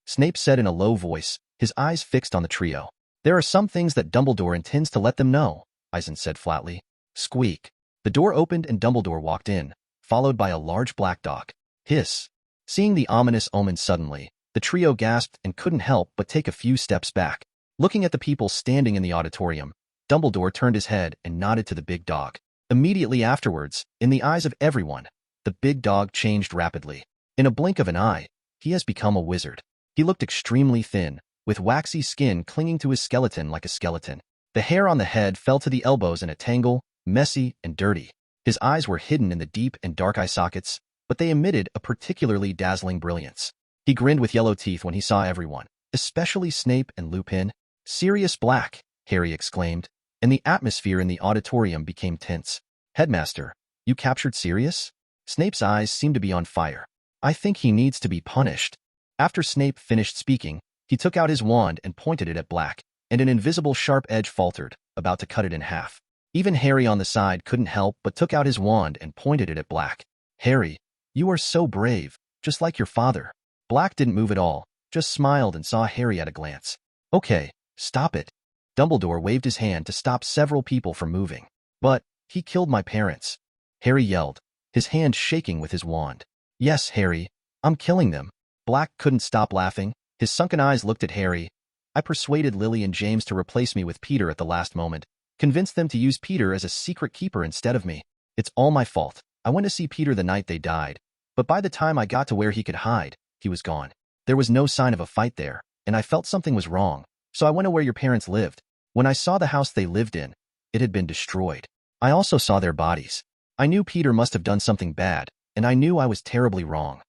Snape said in a low voice, his eyes fixed on the trio. There are some things that Dumbledore intends to let them know, Eisen said flatly. Squeak. The door opened and Dumbledore walked in, followed by a large black dog. Hiss. Seeing the ominous omen suddenly, the trio gasped and couldn't help but take a few steps back. Looking at the people standing in the auditorium, Dumbledore turned his head and nodded to the big dog. Immediately afterwards, in the eyes of everyone, the big dog changed rapidly. In a blink of an eye, he has become a wizard. He looked extremely thin, with waxy skin clinging to his skeleton like a skeleton. The hair on the head fell to the elbows in a tangle, messy and dirty. His eyes were hidden in the deep and dark eye sockets, but they emitted a particularly dazzling brilliance. He grinned with yellow teeth when he saw everyone, especially Snape and Lupin. Sirius Black, Harry exclaimed, and the atmosphere in the auditorium became tense. Headmaster, you captured Sirius? Snape's eyes seemed to be on fire. I think he needs to be punished. After Snape finished speaking, he took out his wand and pointed it at Black, and an invisible sharp edge faltered, about to cut it in half. Even Harry on the side couldn't help but took out his wand and pointed it at Black. Harry, you are so brave, just like your father. Black didn't move at all, just smiled and saw Harry at a glance. Okay, stop it. Dumbledore waved his hand to stop several people from moving. But, he killed my parents. Harry yelled, his hand shaking with his wand. Yes, Harry, I'm killing them. Black couldn't stop laughing. His sunken eyes looked at Harry. I persuaded Lily and James to replace me with Peter at the last moment, convinced them to use Peter as a secret keeper instead of me. It's all my fault. I went to see Peter the night they died, but by the time I got to where he could hide, he was gone. There was no sign of a fight there, and I felt something was wrong, so I went to where your parents lived. When I saw the house they lived in, it had been destroyed. I also saw their bodies. I knew Peter must have done something bad, and I knew I was terribly wrong.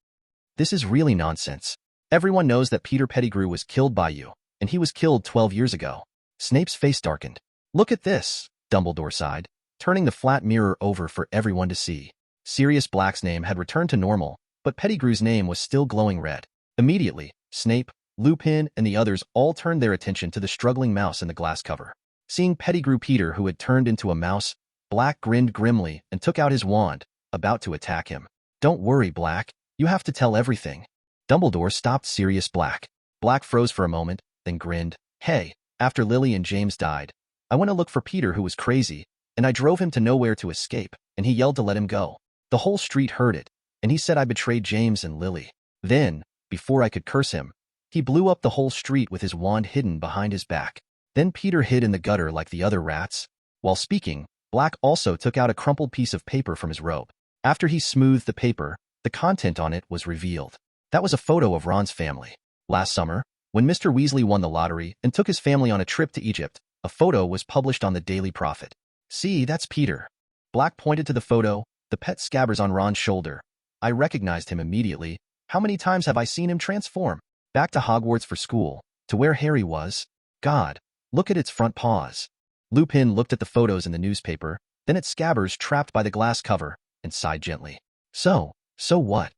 This is really nonsense. Everyone knows that Peter Pettigrew was killed by you, and he was killed 12 years ago. Snape's face darkened. Look at this, Dumbledore sighed. turning the flat mirror over for everyone to see. Sirius Black's name had returned to normal, but Pettigrew's name was still glowing red. Immediately, Snape, Lupin, and the others all turned their attention to the struggling mouse in the glass cover. Seeing Pettigrew Peter, who had turned into a mouse, Black grinned grimly and took out his wand, about to attack him. "Don't worry, Black. You have to tell everything." Dumbledore stopped Sirius Black. Black froze for a moment, then grinned. "Hey, after Lily and James died, I went to look for Peter, who was crazy, and I drove him to nowhere to escape, and he yelled to let him go. The whole street heard it, and he said I betrayed James and Lily. Then, before I could curse him, he blew up the whole street with his wand hidden behind his back. Then Peter hid in the gutter like the other rats." While speaking, Black also took out a crumpled piece of paper from his robe. After he smoothed the paper, the content on it was revealed. That was a photo of Ron's family. Last summer, when Mr. Weasley won the lottery and took his family on a trip to Egypt, a photo was published on the Daily Prophet. "See, that's Peter." Black pointed to the photo, the pet scabbers on Ron's shoulder. "I recognized him immediately. How many times have I seen him transform? Back to Hogwarts for school, to where Harry was. God, look at its front paws." Lupin looked at the photos in the newspaper, then at Scabbers trapped by the glass cover, and sighed gently. So what?"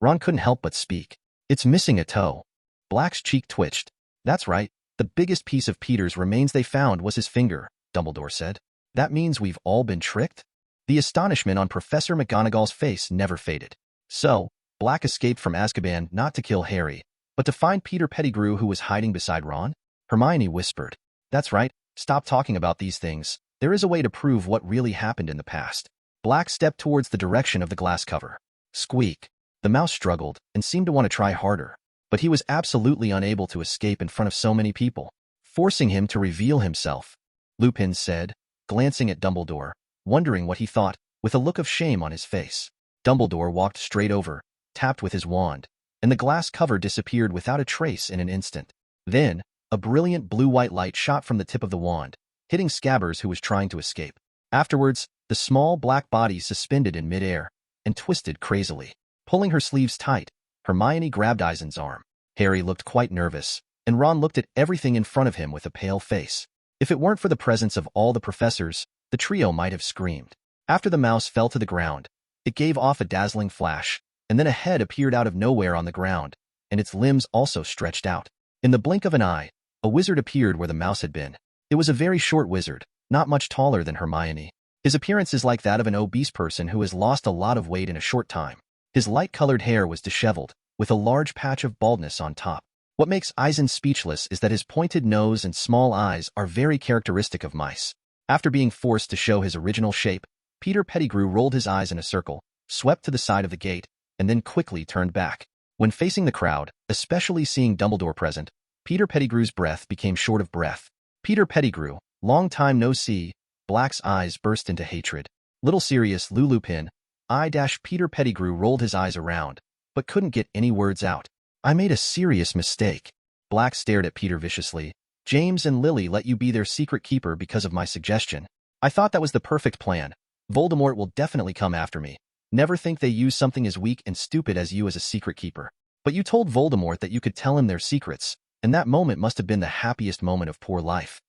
Ron couldn't help but speak. "It's missing a toe." Black's cheek twitched. "That's right. The biggest piece of Peter's remains they found was his finger," Dumbledore said. "That means we've all been tricked?" The astonishment on Professor McGonagall's face never faded. So, Black escaped from Azkaban not to kill Harry, but to find Peter Pettigrew, who was hiding beside Ron? Hermione whispered. "That's right. Stop talking about these things. There is a way to prove what really happened in the past." Black stepped towards the direction of the glass cover. Squeak. The mouse struggled and seemed to want to try harder, but he was absolutely unable to escape in front of so many people, forcing him to reveal himself. Lupin said, glancing at Dumbledore, wondering what he thought, with a look of shame on his face. Dumbledore walked straight over, tapped with his wand, and the glass cover disappeared without a trace in an instant. Then, a brilliant blue-white light shot from the tip of the wand, hitting Scabbers, who was trying to escape. Afterwards, the small black body suspended in midair and twisted crazily. Pulling her sleeves tight, Hermione grabbed Eisen's arm. Harry looked quite nervous, and Ron looked at everything in front of him with a pale face. If it weren't for the presence of all the professors, the trio might have screamed. After the mouse fell to the ground, it gave off a dazzling flash, and then a head appeared out of nowhere on the ground, and its limbs also stretched out. In the blink of an eye, a wizard appeared where the mouse had been. It was a very short wizard, not much taller than Hermione. His appearance is like that of an obese person who has lost a lot of weight in a short time. His light-colored hair was disheveled, with a large patch of baldness on top. What makes Eisen speechless is that his pointed nose and small eyes are very characteristic of mice. After being forced to show his original shape, Peter Pettigrew rolled his eyes in a circle, swept to the side of the gate, and then quickly turned back. When facing the crowd, especially seeing Dumbledore present, Peter Pettigrew's breath became short of breath. "Peter Pettigrew, long time no see." Black's eyes burst into hatred. Little Sirius Lupin, Peter Pettigrew rolled his eyes around, but couldn't get any words out. "I made a serious mistake." Black stared at Peter viciously. "James and Lily let you be their secret keeper because of my suggestion. I thought that was the perfect plan. Voldemort will definitely come after me. Never think they use something as weak and stupid as you as a secret keeper. But you told Voldemort that you could tell him their secrets, and that moment must have been the happiest moment of poor life.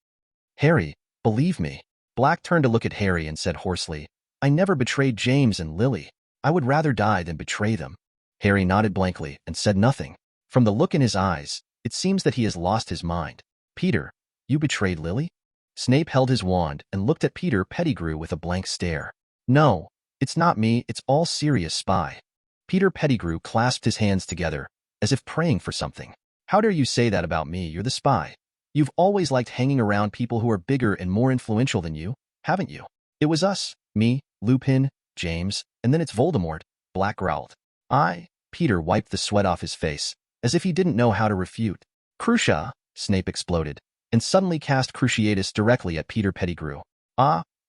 Harry, believe me." Black turned to look at Harry and said hoarsely, "I never betrayed James and Lily. I would rather die than betray them." Harry nodded blankly and said nothing. From the look in his eyes, it seems that he has lost his mind. "Peter, you betrayed Lily?" Snape held his wand and looked at Peter Pettigrew with a blank stare. "No, it's not me, it's all Sirius Spy." Peter Pettigrew clasped his hands together, as if praying for something. "How dare you say that about me? You're the spy. You've always liked hanging around people who are bigger and more influential than you, haven't you? It was us, me, Lupin, James, and then it's Voldemort," Black growled. Peter wiped the sweat off his face, as if he didn't know how to refute. "Crucia!" Snape exploded, and suddenly cast Cruciatus directly at Peter Pettigrew.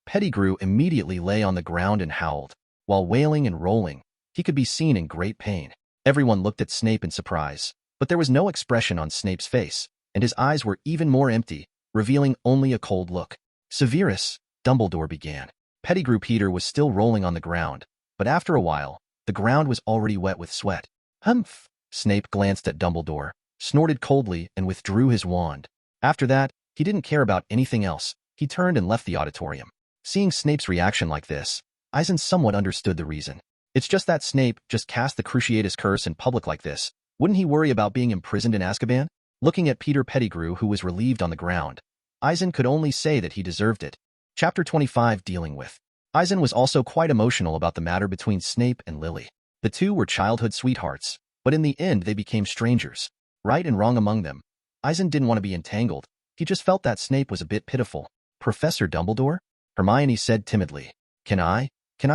Pettigrew immediately lay on the ground and howled. While wailing and rolling, he could be seen in great pain. Everyone looked at Snape in surprise, but there was no expression on Snape's face, and his eyes were even more empty, revealing only a cold look. "Severus," Dumbledore began. Pettigrew Peter was still rolling on the ground, but after a while, the ground was already wet with sweat. "Humph!" Snape glanced at Dumbledore, snorted coldly, and withdrew his wand. After that, he didn't care about anything else. He turned and left the auditorium. Seeing Snape's reaction like this, Eisen somewhat understood the reason. It's just that Snape just cast the Cruciatus curse in public like this. Wouldn't he worry about being imprisoned in Azkaban? Looking at Peter Pettigrew, who was relieved on the ground, Eisen could only say that he deserved it. Chapter 25, Dealing with. Eisen was also quite emotional about the matter between Snape and Lily. The two were childhood sweethearts, but in the end they became strangers. Right and wrong among them. Eisen didn't want to be entangled. He just felt that Snape was a bit pitiful. Professor Dumbledore? Hermione said timidly. Can I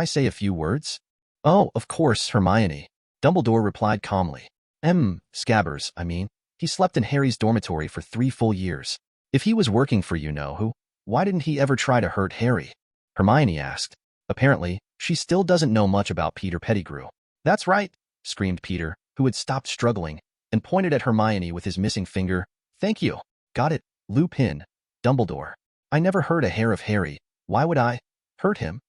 say a few words? Oh, of course, Hermione. Dumbledore replied calmly. Scabbers, I mean. He slept in Harry's dormitory for 3 full years. If he was working for you-know-who, why didn't he ever try to hurt Harry? Hermione asked. Apparently, she still doesn't know much about Peter Pettigrew. That's right, screamed Peter, who had stopped struggling, and pointed at Hermione with his missing finger. Thank you. Got it, Lupin. Dumbledore. I never hurt a hair of Harry. Why would I hurt him?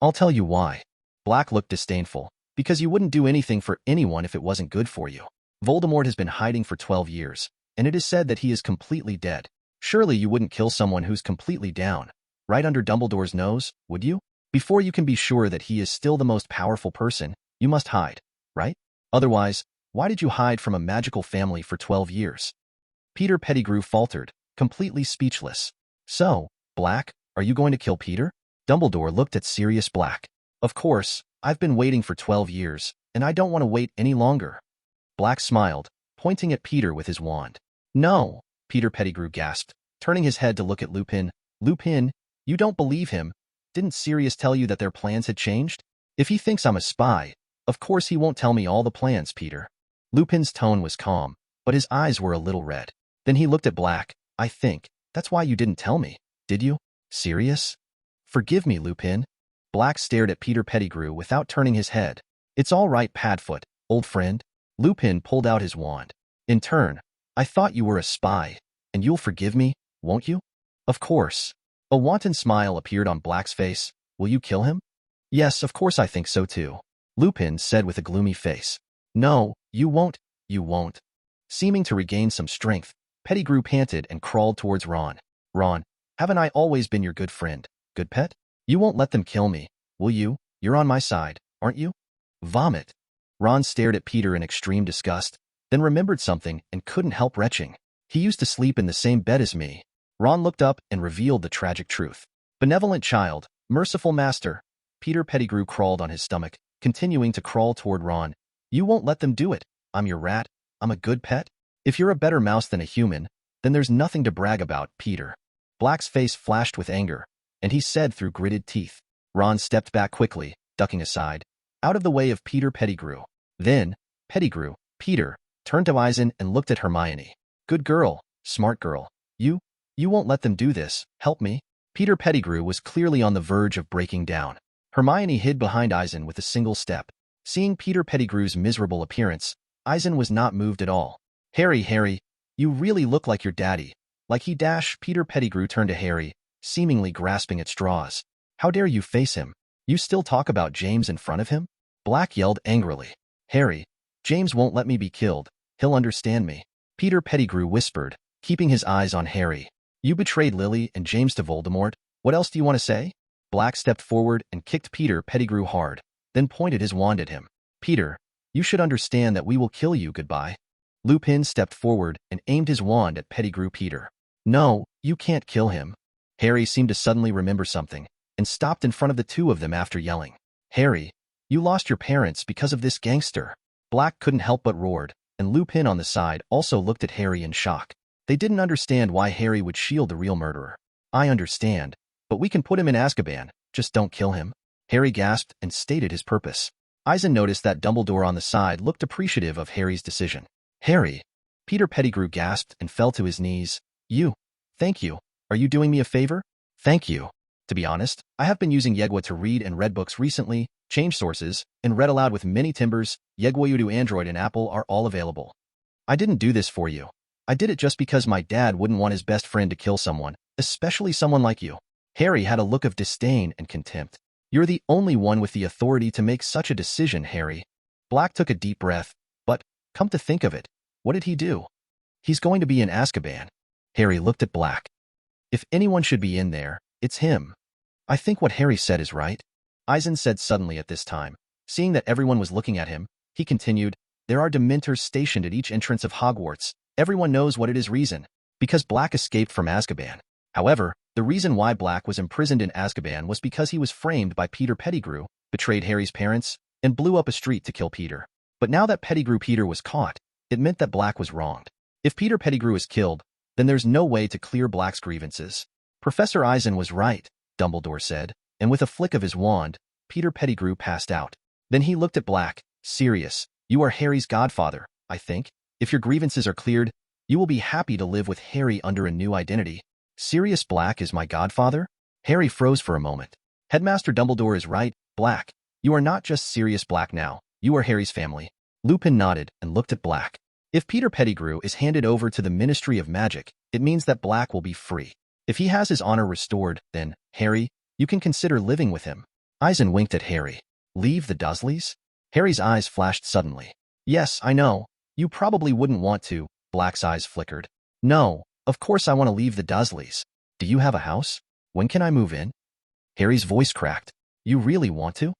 I'll tell you why. Black looked disdainful. Because you wouldn't do anything for anyone if it wasn't good for you. Voldemort has been hiding for 12 years, and it is said that he is completely dead. Surely you wouldn't kill someone who's completely down, right under Dumbledore's nose, would you? Before you can be sure that he is still the most powerful person, you must hide, right? Otherwise, why did you hide from a magical family for 12 years? Peter Pettigrew faltered, completely speechless. So, Black, are you going to kill Peter? Dumbledore looked at Sirius Black. Of course, I've been waiting for 12 years, and I don't want to wait any longer. Black smiled, pointing at Peter with his wand. No, Peter Pettigrew gasped, turning his head to look at Lupin. Lupin, you don't believe him. Didn't Sirius tell you that their plans had changed? If he thinks I'm a spy, of course he won't tell me all the plans, Peter. Lupin's tone was calm, but his eyes were a little red. Then he looked at Black. I think, that's why you didn't tell me, did you? Sirius? Forgive me, Lupin. Black stared at Peter Pettigrew without turning his head. It's all right, Padfoot, old friend. Lupin pulled out his wand. In turn, I thought you were a spy, and you'll forgive me, won't you? Of course. A wanton smile appeared on Black's face. Will you kill him? Yes, of course I think so too. Lupin said with a gloomy face. No, you won't, you won't. Seeming to regain some strength, Pettigrew panted and crawled towards Ron. Ron, haven't I always been your good friend, good pet? You won't let them kill me, will you? You're on my side, aren't you? Vomit. Ron stared at Peter in extreme disgust, then remembered something and couldn't help retching. He used to sleep in the same bed as me. Ron looked up and revealed the tragic truth. Benevolent child, merciful master. Peter Pettigrew crawled on his stomach, continuing to crawl toward Ron. You won't let them do it. I'm your rat. I'm a good pet. If you're a better mouse than a human, then there's nothing to brag about, Peter. Black's face flashed with anger, and he said through gritted teeth. Ron stepped back quickly, ducking aside, out of the way of Peter Pettigrew. Then, Pettigrew, Peter, turned to Eisen and looked at Hermione. Good girl, smart girl. You won't let them do this, help me. Peter Pettigrew was clearly on the verge of breaking down. Hermione hid behind Eisen with a single step. Seeing Peter Pettigrew's miserable appearance, Eisen was not moved at all. Harry, you really look like your daddy. Like he dash. Peter Pettigrew turned to Harry, seemingly grasping at straws. How dare you face him? You still talk about James in front of him? Black yelled angrily. Harry, James won't let me be killed. He'll understand me. Peter Pettigrew whispered, keeping his eyes on Harry. You betrayed Lily and James to Voldemort. What else do you want to say? Black stepped forward and kicked Peter Pettigrew hard, then pointed his wand at him. Peter, you should understand that we will kill you. Goodbye. Lupin stepped forward and aimed his wand at Pettigrew. Peter. No, you can't kill him. Harry seemed to suddenly remember something, and stopped in front of the two of them after yelling. Harry, you lost your parents because of this gangster. Black couldn't help but roared, and Lupin on the side also looked at Harry in shock. They didn't understand why Harry would shield the real murderer. I understand, but we can put him in Azkaban, just don't kill him. Harry gasped and stated his purpose. Eisen noticed that Dumbledore on the side looked appreciative of Harry's decision. Harry, Peter Pettigrew gasped and fell to his knees. Thank you. Are you doing me a favor? Thank you. To be honest, I have been using Yegwa to read and read books recently, changed sources, and read aloud with many timbers. Yegwa Udo Android and Apple are all available. I didn't do this for you. I did it just because my dad wouldn't want his best friend to kill someone, especially someone like you. Harry had a look of disdain and contempt. You're the only one with the authority to make such a decision, Harry. Black took a deep breath, but, come to think of it, what did he do? He's going to be in Azkaban. Harry looked at Black. If anyone should be in there, it's him. I think what Harry said is right, Eisen said suddenly at this time. Seeing that everyone was looking at him, he continued, there are Dementors stationed at each entrance of Hogwarts. Everyone knows what it is reason. Because Black escaped from Azkaban. However, the reason why Black was imprisoned in Azkaban was because he was framed by Peter Pettigrew, betrayed Harry's parents, and blew up a street to kill Peter. But now that Pettigrew Peter was caught, it meant that Black was wronged. If Peter Pettigrew is killed, then there's no way to clear Black's grievances. Professor Eisen was right, Dumbledore said, and with a flick of his wand, Peter Pettigrew passed out. Then he looked at Black. Sirius, you are Harry's godfather, I think. If your grievances are cleared, you will be happy to live with Harry under a new identity. Sirius Black is my godfather? Harry froze for a moment. Headmaster Dumbledore is right, Black. You are not just Sirius Black now, you are Harry's family. Lupin nodded and looked at Black. If Peter Pettigrew is handed over to the Ministry of Magic, it means that Black will be free. If he has his honor restored, then, Harry, you can consider living with him. Eisen winked at Harry. Leave the Dursleys? Harry's eyes flashed suddenly. Yes, I know. You probably wouldn't want to. Black's eyes flickered. No, of course I want to leave the Dursleys. Do you have a house? When can I move in? Harry's voice cracked. You really want to?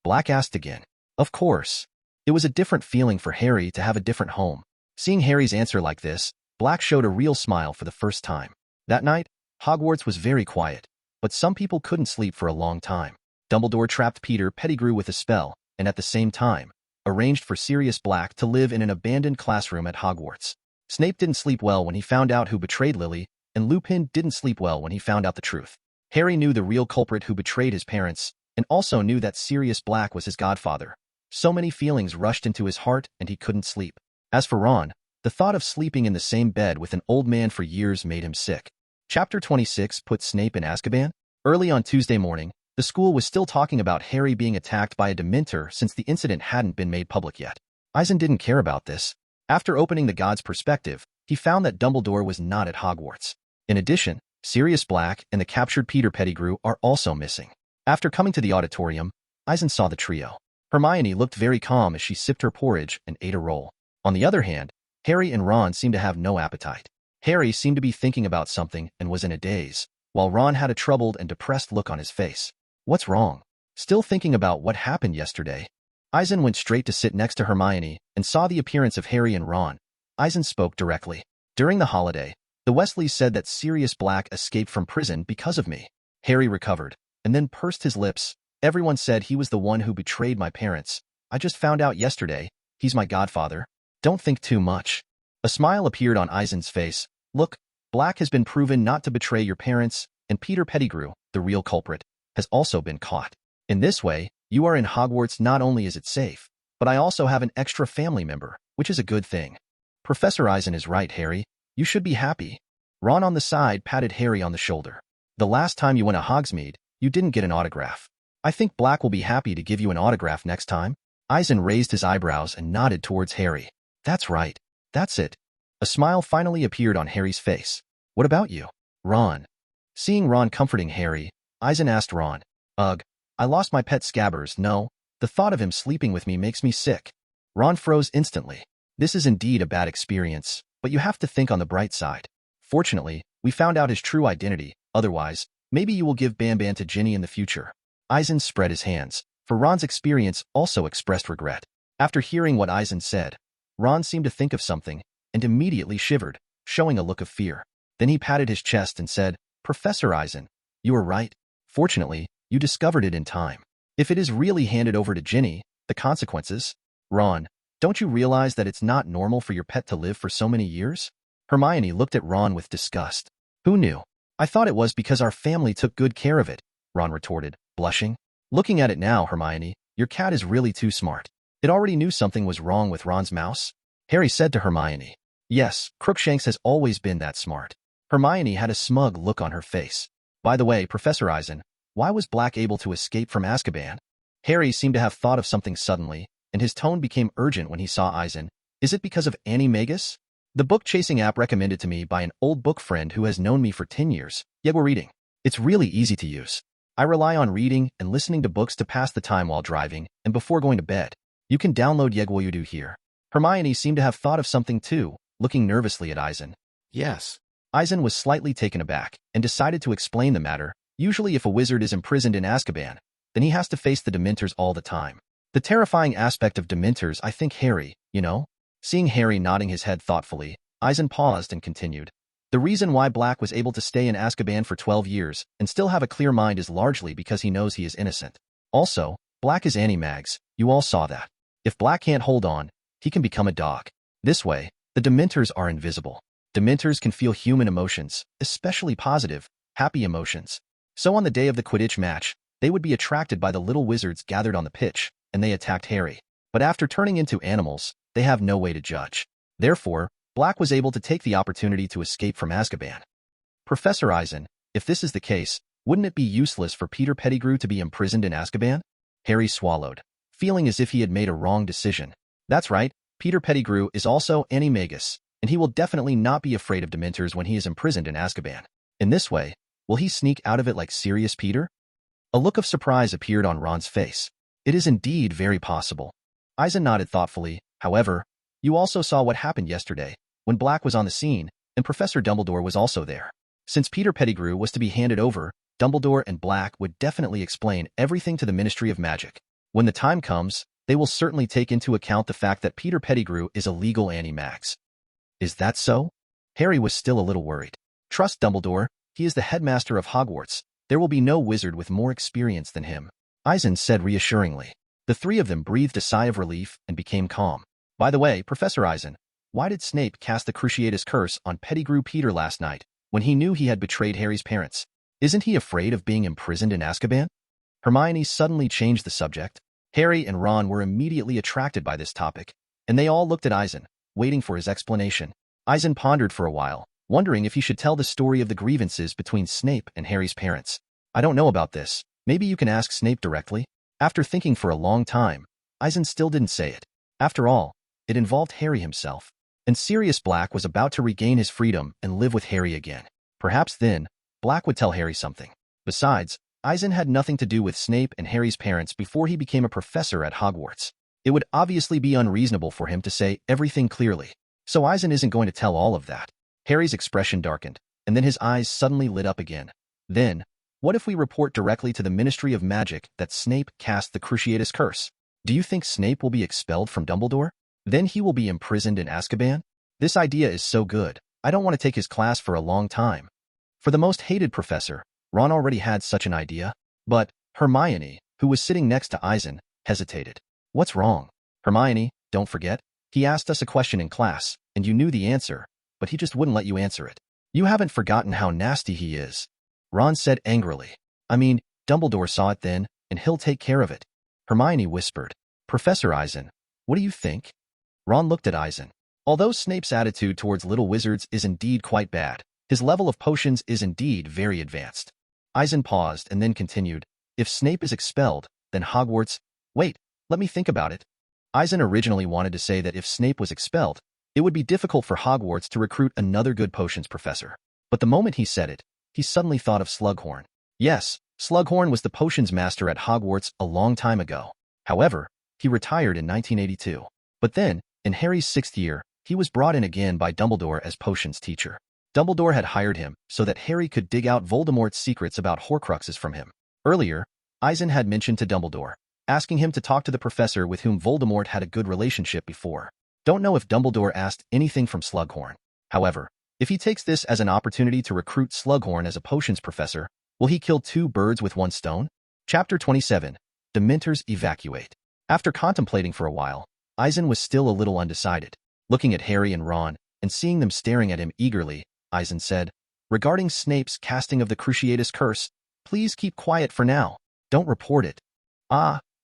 Black asked again. Of course. It was a different feeling for Harry to have a different home. Seeing Harry's answer like this, Black showed a real smile for the first time. That night, Hogwarts was very quiet, but some people couldn't sleep for a long time. Dumbledore trapped Peter Pettigrew with a spell, and at the same time, arranged for Sirius Black to live in an abandoned classroom at Hogwarts. Snape didn't sleep well when he found out who betrayed Lily, and Lupin didn't sleep well when he found out the truth. Harry knew the real culprit who betrayed his parents, and also knew that Sirius Black was his godfather. So many feelings rushed into his heart, and he couldn't sleep. As for Ron, the thought of sleeping in the same bed with an old man for years made him sick. Chapter 26 put Snape in Azkaban? Early on Tuesday morning, the school was still talking about Harry being attacked by a Dementor since the incident hadn't been made public yet. Eisen didn't care about this. After opening the God's perspective, he found that Dumbledore was not at Hogwarts. In addition, Sirius Black and the captured Peter Pettigrew are also missing. After coming to the auditorium, Eisen saw the trio. Hermione looked very calm as she sipped her porridge and ate a roll. On the other hand, Harry and Ron seemed to have no appetite. Harry seemed to be thinking about something and was in a daze, while Ron had a troubled and depressed look on his face. What's wrong? Still thinking about what happened yesterday? Eisen went straight to sit next to Hermione and saw the appearance of Harry and Ron. Eisen spoke directly. During the holiday, the Wesleys said that Sirius Black escaped from prison because of me. Harry recovered, and then pursed his lips. Everyone said he was the one who betrayed my parents. I just found out yesterday. He's my godfather. Don't think too much. A smile appeared on Eisen's face. Look, Black has been proven not to betray your parents, and Peter Pettigrew, the real culprit, has also been caught. In this way, you are in Hogwarts. Not only is it safe, but I also have an extra family member, which is a good thing. Professor Eisen is right, Harry. You should be happy. Ron on the side patted Harry on the shoulder. The last time you went to Hogsmeade, you didn't get an autograph. I think Black will be happy to give you an autograph next time. Eisen raised his eyebrows and nodded towards Harry. That's right. That's it. A smile finally appeared on Harry's face. What about you? Ron. Seeing Ron comforting Harry, Eisen asked Ron. Ugh, I lost my pet Scabbers. No, the thought of him sleeping with me makes me sick. Ron froze instantly. This is indeed a bad experience, but you have to think on the bright side. Fortunately, we found out his true identity. Otherwise, maybe you will give Banban to Ginny in the future. Eisen spread his hands, for Ron's experience also expressed regret. After hearing what Eisen said, Ron seemed to think of something, and immediately shivered, showing a look of fear. Then he patted his chest and said, Professor Eisen, you were right. Fortunately, you discovered it in time. If it is really handed over to Ginny, the consequences? Ron, don't you realize that it's not normal for your pet to live for so many years? Hermione looked at Ron with disgust. Who knew? I thought it was because our family took good care of it, Ron retorted, blushing. Looking at it now, Hermione, your cat is really too smart. It already knew something was wrong with Ron's mouse. Harry said to Hermione. Yes, Crookshanks has always been that smart. Hermione had a smug look on her face. By the way, Professor Eisen, why was Black able to escape from Azkaban? Harry seemed to have thought of something suddenly, and his tone became urgent when he saw Eisen. Is it because of Animagus? The book-chasing app recommended to me by an old book friend who has known me for 10 years. Yegwa Reading. It's really easy to use. I rely on reading and listening to books to pass the time while driving and before going to bed. You can download Yegwa here. Hermione seemed to have thought of something too, looking nervously at Eisen. Yes. Eisen was slightly taken aback and decided to explain the matter. Usually if a wizard is imprisoned in Azkaban, then he has to face the Dementors all the time. The terrifying aspect of Dementors, I think Harry, you know? Seeing Harry nodding his head thoughtfully, Eisen paused and continued. The reason why Black was able to stay in Azkaban for 12 years and still have a clear mind is largely because he knows he is innocent. Also, Black is Animags, you all saw that. If Black can't hold on, he can become a dog. This way, the Dementors are invisible. Dementors can feel human emotions, especially positive, happy emotions. So on the day of the Quidditch match, they would be attracted by the little wizards gathered on the pitch, and they attacked Harry. But after turning into animals, they have no way to judge. Therefore, Black was able to take the opportunity to escape from Azkaban. Professor Eisen, if this is the case, wouldn't it be useless for Peter Pettigrew to be imprisoned in Azkaban? Harry swallowed, feeling as if he had made a wrong decision. That's right, Peter Pettigrew is also Animagus, and he will definitely not be afraid of Dementors when he is imprisoned in Azkaban. In this way, will he sneak out of it like Sirius Peter? A look of surprise appeared on Ron's face. It is indeed very possible. Eisen nodded thoughtfully. However, you also saw what happened yesterday, when Black was on the scene, and Professor Dumbledore was also there. Since Peter Pettigrew was to be handed over, Dumbledore and Black would definitely explain everything to the Ministry of Magic. When the time comes, they will certainly take into account the fact that Peter Pettigrew is a legal Animax. Is that so? Harry was still a little worried. Trust Dumbledore, he is the headmaster of Hogwarts. There will be no wizard with more experience than him, Eisen said reassuringly. The three of them breathed a sigh of relief and became calm. By the way, Professor Eisen, why did Snape cast the Cruciatus Curse on Pettigrew Peter last night, when he knew he had betrayed Harry's parents? Isn't he afraid of being imprisoned in Azkaban? Hermione suddenly changed the subject. Harry and Ron were immediately attracted by this topic, and they all looked at Eisen, waiting for his explanation. Eisen pondered for a while, wondering if he should tell the story of the grievances between Snape and Harry's parents. I don't know about this. Maybe you can ask Snape directly? After thinking for a long time, Eisen still didn't say it. After all, it involved Harry himself, and Sirius Black was about to regain his freedom and live with Harry again. Perhaps then, Black would tell Harry something. Besides, Eisen had nothing to do with Snape and Harry's parents before he became a professor at Hogwarts. It would obviously be unreasonable for him to say everything clearly, so Eisen isn't going to tell all of that. Harry's expression darkened, and then his eyes suddenly lit up again. Then, what if we report directly to the Ministry of Magic that Snape cast the Cruciatus Curse? Do you think Snape will be expelled from Dumbledore? Then he will be imprisoned in Azkaban? This idea is so good, I don't want to take his class for a long time. For the most hated professor, Ron already had such an idea, but Hermione, who was sitting next to Eisen, hesitated. What's wrong? Hermione, don't forget, he asked us a question in class, and you knew the answer, but he just wouldn't let you answer it. You haven't forgotten how nasty he is, Ron said angrily. I mean, Dumbledore saw it then, and he'll take care of it. Hermione whispered. Professor Eisen, what do you think? Ron looked at Eisen. Although Snape's attitude towards little wizards is indeed quite bad, his level of potions is indeed very advanced. Eisen paused and then continued. If Snape is expelled, then Hogwarts... Wait, let me think about it. Eisen originally wanted to say that if Snape was expelled, it would be difficult for Hogwarts to recruit another good potions professor. But the moment he said it, he suddenly thought of Slughorn. Yes, Slughorn was the potions master at Hogwarts a long time ago. However, he retired in 1982. But then, in Harry's 6th year, he was brought in again by Dumbledore as potions teacher. Dumbledore had hired him so that Harry could dig out Voldemort's secrets about Horcruxes from him. Earlier, Eisen had mentioned to Dumbledore, asking him to talk to the professor with whom Voldemort had a good relationship before. Don't know if Dumbledore asked anything from Slughorn. However, if he takes this as an opportunity to recruit Slughorn as a potions professor, will he kill two birds with one stone? Chapter 27. Dementors Evacuate. After contemplating for a while, Eisen was still a little undecided. Looking at Harry and Ron, and seeing them staring at him eagerly, Eisen said, regarding Snape's casting of the Cruciatus Curse, please keep quiet for now. Don't report it.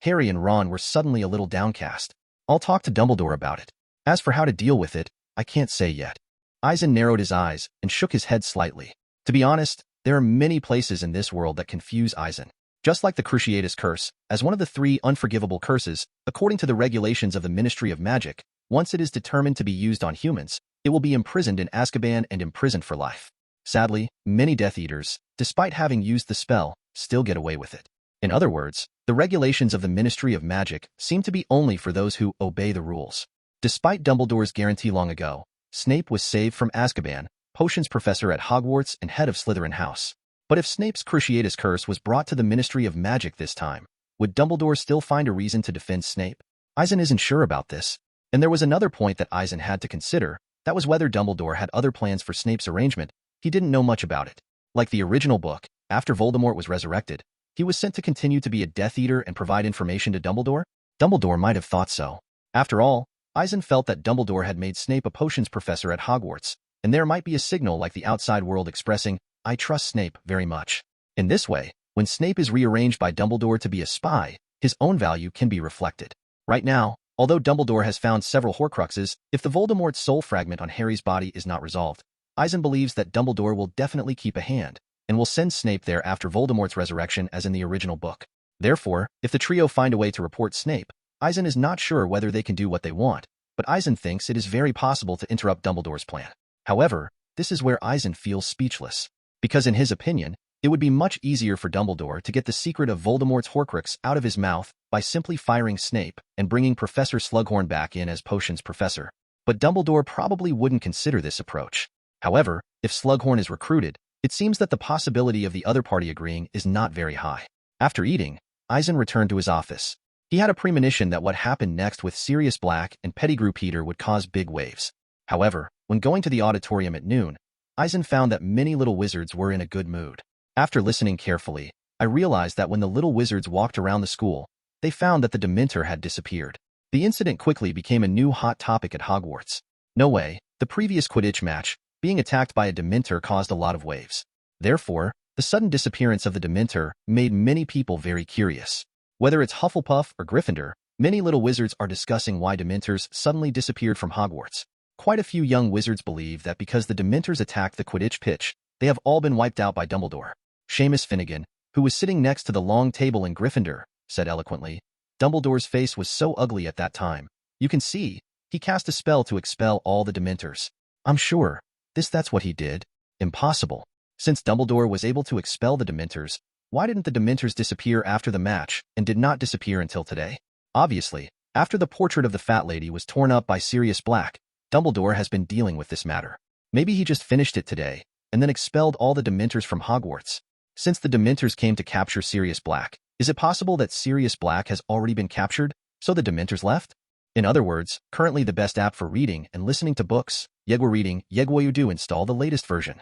Harry and Ron were suddenly a little downcast. I'll talk to Dumbledore about it. As for how to deal with it, I can't say yet. Eisen narrowed his eyes and shook his head slightly. To be honest, there are many places in this world that confuse Eisen. Just like the Cruciatus Curse, as one of the 3 unforgivable curses, according to the regulations of the Ministry of Magic, once it is determined to be used on humans, it will be imprisoned in Azkaban and imprisoned for life. Sadly, many Death Eaters, despite having used the spell, still get away with it. In other words, the regulations of the Ministry of Magic seem to be only for those who obey the rules. Despite Dumbledore's guarantee long ago, Snape was saved from Azkaban, potions professor at Hogwarts and head of Slytherin House. But if Snape's Cruciatus curse was brought to the Ministry of Magic this time, would Dumbledore still find a reason to defend Snape? Eisen isn't sure about this. And there was another point that Eisen had to consider, that was whether Dumbledore had other plans for Snape's arrangement. He didn't know much about it. Like the original book, after Voldemort was resurrected, he was sent to continue to be a Death Eater and provide information to Dumbledore? Dumbledore might have thought so. After all, Eisen felt that Dumbledore had made Snape a potions professor at Hogwarts, and there might be a signal like the outside world expressing, "I trust Snape very much." In this way, when Snape is rearranged by Dumbledore to be a spy, his own value can be reflected. Right now, although Dumbledore has found several Horcruxes, if the Voldemort soul fragment on Harry's body is not resolved, Eisen believes that Dumbledore will definitely keep a hand, and will send Snape there after Voldemort's resurrection as in the original book. Therefore, if the trio find a way to report Snape, Eisen is not sure whether they can do what they want, but Eisen thinks it is very possible to interrupt Dumbledore's plan. However, this is where Eisen feels speechless, because in his opinion, it would be much easier for Dumbledore to get the secret of Voldemort's Horcrux out of his mouth by simply firing Snape and bringing Professor Slughorn back in as potions professor. But Dumbledore probably wouldn't consider this approach. However, if Slughorn is recruited, it seems that the possibility of the other party agreeing is not very high. After eating, Eisen returned to his office. He had a premonition that what happened next with Sirius Black and Pettigrew Peter would cause big waves. However, when going to the auditorium at noon, Eisen found that many little wizards were in a good mood. After listening carefully, I realized that when the little wizards walked around the school, they found that the Dementor had disappeared. The incident quickly became a new hot topic at Hogwarts. No way, the previous Quidditch match, being attacked by a Dementor caused a lot of waves. Therefore, the sudden disappearance of the Dementor made many people very curious. Whether it's Hufflepuff or Gryffindor, many little wizards are discussing why Dementors suddenly disappeared from Hogwarts. Quite a few young wizards believe that because the Dementors attacked the Quidditch pitch, they have all been wiped out by Dumbledore. Seamus Finnegan, who was sitting next to the long table in Gryffindor, said eloquently, "Dumbledore's face was so ugly at that time. You can see, he cast a spell to expel all the Dementors." "I'm sure. That's what he did." "Impossible. Since Dumbledore was able to expel the Dementors, why didn't the Dementors disappear after the match and did not disappear until today?" Obviously, after the portrait of the Fat Lady was torn up by Sirius Black, Dumbledore has been dealing with this matter. Maybe he just finished it today, and then expelled all the Dementors from Hogwarts. Since the Dementors came to capture Sirius Black, is it possible that Sirius Black has already been captured, so the Dementors left? In other words, currently the best app for reading and listening to books, Yegwa Reading, Yegwa do install the latest version.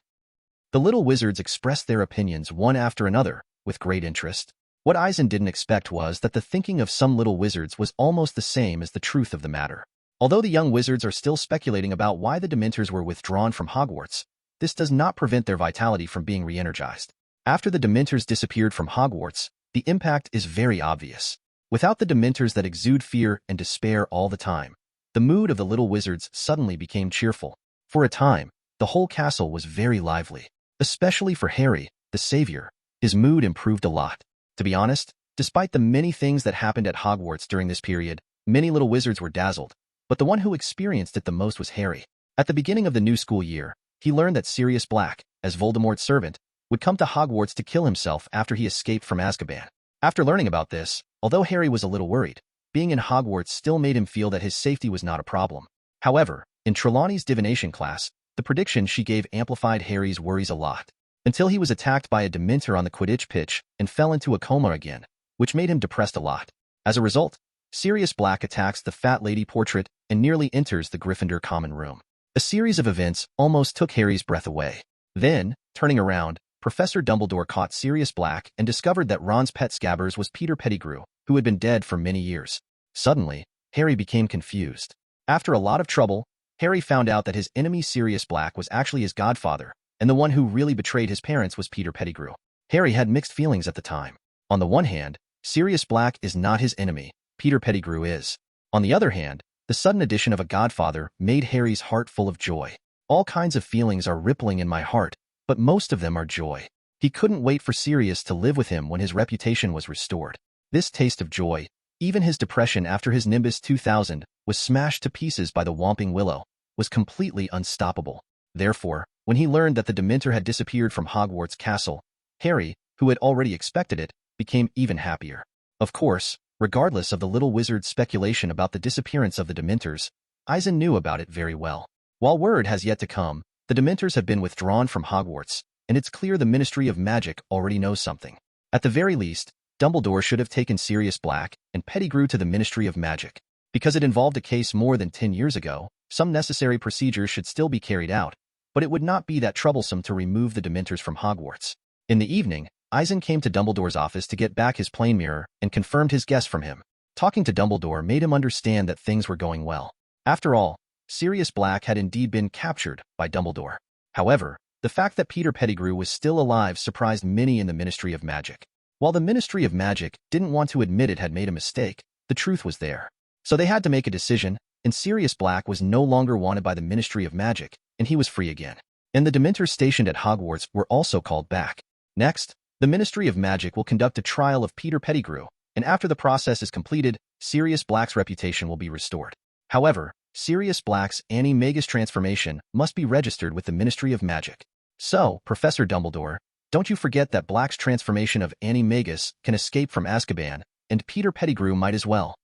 The little wizards expressed their opinions one after another, with great interest. What Eisen didn't expect was that the thinking of some little wizards was almost the same as the truth of the matter. Although the young wizards are still speculating about why the Dementors were withdrawn from Hogwarts, this does not prevent their vitality from being re-energized. After the Dementors disappeared from Hogwarts, the impact is very obvious. Without the Dementors that exude fear and despair all the time, the mood of the little wizards suddenly became cheerful. For a time, the whole castle was very lively. Especially for Harry, the savior, his mood improved a lot. To be honest, despite the many things that happened at Hogwarts during this period, many little wizards were dazzled, but the one who experienced it the most was Harry. At the beginning of the new school year, he learned that Sirius Black, as Voldemort's servant, would come to Hogwarts to kill himself after he escaped from Azkaban. After learning about this, although Harry was a little worried, being in Hogwarts still made him feel that his safety was not a problem. However, in Trelawney's divination class, the prediction she gave amplified Harry's worries a lot, until he was attacked by a Dementor on the Quidditch pitch and fell into a coma again, which made him depressed a lot. As a result, Sirius Black attacks the Fat Lady portrait and nearly enters the Gryffindor common room. A series of events almost took Harry's breath away. Then, turning around, Professor Dumbledore caught Sirius Black and discovered that Ron's pet Scabbers was Peter Pettigrew, who had been dead for many years. Suddenly, Harry became confused. After a lot of trouble, Harry found out that his enemy Sirius Black was actually his godfather, and the one who really betrayed his parents was Peter Pettigrew. Harry had mixed feelings at the time. On the one hand, Sirius Black is not his enemy, Peter Pettigrew is. On the other hand, the sudden addition of a godfather made Harry's heart full of joy. All kinds of feelings are rippling in my heart, but most of them are joy. He couldn't wait for Sirius to live with him when his reputation was restored. This taste of joy, even his depression after his Nimbus 2000 was smashed to pieces by the Whomping Willow, was completely unstoppable. Therefore, when he learned that the Dementor had disappeared from Hogwarts Castle, Harry, who had already expected it, became even happier. Of course, regardless of the little wizard's speculation about the disappearance of the Dementors, Eisen knew about it very well. While word has yet to come, the Dementors have been withdrawn from Hogwarts, and it's clear the Ministry of Magic already knows something. At the very least, Dumbledore should have taken Sirius Black and Pettigrew to the Ministry of Magic. Because it involved a case more than 10 years ago, some necessary procedures should still be carried out, but it would not be that troublesome to remove the Dementors from Hogwarts. In the evening, Eisen came to Dumbledore's office to get back his plane mirror and confirmed his guess from him. Talking to Dumbledore made him understand that things were going well. After all, Sirius Black had indeed been captured by Dumbledore. However, the fact that Peter Pettigrew was still alive surprised many in the Ministry of Magic. While the Ministry of Magic didn't want to admit it had made a mistake, the truth was there. So they had to make a decision, and Sirius Black was no longer wanted by the Ministry of Magic, and he was free again. And the Dementors stationed at Hogwarts were also called back. Next, the Ministry of Magic will conduct a trial of Peter Pettigrew, and after the process is completed, Sirius Black's reputation will be restored. However, Sirius Black's animagus transformation must be registered with the Ministry of Magic. So, Professor Dumbledore, don't you forget that Black's transformation of animagus can escape from Azkaban, and Peter Pettigrew might as well.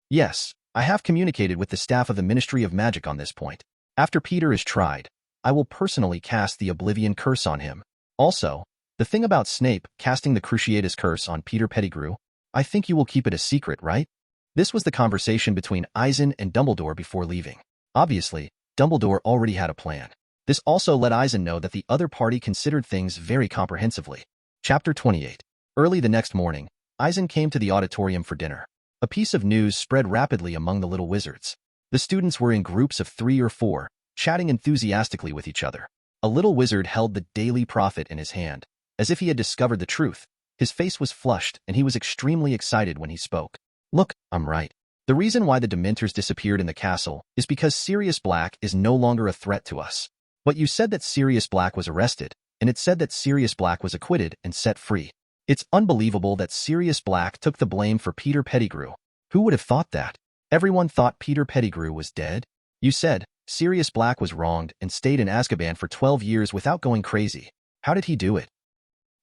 Yes, I have communicated with the staff of the Ministry of Magic on this point. After Peter is tried, I will personally cast the Oblivion Curse on him. Also, the thing about Snape casting the Cruciatus Curse on Peter Pettigrew, I think you will keep it a secret, right? This was the conversation between Eisen and Dumbledore before leaving. Obviously, Dumbledore already had a plan. This also let Eisen know that the other party considered things very comprehensively. Chapter 28. Early the next morning, Eisen came to the auditorium for dinner. A piece of news spread rapidly among the little wizards. The students were in groups of 3 or 4, chatting enthusiastically with each other. A little wizard held the Daily Prophet in his hand, as if he had discovered the truth. His face was flushed, and he was extremely excited when he spoke. Look, I'm right. The reason why the Dementors disappeared in the castle is because Sirius Black is no longer a threat to us. But you said that Sirius Black was arrested, and it said that Sirius Black was acquitted and set free. It's unbelievable that Sirius Black took the blame for Peter Pettigrew. Who would have thought that? Everyone thought Peter Pettigrew was dead. You said Sirius Black was wronged and stayed in Azkaban for 12 years without going crazy. How did he do it?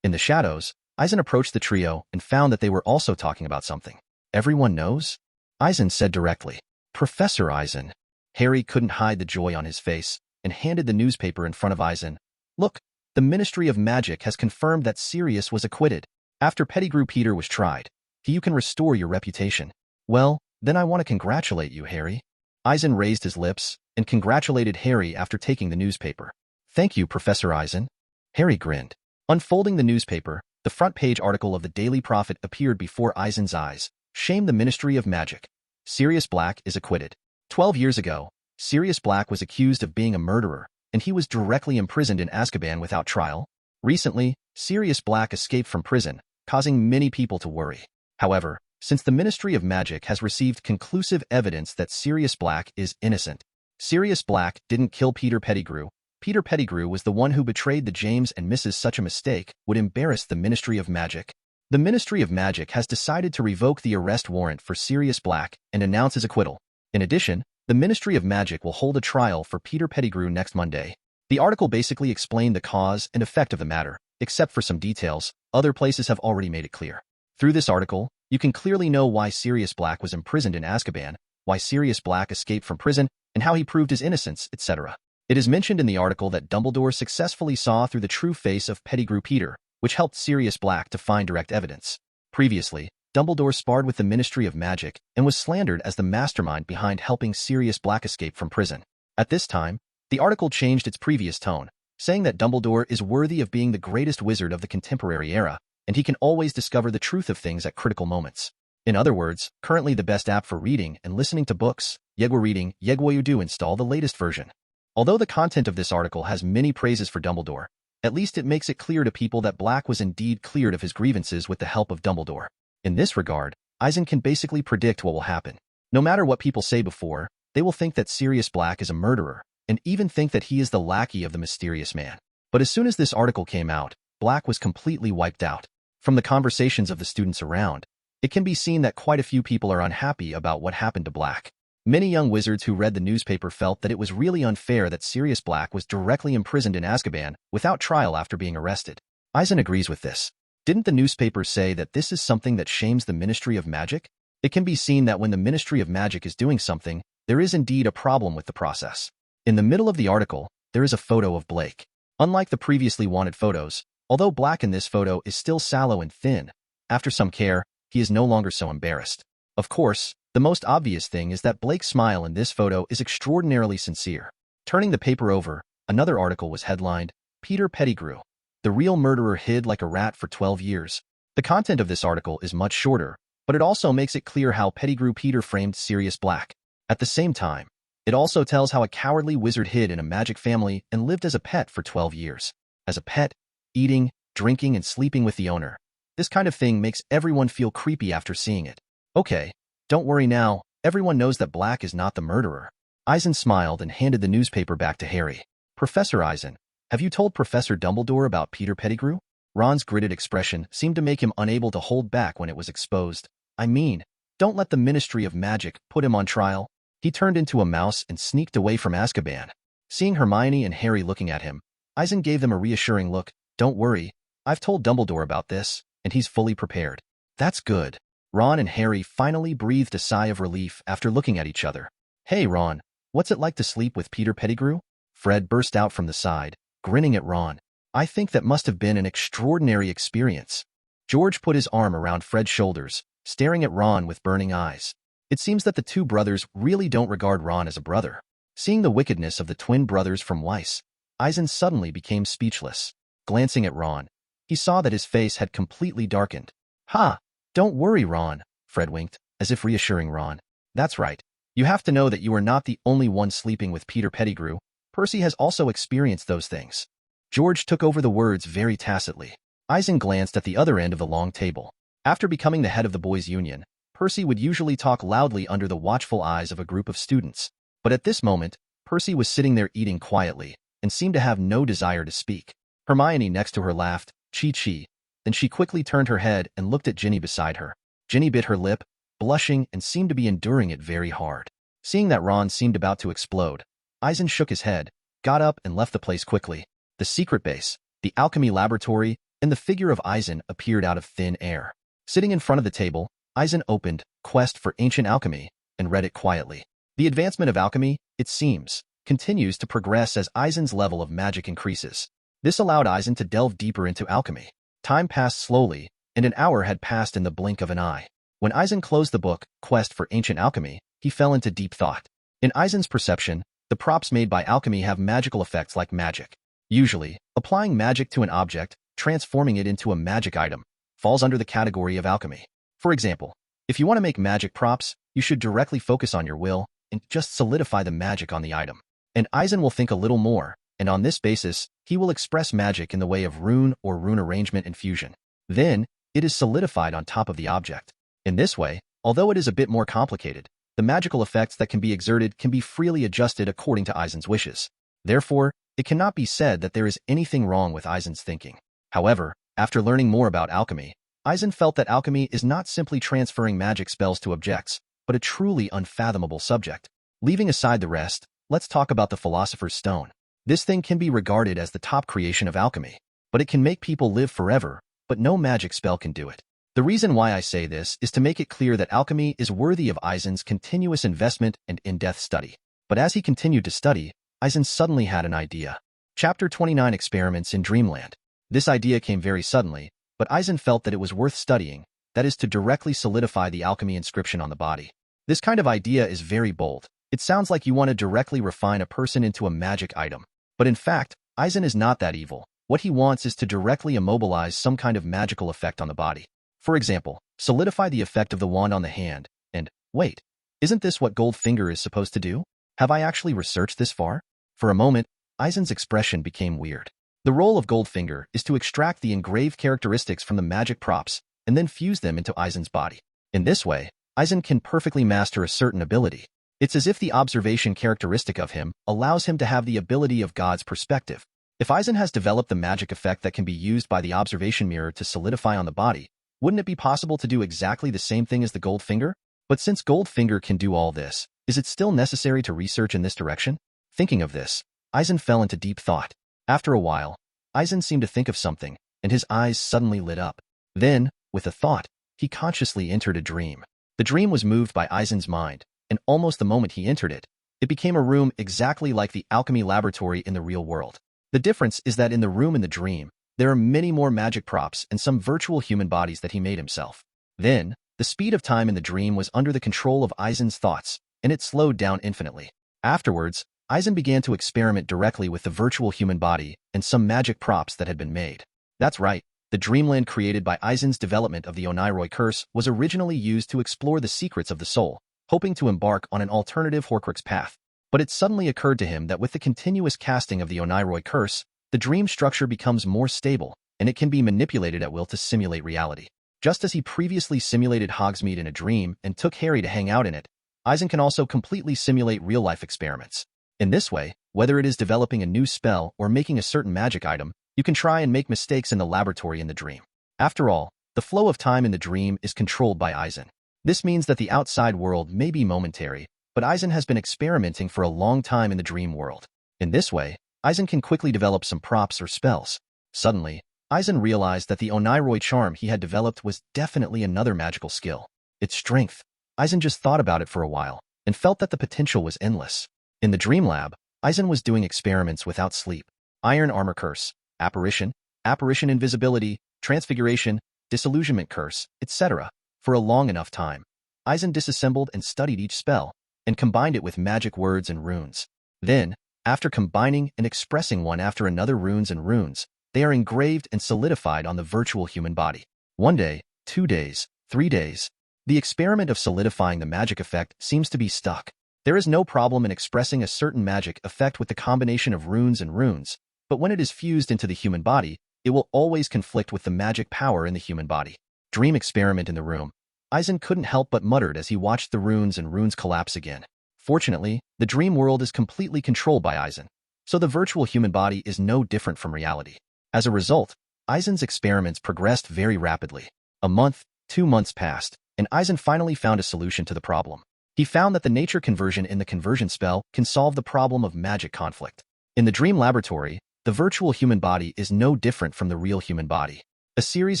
In the shadows, Eisen approached the trio and found that they were also talking about something. Everyone knows? Eisen said directly. Professor Eisen. Harry couldn't hide the joy on his face and handed the newspaper in front of Eisen. Look, the Ministry of Magic has confirmed that Sirius was acquitted. After Pettigrew Peter was tried, you can restore your reputation. Well, then I want to congratulate you, Harry. Eisen raised his lips and congratulated Harry after taking the newspaper. Thank you, Professor Eisen. Harry grinned. Unfolding the newspaper, the front page article of the Daily Prophet appeared before Eisen's eyes. Shame the Ministry of Magic. Sirius Black is acquitted. 12 years ago, Sirius Black was accused of being a murderer, and he was directly imprisoned in Azkaban without trial. Recently, Sirius Black escaped from prison, causing many people to worry. However, since the Ministry of Magic has received conclusive evidence that Sirius Black is innocent, Sirius Black didn't kill Peter Pettigrew. Peter Pettigrew was the one who betrayed the James and Mrs. Such a mistake would embarrass the Ministry of Magic. The Ministry of Magic has decided to revoke the arrest warrant for Sirius Black and announce his acquittal. In addition, the Ministry of Magic will hold a trial for Peter Pettigrew next Monday. The article basically explained the cause and effect of the matter, except for some details. Other places have already made it clear. Through this article, you can clearly know why Sirius Black was imprisoned in Azkaban, why Sirius Black escaped from prison, and how he proved his innocence, etc. It is mentioned in the article that Dumbledore successfully saw through the true face of Pettigrew Peter, which helped Sirius Black to find direct evidence. Previously, Dumbledore sparred with the Ministry of Magic and was slandered as the mastermind behind helping Sirius Black escape from prison. At this time, the article changed its previous tone, saying that Dumbledore is worthy of being the greatest wizard of the contemporary era, and he can always discover the truth of things at critical moments. In other words, currently the best app for reading and listening to books, Yegwa Reading, Yegwa do install the latest version. Although the content of this article has many praises for Dumbledore, at least it makes it clear to people that Black was indeed cleared of his grievances with the help of Dumbledore. In this regard, Eisen can basically predict what will happen. No matter what people say before, they will think that Sirius Black is a murderer, and even think that he is the lackey of the mysterious man. But as soon as this article came out, Black was completely wiped out. From the conversations of the students around, it can be seen that quite a few people are unhappy about what happened to Black. Many young wizards who read the newspaper felt that it was really unfair that Sirius Black was directly imprisoned in Azkaban without trial after being arrested. Eisen agrees with this. Didn't the newspaper say that this is something that shames the Ministry of Magic? It can be seen that when the Ministry of Magic is doing something, there is indeed a problem with the process. In the middle of the article, there is a photo of Blake. Unlike the previously wanted photos, although Black in this photo is still sallow and thin, after some care, he is no longer so embarrassed. Of course, the most obvious thing is that Blake's smile in this photo is extraordinarily sincere. Turning the paper over, another article was headlined, Peter Pettigrew, the real murderer hid like a rat for 12 years. The content of this article is much shorter, but it also makes it clear how Pettigrew Peter framed Sirius Black. At the same time, it also tells how a cowardly wizard hid in a magic family and lived as a pet for 12 years. As a pet, eating, drinking, and sleeping with the owner. This kind of thing makes everyone feel creepy after seeing it. Okay, don't worry now, everyone knows that Black is not the murderer. Eisen smiled and handed the newspaper back to Harry. Professor Eisen, have you told Professor Dumbledore about Peter Pettigrew? Ron's gritted expression seemed to make him unable to hold back when it was exposed. I mean, don't let the Ministry of Magic put him on trial. He turned into a mouse and sneaked away from Azkaban. Seeing Hermione and Harry looking at him, Eisen gave them a reassuring look. Don't worry, I've told Dumbledore about this, and he's fully prepared. That's good. Ron and Harry finally breathed a sigh of relief after looking at each other. Hey Ron, what's it like to sleep with Peter Pettigrew? Fred burst out from the side, grinning at Ron. I think that must have been an extraordinary experience. George put his arm around Fred's shoulders, staring at Ron with burning eyes. It seems that the two brothers really don't regard Ron as a brother. Seeing the wickedness of the twin brothers from Weiss, Eisen suddenly became speechless. Glancing at Ron, he saw that his face had completely darkened. Ha! Don't worry, Ron, Fred winked, as if reassuring Ron. That's right. You have to know that you are not the only one sleeping with Peter Pettigrew. Percy has also experienced those things. George took over the words very tacitly. Eisen glanced at the other end of the long table. After becoming the head of the boys' union, Percy would usually talk loudly under the watchful eyes of a group of students. But at this moment, Percy was sitting there eating quietly and seemed to have no desire to speak. Hermione next to her laughed, chee-chee. Then she quickly turned her head and looked at Ginny beside her. Ginny bit her lip, blushing and seemed to be enduring it very hard. Seeing that Ron seemed about to explode, Eisen shook his head, got up and left the place quickly. The secret base, the alchemy laboratory, and the figure of Eisen appeared out of thin air. Sitting in front of the table, Eisen opened Quest for Ancient Alchemy and read it quietly. The advancement of alchemy, it seems, continues to progress as Eisen's level of magic increases. This allowed Eisen to delve deeper into alchemy. Time passed slowly, and an hour had passed in the blink of an eye. When Eisen closed the book, Quest for Ancient Alchemy, he fell into deep thought. In Eisen's perception, the props made by alchemy have magical effects like magic. Usually, applying magic to an object, transforming it into a magic item, falls under the category of alchemy. For example, if you want to make magic props, you should directly focus on your will and just solidify the magic on the item. And Eisen will think a little more, and on this basis, he will express magic in the way of rune or rune arrangement and fusion. Then, it is solidified on top of the object. In this way, although it is a bit more complicated, the magical effects that can be exerted can be freely adjusted according to Eisen's wishes. Therefore, it cannot be said that there is anything wrong with Eisen's thinking. However, after learning more about alchemy, Eisen felt that alchemy is not simply transferring magic spells to objects, but a truly unfathomable subject. Leaving aside the rest, let's talk about the Philosopher's Stone. This thing can be regarded as the top creation of alchemy, but it can make people live forever, but no magic spell can do it. The reason why I say this is to make it clear that alchemy is worthy of Eisen's continuous investment and in-depth study. But as he continued to study, Eisen suddenly had an idea. Chapter 29 Experiments in Dreamland. This idea came very suddenly, but Eisen felt that it was worth studying, that is to directly solidify the alchemy inscription on the body. This kind of idea is very bold. It sounds like you want to directly refine a person into a magic item. But in fact, Eisen is not that evil. What he wants is to directly immobilize some kind of magical effect on the body. For example, solidify the effect of the wand on the hand, and, wait, isn't this what Goldfinger is supposed to do? Have I actually researched this far? For a moment, Eisen's expression became weird. The role of Goldfinger is to extract the engraved characteristics from the magic props and then fuse them into Eisen's body. In this way, Eisen can perfectly master a certain ability. It's as if the observation characteristic of him allows him to have the ability of God's perspective. If Eisen has developed the magic effect that can be used by the observation mirror to solidify on the body, wouldn't it be possible to do exactly the same thing as the Goldfinger? But since Goldfinger can do all this, is it still necessary to research in this direction? Thinking of this, Eisen fell into deep thought. After a while, Eisen seemed to think of something, and his eyes suddenly lit up. Then, with a thought, he consciously entered a dream. The dream was moved by Eisen's mind, and almost the moment he entered it, it became a room exactly like the alchemy laboratory in the real world. The difference is that in the room in the dream, there are many more magic props and some virtual human bodies that he made himself. Then, the speed of time in the dream was under the control of Eisen's thoughts, and it slowed down infinitely. Afterwards, Eisen began to experiment directly with the virtual human body and some magic props that had been made. That's right, the dreamland created by Eisen's development of the Oniroi curse was originally used to explore the secrets of the soul, hoping to embark on an alternative Horcrux path. But it suddenly occurred to him that with the continuous casting of the Oniroi curse, the dream structure becomes more stable, and it can be manipulated at will to simulate reality. Just as he previously simulated Hogsmeade in a dream and took Harry to hang out in it, Eisen can also completely simulate real-life experiments. In this way, whether it is developing a new spell or making a certain magic item, you can try and make mistakes in the laboratory in the dream. After all, the flow of time in the dream is controlled by Eisen. This means that the outside world may be momentary, but Eisen has been experimenting for a long time in the dream world. In this way, Eisen can quickly develop some props or spells. Suddenly, Eisen realized that the Oniroi charm he had developed was definitely another magical skill. Its strength. Eisen just thought about it for a while, and felt that the potential was endless. In the dream lab, Eisen was doing experiments without sleep. Iron armor curse, apparition invisibility, transfiguration, disillusionment curse, etc. For a long enough time, Eisen disassembled and studied each spell, and combined it with magic words and runes. Then, after combining and expressing one after another runes, they are engraved and solidified on the virtual human body. 1 day, 2 days, 3 days. The experiment of solidifying the magic effect seems to be stuck. There is no problem in expressing a certain magic effect with the combination of runes, but when it is fused into the human body, it will always conflict with the magic power in the human body. Dream experiment in the room. Eisen couldn't help but muttered as he watched the runes collapse again. Fortunately, the dream world is completely controlled by Eisen, so the virtual human body is no different from reality. As a result, Eisen's experiments progressed very rapidly. A month, 2 months passed, and Eisen finally found a solution to the problem. He found that the nature conversion in the conversion spell can solve the problem of magic conflict. In the dream laboratory, the virtual human body is no different from the real human body. A series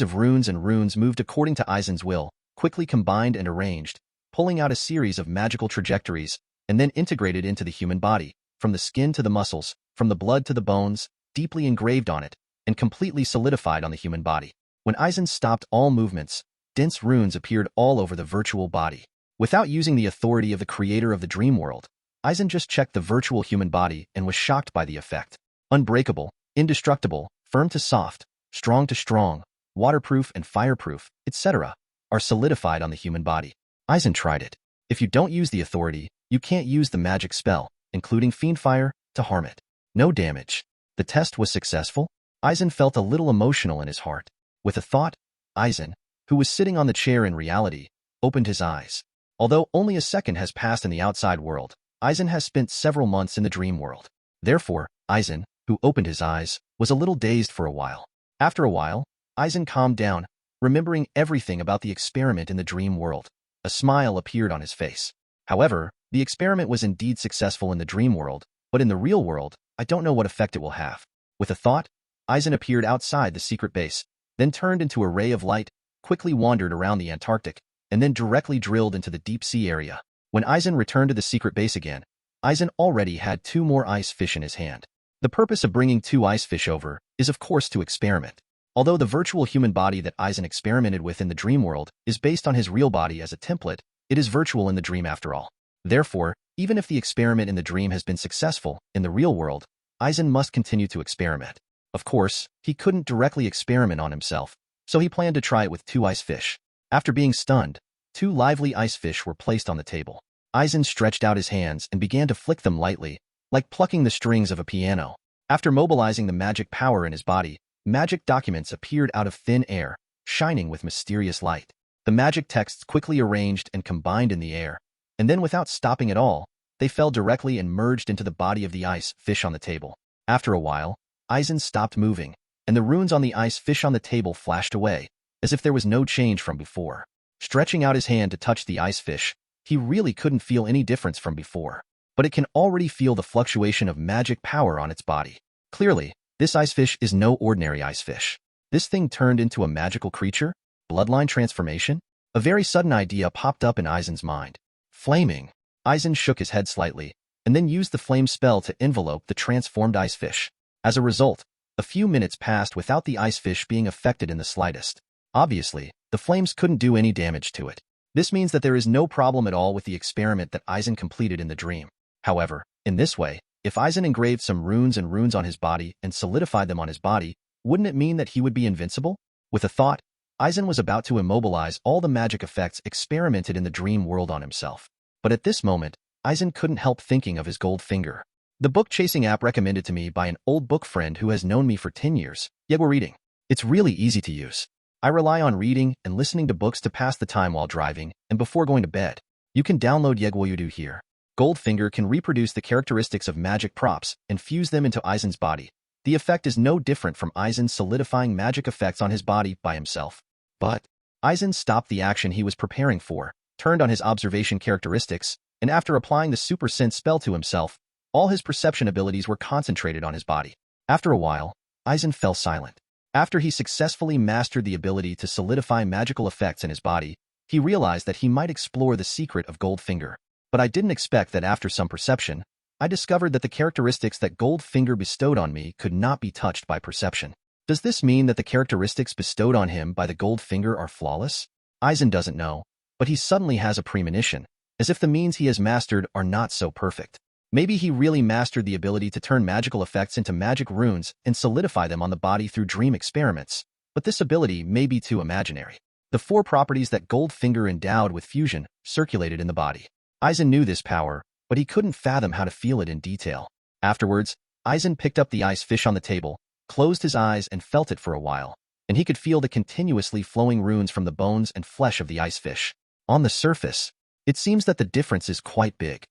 of runes moved according to Eisen's will, quickly combined and arranged, pulling out a series of magical trajectories, and then integrated into the human body, from the skin to the muscles, from the blood to the bones, deeply engraved on it, and completely solidified on the human body. When Eisen stopped all movements, dense runes appeared all over the virtual body. Without using the authority of the creator of the dream world, Eisen just checked the virtual human body and was shocked by the effect. Unbreakable, indestructible, firm to soft, strong to strong, waterproof and fireproof, etc. are solidified on the human body. Eisen tried it. If you don't use the authority, you can't use the magic spell, including Fiendfire, to harm it. No damage. The test was successful. Eisen felt a little emotional in his heart. With a thought, Eisen, who was sitting on the chair in reality, opened his eyes. Although only a second has passed in the outside world, Eisen has spent several months in the dream world. Therefore, Eisen, who opened his eyes, was a little dazed for a while. After a while, Eisen calmed down, remembering everything about the experiment in the dream world. A smile appeared on his face. However, the experiment was indeed successful in the dream world, but in the real world, I don't know what effect it will have. With a thought, Eisen appeared outside the secret base, then turned into a ray of light, quickly wandered around the Antarctic, and then directly drilled into the deep sea area. When Eisen returned to the secret base again, Eisen already had 2 more ice fish in his hand. The purpose of bringing 2 ice fish over is of course to experiment. Although the virtual human body that Eisen experimented with in the dream world is based on his real body as a template, it is virtual in the dream after all. Therefore, even if the experiment in the dream has been successful, in the real world, Eisen must continue to experiment. Of course, he couldn't directly experiment on himself, so he planned to try it with 2 ice fish. After being stunned, 2 lively ice fish were placed on the table. Eisen stretched out his hands and began to flick them lightly, like plucking the strings of a piano. After mobilizing the magic power in his body, magic documents appeared out of thin air, shining with mysterious light. The magic texts quickly arranged and combined in the air, and then without stopping at all, they fell directly and merged into the body of the ice fish on the table. After a while, Eisen stopped moving, and the runes on the ice fish on the table flashed away, as if there was no change from before. Stretching out his hand to touch the ice fish, he really couldn't feel any difference from before, but it can already feel the fluctuation of magic power on its body. Clearly, this ice fish is no ordinary ice fish. This thing turned into a magical creature? Bloodline transformation? A very sudden idea popped up in Eisen's mind. Flaming. Eisen shook his head slightly, and then used the flame spell to envelope the transformed ice fish. As a result, a few minutes passed without the ice fish being affected in the slightest. Obviously, the flames couldn't do any damage to it. This means that there is no problem at all with the experiment that Eisen completed in the dream. However, in this way, if Eisen engraved some runes on his body and solidified them on his body, wouldn't it mean that he would be invincible? With a thought, Eisen was about to immobilize all the magic effects experimented in the dream world on himself. But at this moment, Eisen couldn't help thinking of his gold finger. The book-chasing app recommended to me by an old book friend who has known me for 10 years, yet we're reading. It's really easy to use. I rely on reading and listening to books to pass the time while driving and before going to bed. You can download Yegwoyudu here. Goldfinger can reproduce the characteristics of magic props and fuse them into Eisen's body. The effect is no different from Eisen solidifying magic effects on his body by himself. But Eisen stopped the action he was preparing for, turned on his observation characteristics, and after applying the super sense spell to himself, all his perception abilities were concentrated on his body. After a while, Eisen fell silent. After he successfully mastered the ability to solidify magical effects in his body, he realized that he might explore the secret of Goldfinger. But I didn't expect that after some perception, I discovered that the characteristics that Goldfinger bestowed on me could not be touched by perception. Does this mean that the characteristics bestowed on him by the Goldfinger are flawless? Eisen doesn't know, but he suddenly has a premonition, as if the means he has mastered are not so perfect. Maybe he really mastered the ability to turn magical effects into magic runes and solidify them on the body through dream experiments, but this ability may be too imaginary. The 4 properties that Goldfinger endowed with fusion circulated in the body. Eisen knew this power, but he couldn't fathom how to feel it in detail. Afterwards, Eisen picked up the ice fish on the table, closed his eyes and felt it for a while, and he could feel the continuously flowing runes from the bones and flesh of the ice fish. On the surface, it seems that the difference is quite big.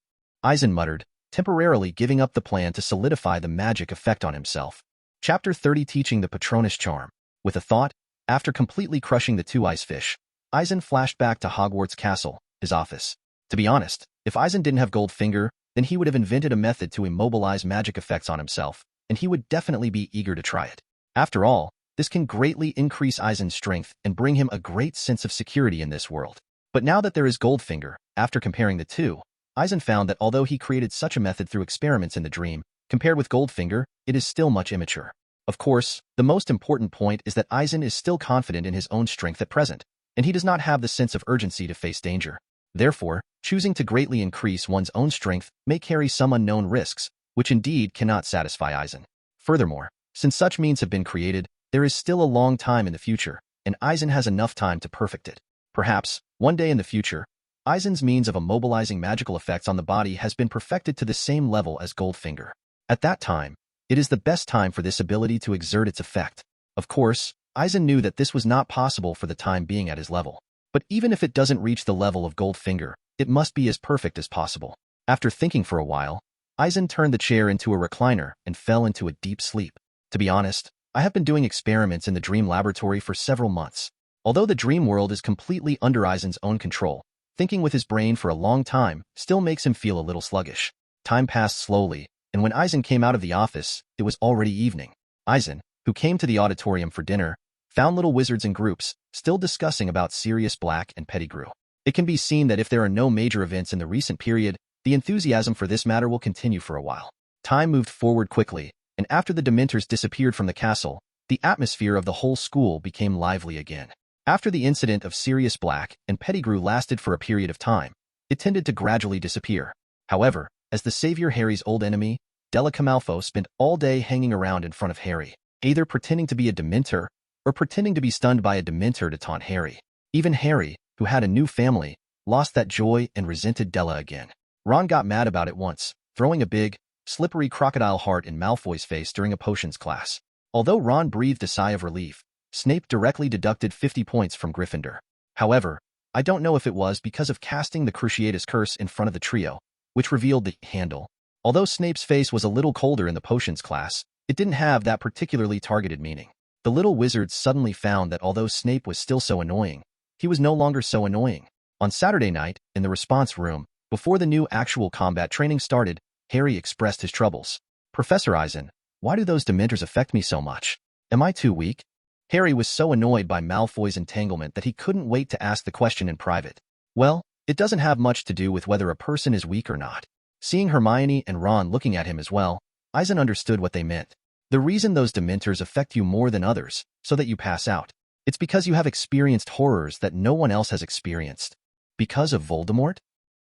Eisen muttered, temporarily giving up the plan to solidify the magic effect on himself. Chapter 30 Teaching the Patronus Charm. With a thought, after completely crushing the 2 ice fish, Eisen flashed back to Hogwarts Castle, his office. To be honest, if Eisen didn't have Goldfinger, then he would have invented a method to immobilize magic effects on himself, and he would definitely be eager to try it. After all, this can greatly increase Eisen's strength and bring him a great sense of security in this world. But now that there is Goldfinger, after comparing the two, Eisen found that although he created such a method through experiments in the dream, compared with Goldfinger, it is still much immature. Of course, the most important point is that Eisen is still confident in his own strength at present, and he does not have the sense of urgency to face danger. Therefore, choosing to greatly increase one's own strength may carry some unknown risks, which indeed cannot satisfy Eisen. Furthermore, since such means have been created, there is still a long time in the future, and Eisen has enough time to perfect it. Perhaps, one day in the future, Eisen's means of immobilizing magical effects on the body has been perfected to the same level as Goldfinger. At that time, it is the best time for this ability to exert its effect. Of course, Eisen knew that this was not possible for the time being at his level. But even if it doesn't reach the level of Goldfinger, it must be as perfect as possible. After thinking for a while, Eisen turned the chair into a recliner and fell into a deep sleep. To be honest, I have been doing experiments in the dream laboratory for several months. Although the dream world is completely under Eisen's own control, thinking with his brain for a long time still makes him feel a little sluggish. Time passed slowly, and when Eisen came out of the office, it was already evening. Eisen, who came to the auditorium for dinner, found little wizards in groups, still discussing about Sirius Black and Pettigrew. It can be seen that if there are no major events in the recent period, the enthusiasm for this matter will continue for a while. Time moved forward quickly, and after the Dementors disappeared from the castle, the atmosphere of the whole school became lively again. After the incident of Sirius Black and Pettigrew lasted for a period of time, it tended to gradually disappear. However, as the savior Harry's old enemy, Delica Malfoy spent all day hanging around in front of Harry, either pretending to be a Dementor or pretending to be stunned by a Dementor to taunt Harry. Even Harry, who had a new family, lost that joy and resented Della again. Ron got mad about it once, throwing a big, slippery crocodile heart in Malfoy's face during a potions class. Although Ron breathed a sigh of relief, Snape directly deducted 50 points from Gryffindor. However, I don't know if it was because of casting the Cruciatus Curse in front of the trio, which revealed the handle. Although Snape's face was a little colder in the potions class, it didn't have that particularly targeted meaning. The little wizards suddenly found that although Snape was still so annoying, he was no longer so annoying. On Saturday night, in the response room, before the new actual combat training started, Harry expressed his troubles. "Professor Eisen, why do those Dementors affect me so much? Am I too weak?" Harry was so annoyed by Malfoy's entanglement that he couldn't wait to ask the question in private. Well, it doesn't have much to do with whether a person is weak or not. Seeing Hermione and Ron looking at him as well, Eisen understood what they meant. The reason those dementors affect you more than others, so that you pass out. It's because you have experienced horrors that no one else has experienced. Because of Voldemort?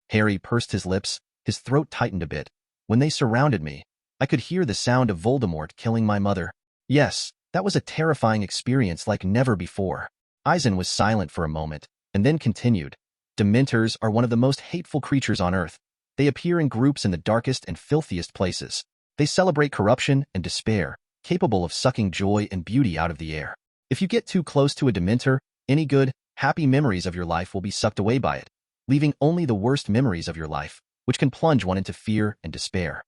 Harry pursed his lips, his throat tightened a bit. When they surrounded me, I could hear the sound of Voldemort killing my mother. Yes, that was a terrifying experience like never before. Eisen was silent for a moment, and then continued. Dementors are one of the most hateful creatures on Earth. They appear in groups in the darkest and filthiest places. They celebrate corruption and despair, capable of sucking joy and beauty out of the air. If you get too close to a dementor, any good, happy memories of your life will be sucked away by it, leaving only the worst memories of your life, which can plunge one into fear and despair.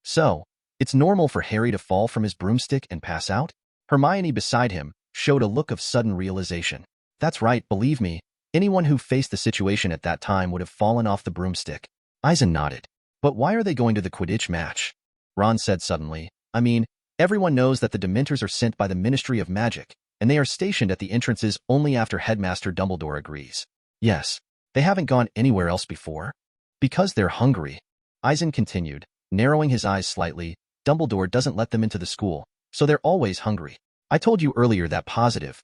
So, it's normal for Harry to fall from his broomstick and pass out? Hermione beside him showed a look of sudden realization. That's right, believe me, anyone who faced the situation at that time would have fallen off the broomstick. Eisen nodded. But why are they going to the Quidditch match? Ron said suddenly. I mean, everyone knows that the Dementors are sent by the Ministry of Magic, and they are stationed at the entrances only after Headmaster Dumbledore agrees. Yes, they haven't gone anywhere else before. Because they're hungry. Eisen continued, narrowing his eyes slightly. Dumbledore doesn't let them into the school, so they're always hungry. I told you earlier that positive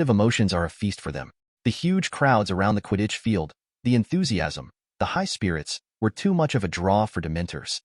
emotions are a feast for them. The huge crowds around the Quidditch field, the enthusiasm, the high spirits, were too much of a draw for Dementors.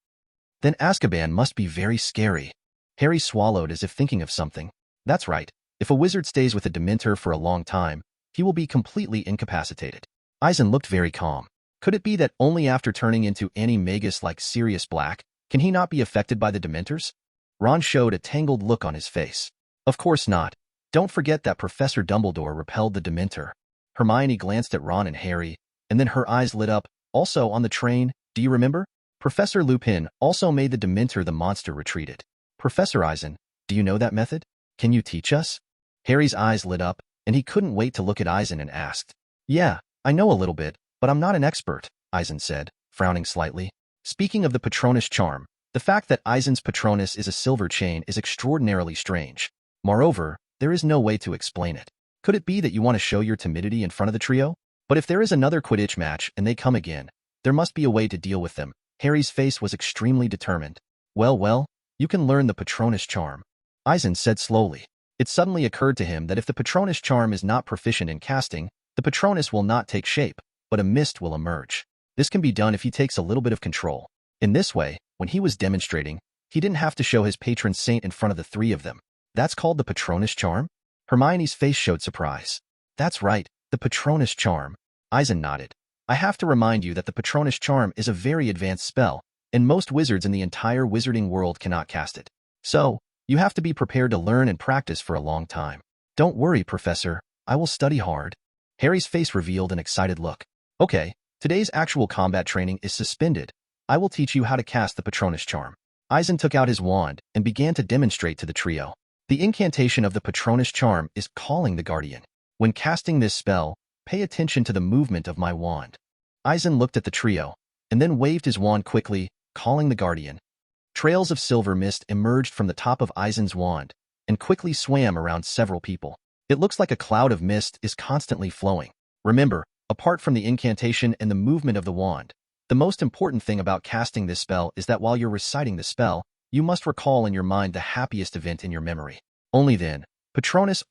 Then Azkaban must be very scary. Harry swallowed as if thinking of something. That's right. If a wizard stays with a Dementor for a long time, he will be completely incapacitated. Eisen looked very calm. Could it be that only after turning into Animagus like Sirius Black, can he not be affected by the Dementors? Ron showed a tangled look on his face. Of course not. Don't forget that Professor Dumbledore repelled the Dementor. Hermione glanced at Ron and Harry, and then her eyes lit up. Also on the train, do you remember? Professor Lupin also made the Dementor the monster retreated. Professor Eisen, do you know that method? Can you teach us? Harry's eyes lit up, and he couldn't wait to look at Eisen and asked. Yeah, I know a little bit, but I'm not an expert, Eisen said, frowning slightly. Speaking of the Patronus charm, the fact that Eisen's Patronus is a silver chain is extraordinarily strange. Moreover, there is no way to explain it. Could it be that you want to show your timidity in front of the trio? But if there is another Quidditch match and they come again, there must be a way to deal with them. Harry's face was extremely determined. Well, you can learn the Patronus charm. Eisen said slowly. It suddenly occurred to him that if the Patronus charm is not proficient in casting, the Patronus will not take shape, but a mist will emerge. This can be done if he takes a little bit of control. In this way, when he was demonstrating, he didn't have to show his patron saint in front of the three of them. That's called the Patronus charm? Hermione's face showed surprise. That's right, the Patronus charm. Eisen nodded. I have to remind you that the Patronus charm is a very advanced spell, and most wizards in the entire wizarding world cannot cast it. So, you have to be prepared to learn and practice for a long time. Don't worry, Professor. I will study hard. Harry's face revealed an excited look. Okay, today's actual combat training is suspended. I will teach you how to cast the Patronus charm. Eisen took out his wand and began to demonstrate to the trio. The incantation of the Patronus charm is calling the guardian. When casting this spell, pay attention to the movement of my wand. Eisen looked at the trio, and then waved his wand quickly, calling the guardian. Trails of silver mist emerged from the top of Eisen's wand, and quickly swam around several people. It looks like a cloud of mist is constantly flowing. Remember, apart from the incantation and the movement of the wand, the most important thing about casting this spell is that while you're reciting the spell, you must recall in your mind the happiest event in your memory. Only then,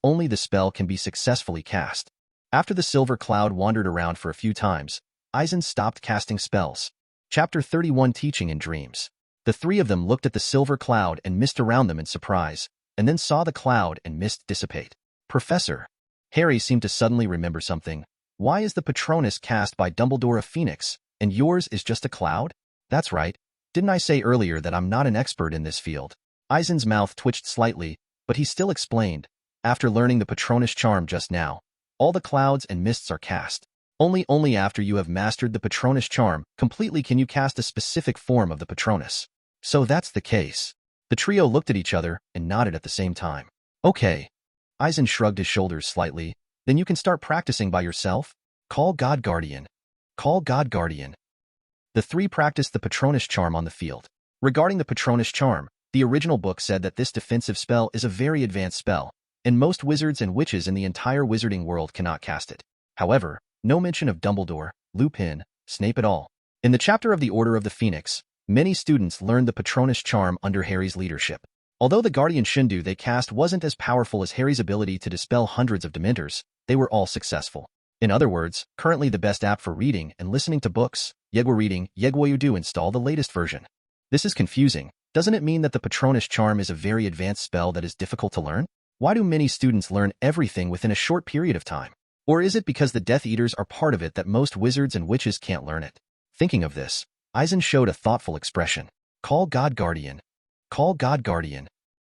only the spell can be successfully cast. After the silver cloud wandered around for a few times, Eisen stopped casting spells. Chapter 31 Teaching in Dreams. The three of them looked at the silver cloud and mist around them in surprise, and then saw the cloud and mist dissipate. Professor. Harry seemed to suddenly remember something. Why is the Patronus cast by Dumbledore a phoenix, and yours is just a cloud? That's right. Didn't I say earlier that I'm not an expert in this field? Eisen's mouth twitched slightly, but he still explained. After learning the Patronus charm just now, all the clouds and mists are cast. Only after you have mastered the Patronus charm completely can you cast a specific form of the Patronus. So that's the case. The trio looked at each other and nodded at the same time. Okay. Eisen shrugged his shoulders slightly. Then you can start practicing by yourself. Call God Guardian. Call God Guardian. The three practiced the Patronus charm on the field. Regarding the Patronus charm, the original book said that this defensive spell is a very advanced spell, and most wizards and witches in the entire wizarding world cannot cast it. However, no mention of Dumbledore, Lupin, Snape at all. In the chapter of the Order of the Phoenix, many students learned the Patronus charm under Harry's leadership. Although the Guardian Shindu they cast wasn't as powerful as Harry's ability to dispel hundreds of Dementors, they were all successful. In other words, currently the best app for reading and listening to books, Yegwa Reading, Yegwa do install the latest version. This is confusing. Doesn't it mean that the Patronus Charm is a very advanced spell that is difficult to learn? Why do many students learn everything within a short period of time? Or is it because the Death Eaters are part of it that most wizards and witches can't learn it? Thinking of this, Eisen showed a thoughtful expression. Call God Guardian. Call God Guardian.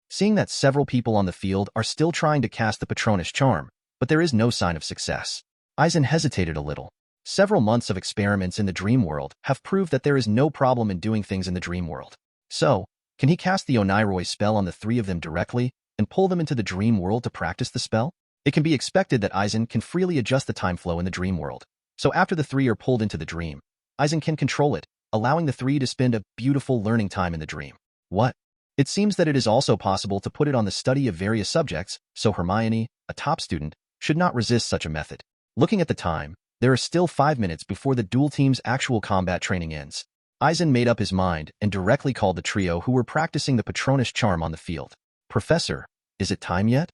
Seeing that several people on the field are still trying to cast the Patronus Charm, but there is no sign of success, Eisen hesitated a little. Several months of experiments in the dream world have proved that there is no problem in doing things in the dream world. So, can he cast the Oniroi spell on the three of them directly and pull them into the dream world to practice the spell? It can be expected that Eisen can freely adjust the time flow in the dream world. So after the three are pulled into the dream, Eisen can control it, allowing the three to spend a beautiful learning time in the dream. What? It seems that it is also possible to put it on the study of various subjects, so Hermione, a top student, should not resist such a method. Looking at the time, there are still 5 minutes before the duel team's actual combat training ends. Eisen made up his mind and directly called the trio who were practicing the Patronus Charm on the field. Professor, is it time yet?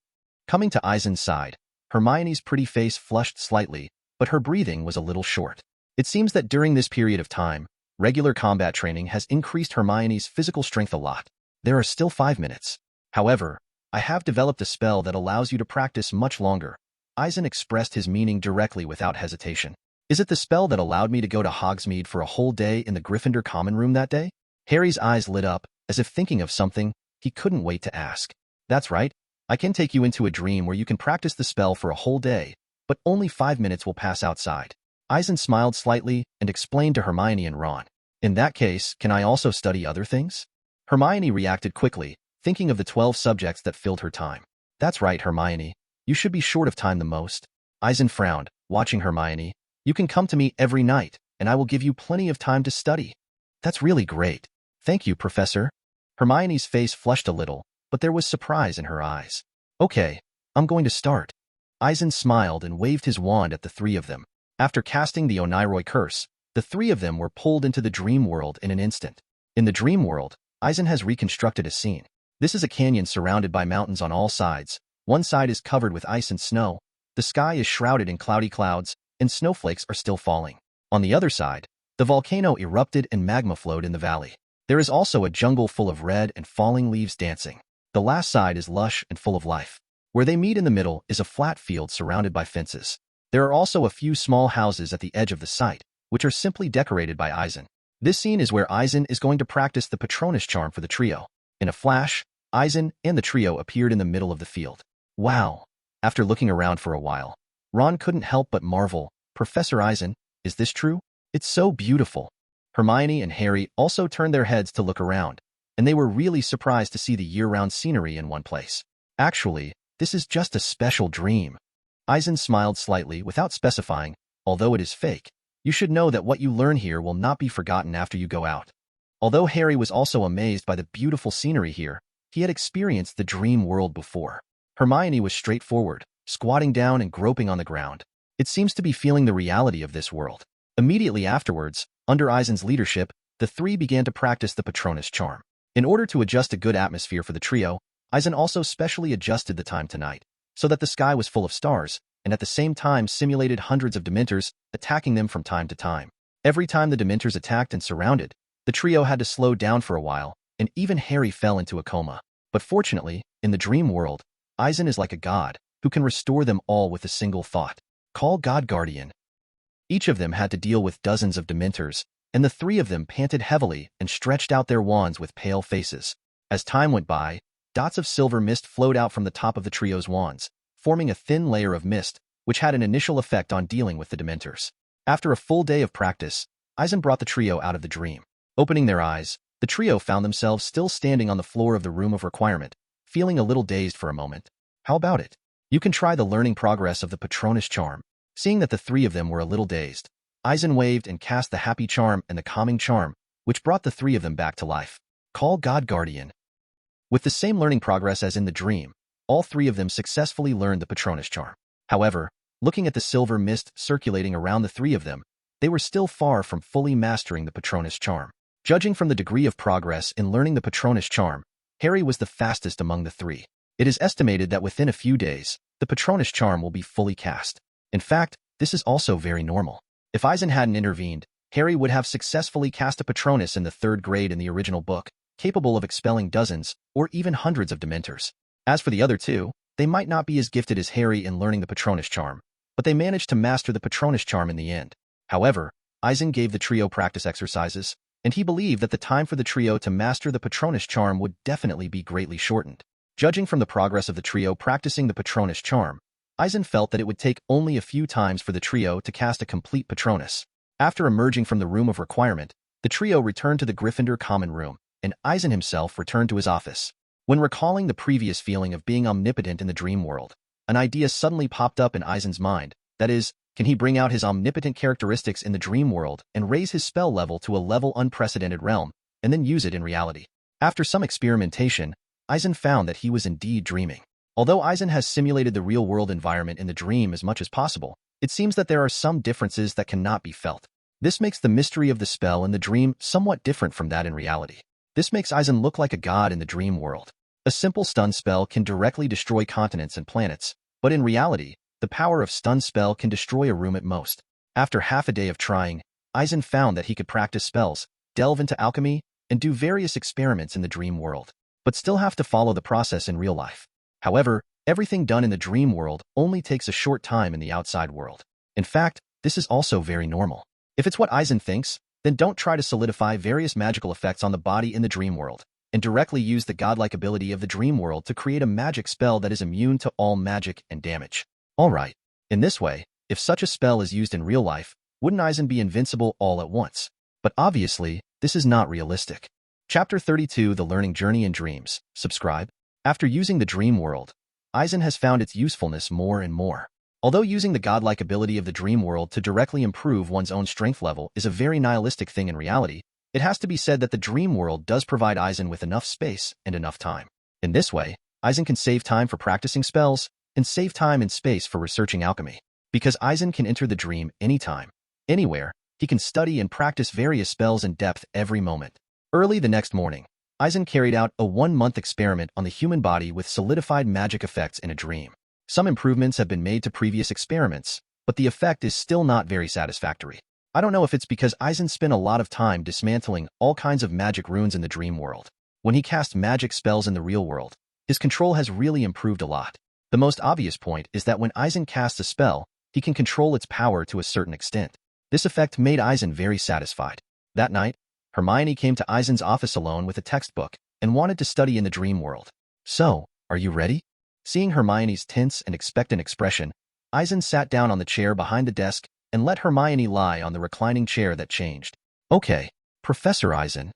Coming to Eisen's side, Hermione's pretty face flushed slightly, but her breathing was a little short. It seems that during this period of time, regular combat training has increased Hermione's physical strength a lot. There are still 5 minutes. However, I have developed a spell that allows you to practice much longer. Eisen expressed his meaning directly without hesitation. Is it the spell that allowed me to go to Hogsmeade for a whole day in the Gryffindor common room that day? Harry's eyes lit up, as if thinking of something he couldn't wait to ask. That's right. I can take you into a dream where you can practice the spell for a whole day, but only 5 minutes will pass outside. Eisen smiled slightly and explained to Hermione and Ron. In that case, can I also study other things? Hermione reacted quickly, thinking of the 12 subjects that filled her time. That's right, Hermione. You should be short of time the most. Eisen frowned, watching Hermione. You can come to me every night, and I will give you plenty of time to study. That's really great. Thank you, Professor. Hermione's face flushed a little, but there was surprise in her eyes. Okay, I'm going to start. Eisen smiled and waved his wand at the three of them. After casting the Oniroi curse, the three of them were pulled into the dream world in an instant. In the dream world, Eisen has reconstructed a scene. This is a canyon surrounded by mountains on all sides. One side is covered with ice and snow, the sky is shrouded in cloudy clouds, and snowflakes are still falling. On the other side, the volcano erupted and magma flowed in the valley. There is also a jungle full of red and falling leaves dancing. The last side is lush and full of life. Where they meet in the middle is a flat field surrounded by fences. There are also a few small houses at the edge of the site, which are simply decorated by Eisen. This scene is where Eisen is going to practice the Patronus Charm for the trio. In a flash, Eisen and the trio appeared in the middle of the field. Wow! After looking around for a while, Ron couldn't help but marvel. Professor Eisen, is this true? It's so beautiful. Hermione and Harry also turned their heads to look around, and they were really surprised to see the year-round scenery in one place. Actually, this is just a special dream. Eisen smiled slightly without specifying, although it is fake. You should know that what you learn here will not be forgotten after you go out. Although Harry was also amazed by the beautiful scenery here, he had experienced the dream world before. Hermione was straightforward, squatting down and groping on the ground. It seems to be feeling the reality of this world. Immediately afterwards, under Eisen's leadership, the three began to practice the Patronus Charm. In order to adjust a good atmosphere for the trio, Eisen also specially adjusted the time tonight, so that the sky was full of stars, and at the same time simulated hundreds of Dementors, attacking them from time to time. Every time the Dementors attacked and surrounded, the trio had to slow down for a while, and even Harry fell into a coma. But fortunately, in the dream world, Eisen is like a god, who can restore them all with a single thought. Call God Guardian. Each of them had to deal with dozens of Dementors, and the three of them panted heavily and stretched out their wands with pale faces. As time went by, dots of silver mist flowed out from the top of the trio's wands, forming a thin layer of mist, which had an initial effect on dealing with the Dementors. After a full day of practice, Eisen brought the trio out of the dream. Opening their eyes, the trio found themselves still standing on the floor of the room of requirement, feeling a little dazed for a moment. How about it? You can try the learning progress of the Patronus Charm. Seeing that the three of them were a little dazed, Eisen waved and cast the Happy Charm and the Calming Charm, which brought the three of them back to life. Call God Guardian. With the same learning progress as in the dream, all three of them successfully learned the Patronus Charm. However, looking at the silver mist circulating around the three of them, they were still far from fully mastering the Patronus Charm. Judging from the degree of progress in learning the Patronus Charm, Harry was the fastest among the three. It is estimated that within a few days, the Patronus charm will be fully cast. In fact, this is also very normal. If Eisen hadn't intervened, Harry would have successfully cast a Patronus in the 3rd grade in the original book, capable of expelling dozens or even hundreds of Dementors. As for the other two, they might not be as gifted as Harry in learning the Patronus charm, but they managed to master the Patronus charm in the end. However, Eisen gave the trio practice exercises, and he believed that the time for the trio to master the Patronus charm would definitely be greatly shortened. Judging from the progress of the trio practicing the Patronus charm, Eisen felt that it would take only a few times for the trio to cast a complete Patronus. After emerging from the room of requirement, the trio returned to the Gryffindor common room, and Eisen himself returned to his office. When recalling the previous feeling of being omnipotent in the dream world, an idea suddenly popped up in Eisen's mind. That is, can he bring out his omnipotent characteristics in the dream world and raise his spell level to a level unprecedented realm, and then use it in reality? After some experimentation, Eisen found that he was indeed dreaming. Although Eisen has simulated the real-world environment in the dream as much as possible, it seems that there are some differences that cannot be felt. This makes the mystery of the spell in the dream somewhat different from that in reality. This makes Eisen look like a god in the dream world. A simple stun spell can directly destroy continents and planets, but in reality, the power of stun spell can destroy a room at most. After half a day of trying, Eisen found that he could practice spells, delve into alchemy, and do various experiments in the dream world, but still have to follow the process in real life. However, everything done in the dream world only takes a short time in the outside world. In fact, this is also very normal. If it's what Eisen thinks, then don't try to solidify various magical effects on the body in the dream world, and directly use the godlike ability of the dream world to create a magic spell that is immune to all magic and damage. Alright, in this way, if such a spell is used in real life, wouldn't Eisen be invincible all at once? But obviously, this is not realistic. Chapter 32, The Learning Journey in Dreams. Subscribe. After using the dream world, Eisen has found its usefulness more and more. Although using the godlike ability of the dream world to directly improve one's own strength level is a very nihilistic thing in reality, it has to be said that the dream world does provide Eisen with enough space and enough time. In this way, Eisen can save time for practicing spells and save time and space for researching alchemy. Because Eisen can enter the dream anytime, anywhere, he can study and practice various spells in depth every moment. Early the next morning, Eisen carried out a 1-month experiment on the human body with solidified magic effects in a dream. Some improvements have been made to previous experiments, but the effect is still not very satisfactory. I don't know if it's because Eisen spent a lot of time dismantling all kinds of magic runes in the dream world. When he casts magic spells in the real world, his control has really improved a lot. The most obvious point is that when Eisen casts a spell, he can control its power to a certain extent. This effect made Eisen very satisfied. That night, Hermione came to Eisen's office alone with a textbook and wanted to study in the dream world. So, are you ready? Seeing Hermione's tense and expectant expression, Eisen sat down on the chair behind the desk and let Hermione lie on the reclining chair that changed. Okay, Professor Eisen.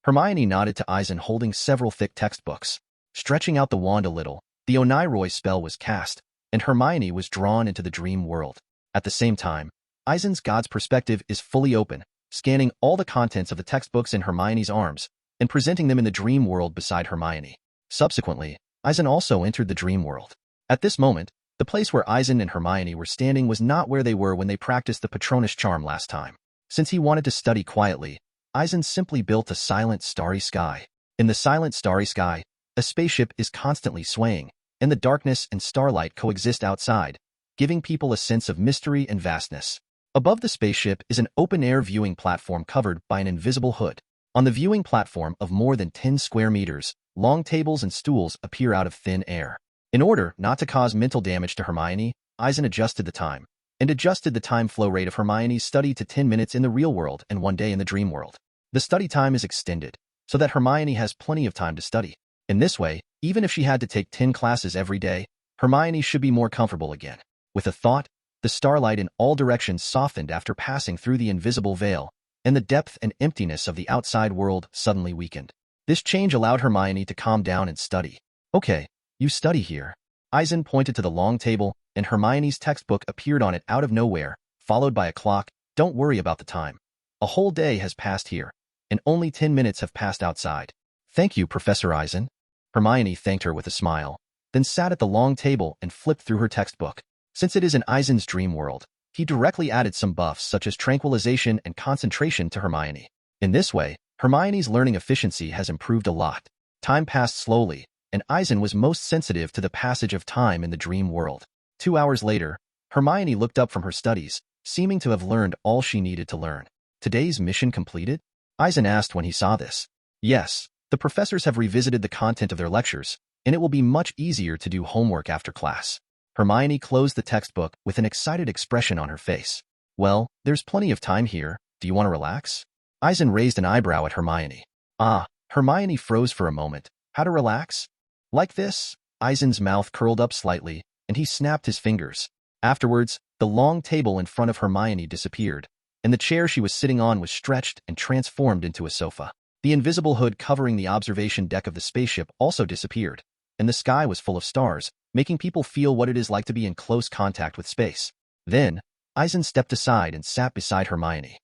Hermione nodded to Eisen holding several thick textbooks. Stretching out the wand a little, the Oniroi spell was cast, and Hermione was drawn into the dream world. At the same time, Eisen's god's perspective is fully open, scanning all the contents of the textbooks in Hermione's arms and presenting them in the dream world beside Hermione. Subsequently, Eisen also entered the dream world. At this moment, the place where Eisen and Hermione were standing was not where they were when they practiced the Patronus charm last time. Since he wanted to study quietly, Eisen simply built a silent, starry sky. In the silent, starry sky, a spaceship is constantly swaying, and the darkness and starlight coexist outside, giving people a sense of mystery and vastness. Above the spaceship is an open-air viewing platform covered by an invisible hood. On the viewing platform of more than 10 square meters, long tables and stools appear out of thin air. In order not to cause mental damage to Hermione, Eisen adjusted the time time flow rate of Hermione's study to 10 minutes in the real world and 1 day in the dream world. The study time is extended, so that Hermione has plenty of time to study. In this way, even if she had to take 10 classes every day, Hermione should be more comfortable again. With a thought, the starlight in all directions softened after passing through the invisible veil, and the depth and emptiness of the outside world suddenly weakened. This change allowed Hermione to calm down and study. Okay, you study here. Eisen pointed to the long table, and Hermione's textbook appeared on it out of nowhere, followed by a clock. Don't worry about the time. A whole day has passed here, and only 10 minutes have passed outside. Thank you, Professor Eisen. Hermione thanked her with a smile, then sat at the long table and flipped through her textbook. Since it is in Eisen's dream world, he directly added some buffs such as tranquilization and concentration to Hermione. In this way, Hermione's learning efficiency has improved a lot. Time passed slowly, and Eisen was most sensitive to the passage of time in the dream world. 2 hours later, Hermione looked up from her studies, seeming to have learned all she needed to learn. Today's mission completed? Eisen asked when he saw this. Yes, the professors have revisited the content of their lectures, and it will be much easier to do homework after class. Hermione closed the textbook with an excited expression on her face. Well, there's plenty of time here. Do you want to relax? Eisen raised an eyebrow at Hermione. Ah, Hermione froze for a moment. How to relax? Like this? Eisen's mouth curled up slightly, and he snapped his fingers. Afterwards, the long table in front of Hermione disappeared, and the chair she was sitting on was stretched and transformed into a sofa. The invisible hood covering the observation deck of the spaceship also disappeared, and the sky was full of stars, making people feel what it is like to be in close contact with space. Then, Eisen stepped aside and sat beside Hermione.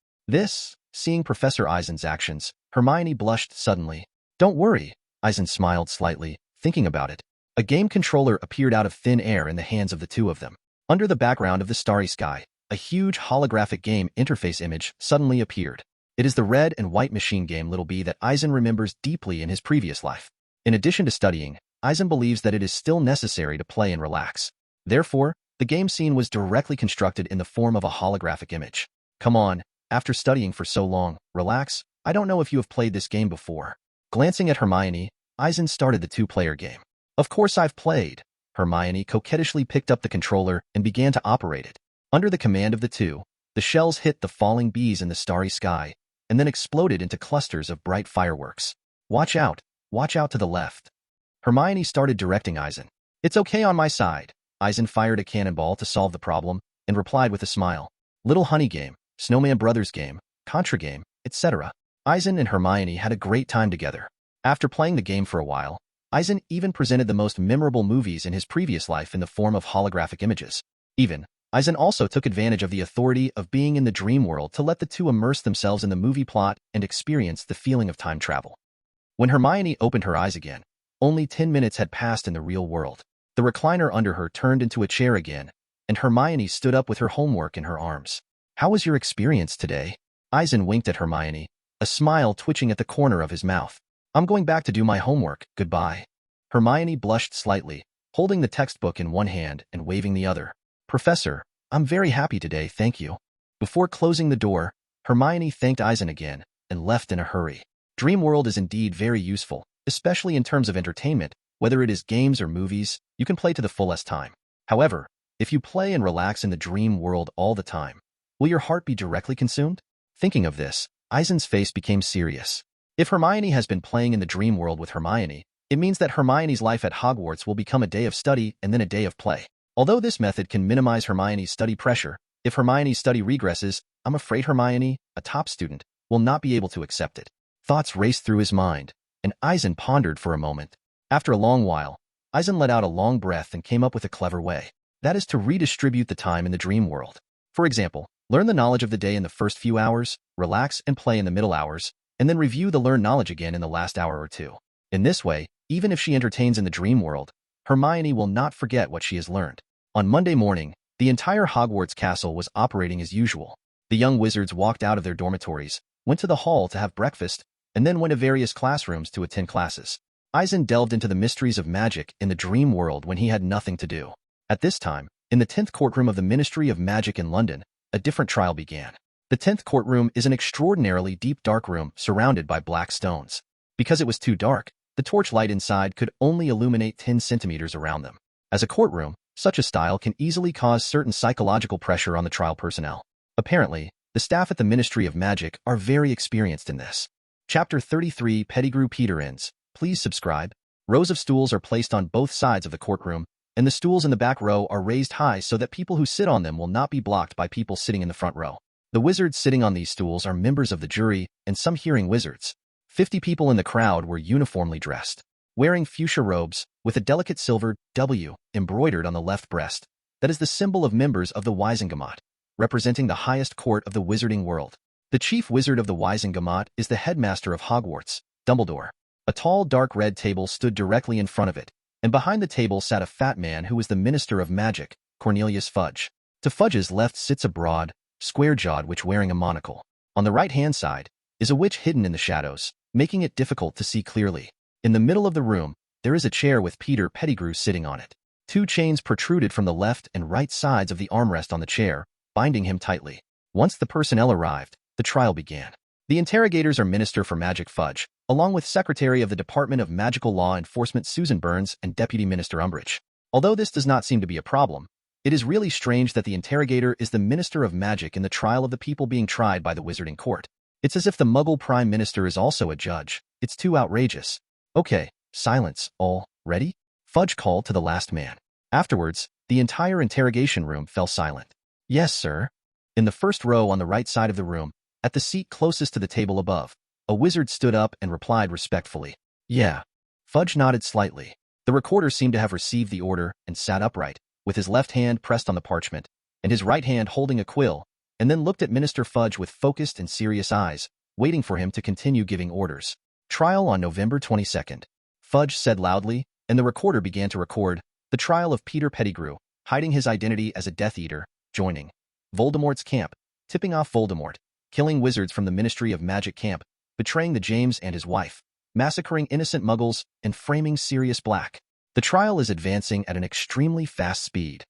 Seeing Professor Eisen's actions, Hermione blushed suddenly. Don't worry, Eisen smiled slightly, thinking about it. A game controller appeared out of thin air in the hands of the two of them. Under the background of the starry sky, a huge holographic game interface image suddenly appeared. It is the red and white machine game Little B that Eisen remembers deeply in his previous life. In addition to studying, Eisen believes that it is still necessary to play and relax. Therefore, the game scene was directly constructed in the form of a holographic image. Come on, after studying for so long, relax. I don't know if you have played this game before. Glancing at Hermione, Eisen started the two-player game. Of course I've played. Hermione coquettishly picked up the controller and began to operate it. Under the command of the two, the shells hit the falling bees in the starry sky, and then exploded into clusters of bright fireworks. Watch out to the left. Hermione started directing Eisen. It's okay on my side. Eisen fired a cannonball to solve the problem, and replied with a smile. Little Honey Game, Snowman Brothers Game, Contra Game, etc. Eisen and Hermione had a great time together. After playing the game for a while, Eisen even presented the most memorable movies in his previous life in the form of holographic images. Eisen also took advantage of the authority of being in the dream world to let the two immerse themselves in the movie plot and experience the feeling of time travel. When Hermione opened her eyes again, only 10 minutes had passed in the real world. The recliner under her turned into a chair again, and Hermione stood up with her homework in her arms. How was your experience today? Eisen winked at Hermione, a smile twitching at the corner of his mouth. I'm going back to do my homework, goodbye. Hermione blushed slightly, holding the textbook in one hand and waving the other. Professor, I'm very happy today, thank you. Before closing the door, Hermione thanked Eisen again and left in a hurry. Dream World is indeed very useful, especially in terms of entertainment. Whether it is games or movies, you can play to the fullest time. However, if you play and relax in the dream world all the time, will your heart be directly consumed? Thinking of this, Eisen's face became serious. If Hermione has been playing in the dream world with Hermione, it means that Hermione's life at Hogwarts will become a day of study and then a day of play. Although this method can minimize Hermione's study pressure, if Hermione's study regresses, I'm afraid Hermione, a top student, will not be able to accept it. Thoughts raced through his mind, and Eisen pondered for a moment. After a long while, Eisen let out a long breath and came up with a clever way. That is to redistribute the time in the dream world. For example, learn the knowledge of the day in the first few hours, relax and play in the middle hours, and then review the learned knowledge again in the last hour or two. In this way, even if she entertains in the dream world, Hermione will not forget what she has learned. On Monday morning, the entire Hogwarts castle was operating as usual. The young wizards walked out of their dormitories, went to the hall to have breakfast, and then went to various classrooms to attend classes. Eisen delved into the mysteries of magic in the dream world when he had nothing to do. At this time, in the 10th courtroom of the Ministry of Magic in London, a different trial began. The 10th courtroom is an extraordinarily deep dark room surrounded by black stones. Because it was too dark, the torchlight inside could only illuminate 10 centimeters around them. As a courtroom, such a style can easily cause certain psychological pressure on the trial personnel. Apparently, the staff at the Ministry of Magic are very experienced in this. Chapter 33 Pettigrew Peter ends. Please subscribe. Rows of stools are placed on both sides of the courtroom, and the stools in the back row are raised high so that people who sit on them will not be blocked by people sitting in the front row. The wizards sitting on these stools are members of the jury and some hearing wizards. 50 people in the crowd were uniformly dressed, wearing fuchsia robes with a delicate silver W embroidered on the left breast. That is the symbol of members of the Wisengamot, representing the highest court of the wizarding world. The chief wizard of the Wisengamot is the headmaster of Hogwarts, Dumbledore. A tall dark red table stood directly in front of it, and behind the table sat a fat man who was the Minister of Magic, Cornelius Fudge. To Fudge's left sits a broad, square-jawed witch wearing a monocle. On the right-hand side is a witch hidden in the shadows, making it difficult to see clearly. In the middle of the room, there is a chair with Peter Pettigrew sitting on it. Two chains protruded from the left and right sides of the armrest on the chair, binding him tightly. Once the personnel arrived, the trial began. The interrogators are Minister for Magic Fudge, along with Secretary of the Department of Magical Law Enforcement Susan Burns and Deputy Minister Umbridge. Although this does not seem to be a problem, it is really strange that the interrogator is the Minister of Magic in the trial of the people being tried by the Wizarding Court. It's as if the Muggle Prime Minister is also a judge. It's too outrageous. Okay, silence, all ready? Fudge called to the last man. Afterwards, the entire interrogation room fell silent. Yes, sir. In the first row on the right side of the room, at the seat closest to the table above, a wizard stood up and replied respectfully. Yeah. Fudge nodded slightly. The recorder seemed to have received the order and sat upright, with his left hand pressed on the parchment, and his right hand holding a quill, and then looked at Minister Fudge with focused and serious eyes, waiting for him to continue giving orders. Trial on November 22nd. Fudge said loudly, and the recorder began to record the trial of Peter Pettigrew, hiding his identity as a Death Eater, joining Voldemort's camp, tipping off Voldemort, killing wizards from the Ministry of Magic camp, betraying the James and his wife, massacring innocent muggles, and framing Sirius Black. The trial is advancing at an extremely fast speed.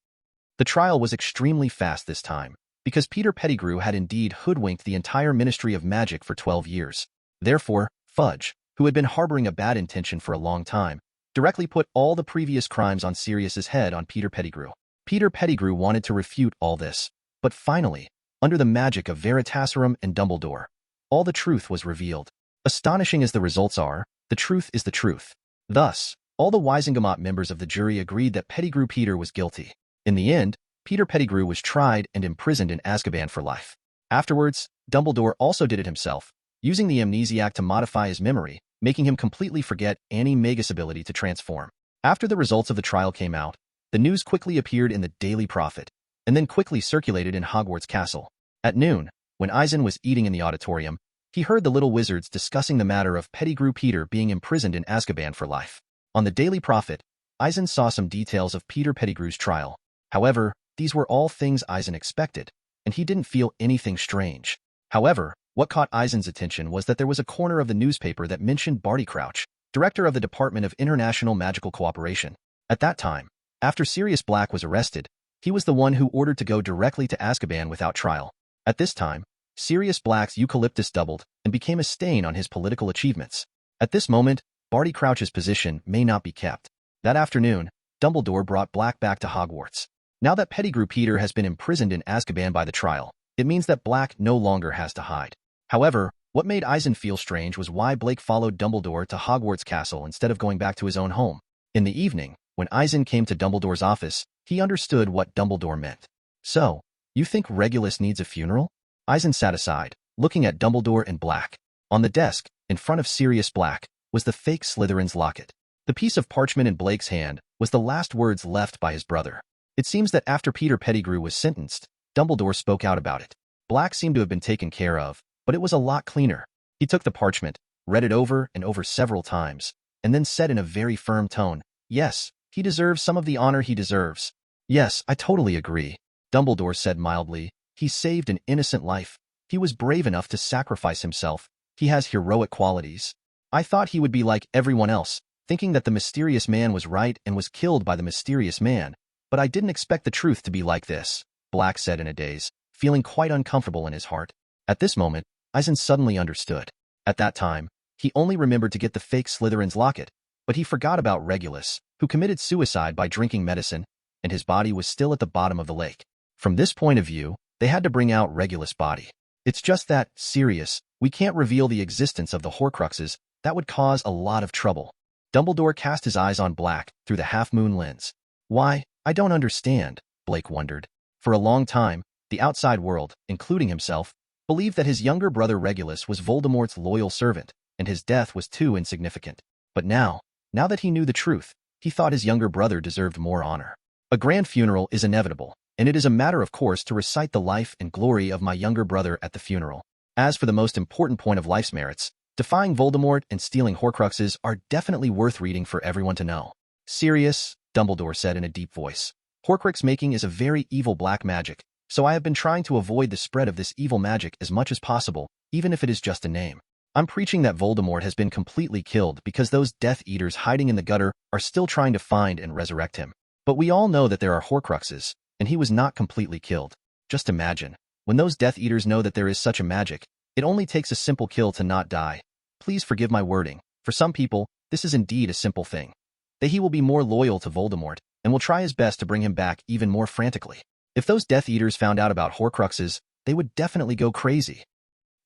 The trial was extremely fast this time, because Peter Pettigrew had indeed hoodwinked the entire Ministry of Magic for 12 years. Therefore, Fudge, who had been harboring a bad intention for a long time, directly put all the previous crimes on Sirius's head on Peter Pettigrew. Peter Pettigrew wanted to refute all this, but finally, under the magic of Veritaserum and Dumbledore, all the truth was revealed. Astonishing as the results are, the truth is the truth. Thus, all the Wisengamot members of the jury agreed that Pettigrew Peter was guilty. In the end, Peter Pettigrew was tried and imprisoned in Azkaban for life. Afterwards, Dumbledore also did it himself, using the amnesiac to modify his memory, making him completely forget Annie Magus' ability to transform. After the results of the trial came out, the news quickly appeared in the Daily Prophet, and then quickly circulated in Hogwarts Castle. At noon, when Eisen was eating in the auditorium, he heard the little wizards discussing the matter of Pettigrew Peter being imprisoned in Azkaban for life. On the Daily Prophet, Eisen saw some details of Peter Pettigrew's trial. However, these were all things Eisen expected, and he didn't feel anything strange. However, what caught Eisen's attention was that there was a corner of the newspaper that mentioned Barty Crouch, director of the Department of International Magical Cooperation. At that time, after Sirius Black was arrested, he was the one who ordered to go directly to Azkaban without trial. At this time, Sirius Black's eucalyptus doubled and became a stain on his political achievements. At this moment, Barty Crouch's position may not be kept. That afternoon, Dumbledore brought Black back to Hogwarts. Now that Pettigrew Peter has been imprisoned in Azkaban by the trial, it means that Black no longer has to hide. However, what made Eisen feel strange was why Blake followed Dumbledore to Hogwarts Castle instead of going back to his own home. In the evening, when Eisen came to Dumbledore's office, he understood what Dumbledore meant. So, you think Regulus needs a funeral? Eisen sat aside, looking at Dumbledore and Black. On the desk, in front of Sirius Black, was the fake Slytherin's locket. The piece of parchment in Blake's hand was the last words left by his brother. It seems that after Peter Pettigrew was sentenced, Dumbledore spoke out about it. Black seemed to have been taken care of, but it was a lot cleaner. He took the parchment, read it over and over several times, and then said in a very firm tone, "Yes, he deserves some of the honor he deserves." "Yes, I totally agree," Dumbledore said mildly. "He saved an innocent life. He was brave enough to sacrifice himself. He has heroic qualities. I thought he would be like everyone else, thinking that the mysterious man was right and was killed by the mysterious man, but I didn't expect the truth to be like this," Black said in a daze, feeling quite uncomfortable in his heart. At this moment, Eisen suddenly understood. At that time, he only remembered to get the fake Slytherin's locket, but he forgot about Regulus, who committed suicide by drinking medicine, and his body was still at the bottom of the lake. From this point of view, they had to bring out Regulus' body. It's just that, Sirius, we can't reveal the existence of the Horcruxes. That would cause a lot of trouble. Dumbledore cast his eyes on Black through the half-moon lens. Why, I don't understand, Blake wondered. For a long time, the outside world, including himself, believed that his younger brother Regulus was Voldemort's loyal servant, and his death was too insignificant. But now that he knew the truth, he thought his younger brother deserved more honor. A grand funeral is inevitable, and it is a matter of course to recite the life and glory of my younger brother at the funeral. As for the most important point of life's merits, defying Voldemort and stealing Horcruxes are definitely worth reading for everyone to know. Sirius, Dumbledore said in a deep voice, Horcrux making is a very evil black magic, so I have been trying to avoid the spread of this evil magic as much as possible, even if it is just a name. I'm preaching that Voldemort has been completely killed because those Death Eaters hiding in the gutter are still trying to find and resurrect him. But we all know that there are Horcruxes, and he was not completely killed. Just imagine, when those Death Eaters know that there is such a magic, it only takes a simple kill to not die. Please forgive my wording. For some people, this is indeed a simple thing. That he will be more loyal to Voldemort, and will try his best to bring him back even more frantically. If those Death Eaters found out about Horcruxes, they would definitely go crazy.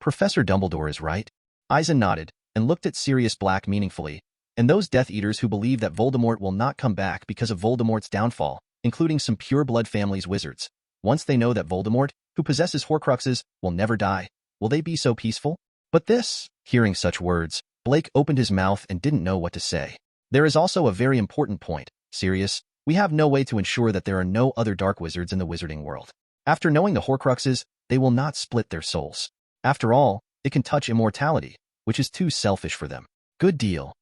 Professor Dumbledore is right. Eisen nodded, and looked at Sirius Black meaningfully, and those Death Eaters who believe that Voldemort will not come back because of Voldemort's downfall, including some pure-blood family's wizards. Once they know that Voldemort, who possesses Horcruxes, will never die, will they be so peaceful? But this, hearing such words, Blake opened his mouth and didn't know what to say. There is also a very important point, Sirius. We have no way to ensure that there are no other dark wizards in the wizarding world. After knowing the Horcruxes, they will not split their souls. After all, it can touch immortality, which is too selfish for them. Good deal.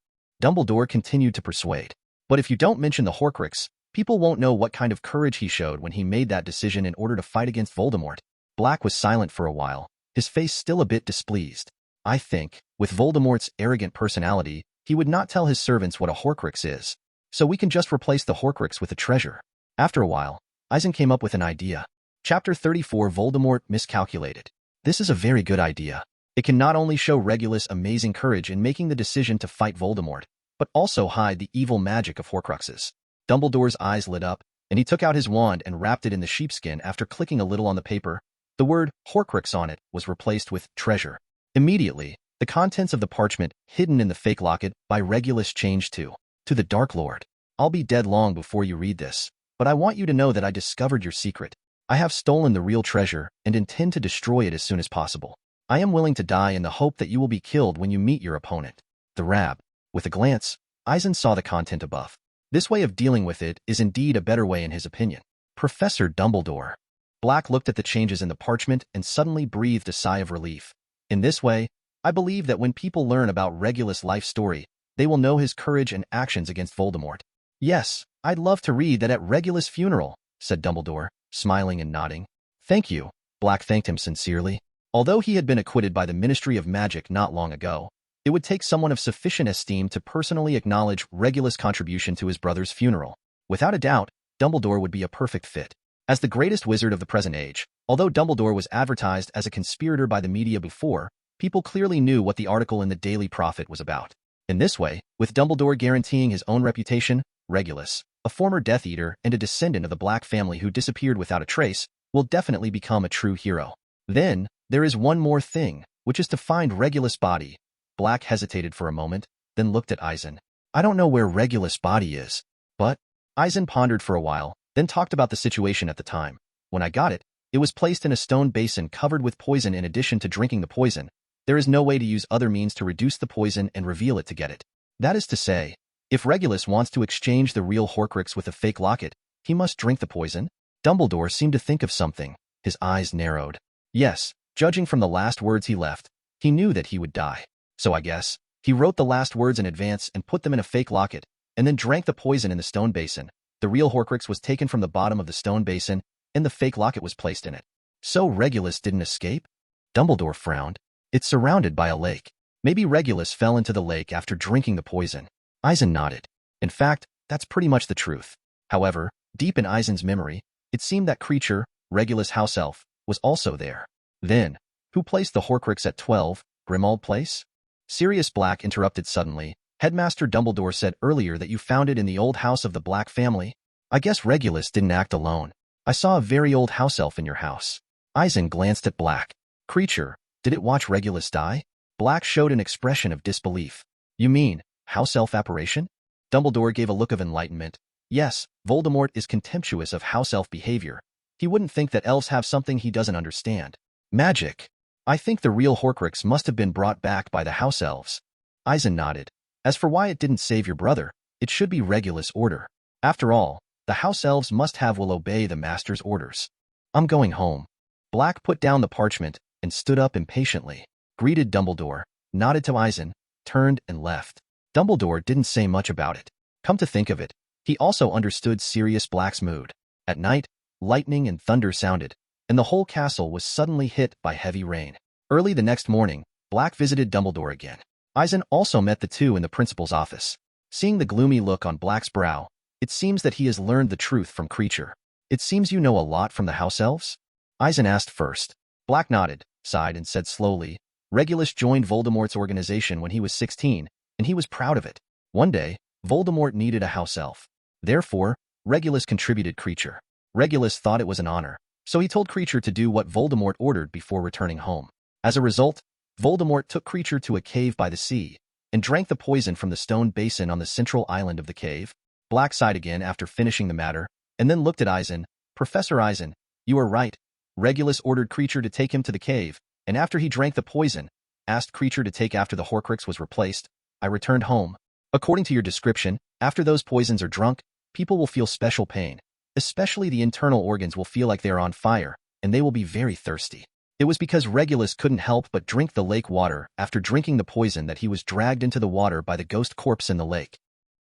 Dumbledore continued to persuade. But if you don't mention the Horcrux, people won't know what kind of courage he showed when he made that decision in order to fight against Voldemort. Black was silent for a while, his face still a bit displeased. I think, with Voldemort's arrogant personality, he would not tell his servants what a Horcrux is. So we can just replace the Horcrux with a treasure. After a while, Eisen came up with an idea. Chapter 34 Voldemort Miscalculated. This is a very good idea. It can not only show Regulus amazing courage in making the decision to fight Voldemort, but also hide the evil magic of Horcruxes. Dumbledore's eyes lit up, and he took out his wand and wrapped it in the sheepskin after clicking a little on the paper. The word Horcrux on it was replaced with treasure. Immediately, the contents of the parchment hidden in the fake locket by Regulus changed to the Dark Lord. I'll be dead long before you read this, but I want you to know that I discovered your secret. I have stolen the real treasure and intend to destroy it as soon as possible. I am willing to die in the hope that you will be killed when you meet your opponent. The Rab. With a glance, Eisen saw the content above. This way of dealing with it is indeed a better way in his opinion. Professor Dumbledore. Black looked at the changes in the parchment and suddenly breathed a sigh of relief. In this way, I believe that when people learn about Regulus' life story, they will know his courage and actions against Voldemort. Yes, I'd love to read that at Regulus' funeral, said Dumbledore, smiling and nodding. Thank you. Black thanked him sincerely. Although he had been acquitted by the Ministry of Magic not long ago, it would take someone of sufficient esteem to personally acknowledge Regulus' contribution to his brother's funeral. Without a doubt, Dumbledore would be a perfect fit. As the greatest wizard of the present age, although Dumbledore was advertised as a conspirator by the media before, people clearly knew what the article in the Daily Prophet was about. In this way, with Dumbledore guaranteeing his own reputation, Regulus, a former Death Eater and a descendant of the Black family who disappeared without a trace, will definitely become a true hero. Then, there is one more thing, which is to find Regulus' body. Black hesitated for a moment, then looked at Eisen. I don't know where Regulus' body is, but... Eisen pondered for a while, then talked about the situation at the time. When I got it, it was placed in a stone basin covered with poison in addition to drinking the poison. There is no way to use other means to reduce the poison and reveal it to get it. That is to say, if Regulus wants to exchange the real Horcrux with a fake locket, he must drink the poison? Dumbledore seemed to think of something. His eyes narrowed. Yes, judging from the last words he left, he knew that he would die. So I guess, he wrote the last words in advance and put them in a fake locket, and then drank the poison in the stone basin. The real Horcrux was taken from the bottom of the stone basin, and the fake locket was placed in it. So Regulus didn't escape? Dumbledore frowned. It's surrounded by a lake. Maybe Regulus fell into the lake after drinking the poison. Eisen nodded. In fact, that's pretty much the truth. However, deep in Eisen's memory, it seemed that creature, Regulus' house elf, was also there. Then, who placed the Horcrux at 12, Grimmauld Place? Sirius Black interrupted suddenly. Headmaster Dumbledore said earlier that you found it in the old house of the Black family. I guess Regulus didn't act alone. I saw a very old house elf in your house. Eisen glanced at Black. Creature, did it watch Regulus die? Black showed an expression of disbelief. You mean, house elf apparition? Dumbledore gave a look of enlightenment. Yes, Voldemort is contemptuous of house elf behavior. He wouldn't think that elves have something he doesn't understand. Magic. I think the real Horcrux must have been brought back by the house elves. Eisen nodded. As for why it didn't save your brother, it should be Regulus' order. After all, the house elves will obey the master's orders. I'm going home. Black put down the parchment and stood up impatiently, greeted Dumbledore, nodded to Eisen, turned and left. Dumbledore didn't say much about it. Come to think of it, he also understood Sirius Black's mood. At night, lightning and thunder sounded, and the whole castle was suddenly hit by heavy rain. Early the next morning, Black visited Dumbledore again. Eisen also met the two in the principal's office. Seeing the gloomy look on Black's brow, it seems that he has learned the truth from Creature. It seems you know a lot from the house elves? Eisen asked first. Black nodded, sighed and said slowly, Regulus joined Voldemort's organization when he was 16, and he was proud of it. One day, Voldemort needed a house elf. Therefore, Regulus contributed Creature. Regulus thought it was an honor, so he told Creature to do what Voldemort ordered before returning home. As a result, Voldemort took Creature to a cave by the sea, and drank the poison from the stone basin on the central island of the cave. Black sighed again after finishing the matter, and then looked at Eisen. Professor Eisen, you are right. Regulus ordered Creature to take him to the cave, and after he drank the poison, asked Creature to take after the Horcrux was replaced. I returned home. According to your description, after those poisons are drunk, people will feel special pain. Especially the internal organs will feel like they are on fire, and they will be very thirsty. It was because Regulus couldn't help but drink the lake water after drinking the poison that he was dragged into the water by the ghost corpse in the lake.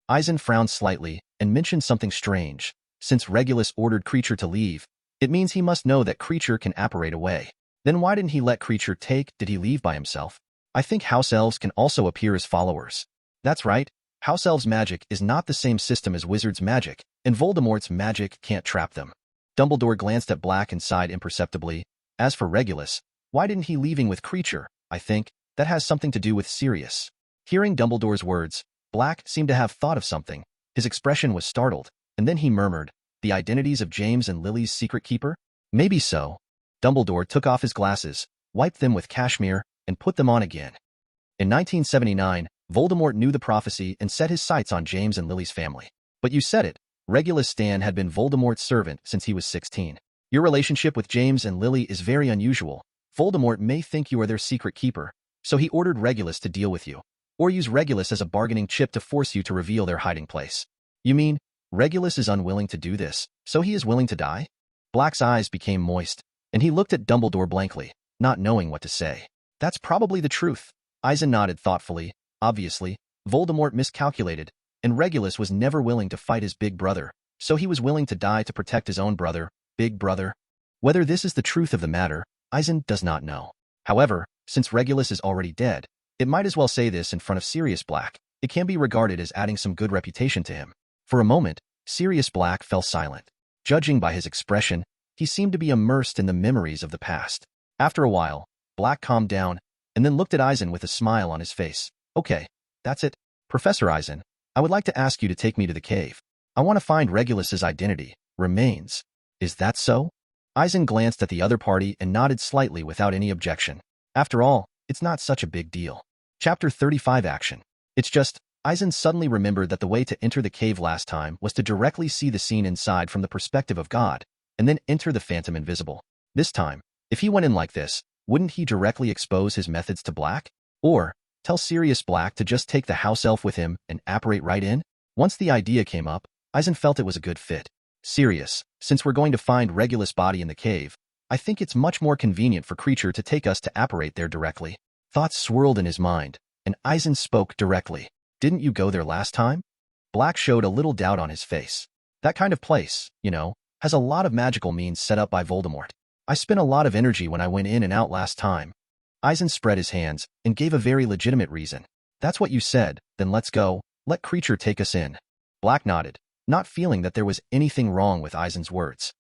Eisen frowned slightly and mentioned something strange. Since Regulus ordered Creature to leave, it means he must know that Creature can apparate away. Then why didn't he let Creature take? Did he leave by himself? I think house elves can also appear as followers. That's right. House elves' magic is not the same system as wizards' magic, and Voldemort's magic can't trap them. Dumbledore glanced at Black and sighed imperceptibly. As for Regulus, why didn't he leaving with Creature? I think that has something to do with Sirius. Hearing Dumbledore's words, Black seemed to have thought of something. His expression was startled, and then he murmured, the identities of James and Lily's secret keeper? Maybe so. Dumbledore took off his glasses, wiped them with cashmere, and put them on again. In 1979, Voldemort knew the prophecy and set his sights on James and Lily's family. But you said it, Regulus Stan had been Voldemort's servant since he was 16. Your relationship with James and Lily is very unusual. Voldemort may think you are their secret keeper, so he ordered Regulus to deal with you, or use Regulus as a bargaining chip to force you to reveal their hiding place. You mean, Regulus is unwilling to do this, so he is willing to die? Black's eyes became moist, and he looked at Dumbledore blankly, not knowing what to say. That's probably the truth. Eisen nodded thoughtfully. Obviously, Voldemort miscalculated, and Regulus was never willing to fight his big brother, so he was willing to die to protect his own brother, big brother. Whether this is the truth of the matter, Eisen does not know. However, since Regulus is already dead, it might as well say this in front of Sirius Black. It can be regarded as adding some good reputation to him. For a moment, Sirius Black fell silent. Judging by his expression, he seemed to be immersed in the memories of the past. After a while, Black calmed down, and then looked at Eisen with a smile on his face. Okay, that's it. Professor Eisen, I would like to ask you to take me to the cave. I want to find Regulus's identity, remains. Is that so? Eisen glanced at the other party and nodded slightly without any objection. After all, it's not such a big deal. Chapter 35 Action. It's just, Eisen suddenly remembered that the way to enter the cave last time was to directly see the scene inside from the perspective of God, and then enter the Phantom invisible. This time, if he went in like this, wouldn't he directly expose his methods to Black? Or, tell Sirius Black to just take the house elf with him and apparate right in? Once the idea came up, Eisen felt it was a good fit. Sirius, since we're going to find Regulus' body in the cave, I think it's much more convenient for Creature to take us to apparate there directly. Thoughts swirled in his mind, and Eisen spoke directly. Didn't you go there last time? Black showed a little doubt on his face. That kind of place, you know, has a lot of magical means set up by Voldemort. I spent a lot of energy when I went in and out last time. Eisen spread his hands and gave a very legitimate reason. That's what you said, then let's go. Let Creature take us in. Black nodded, not feeling that there was anything wrong with Eisen's words.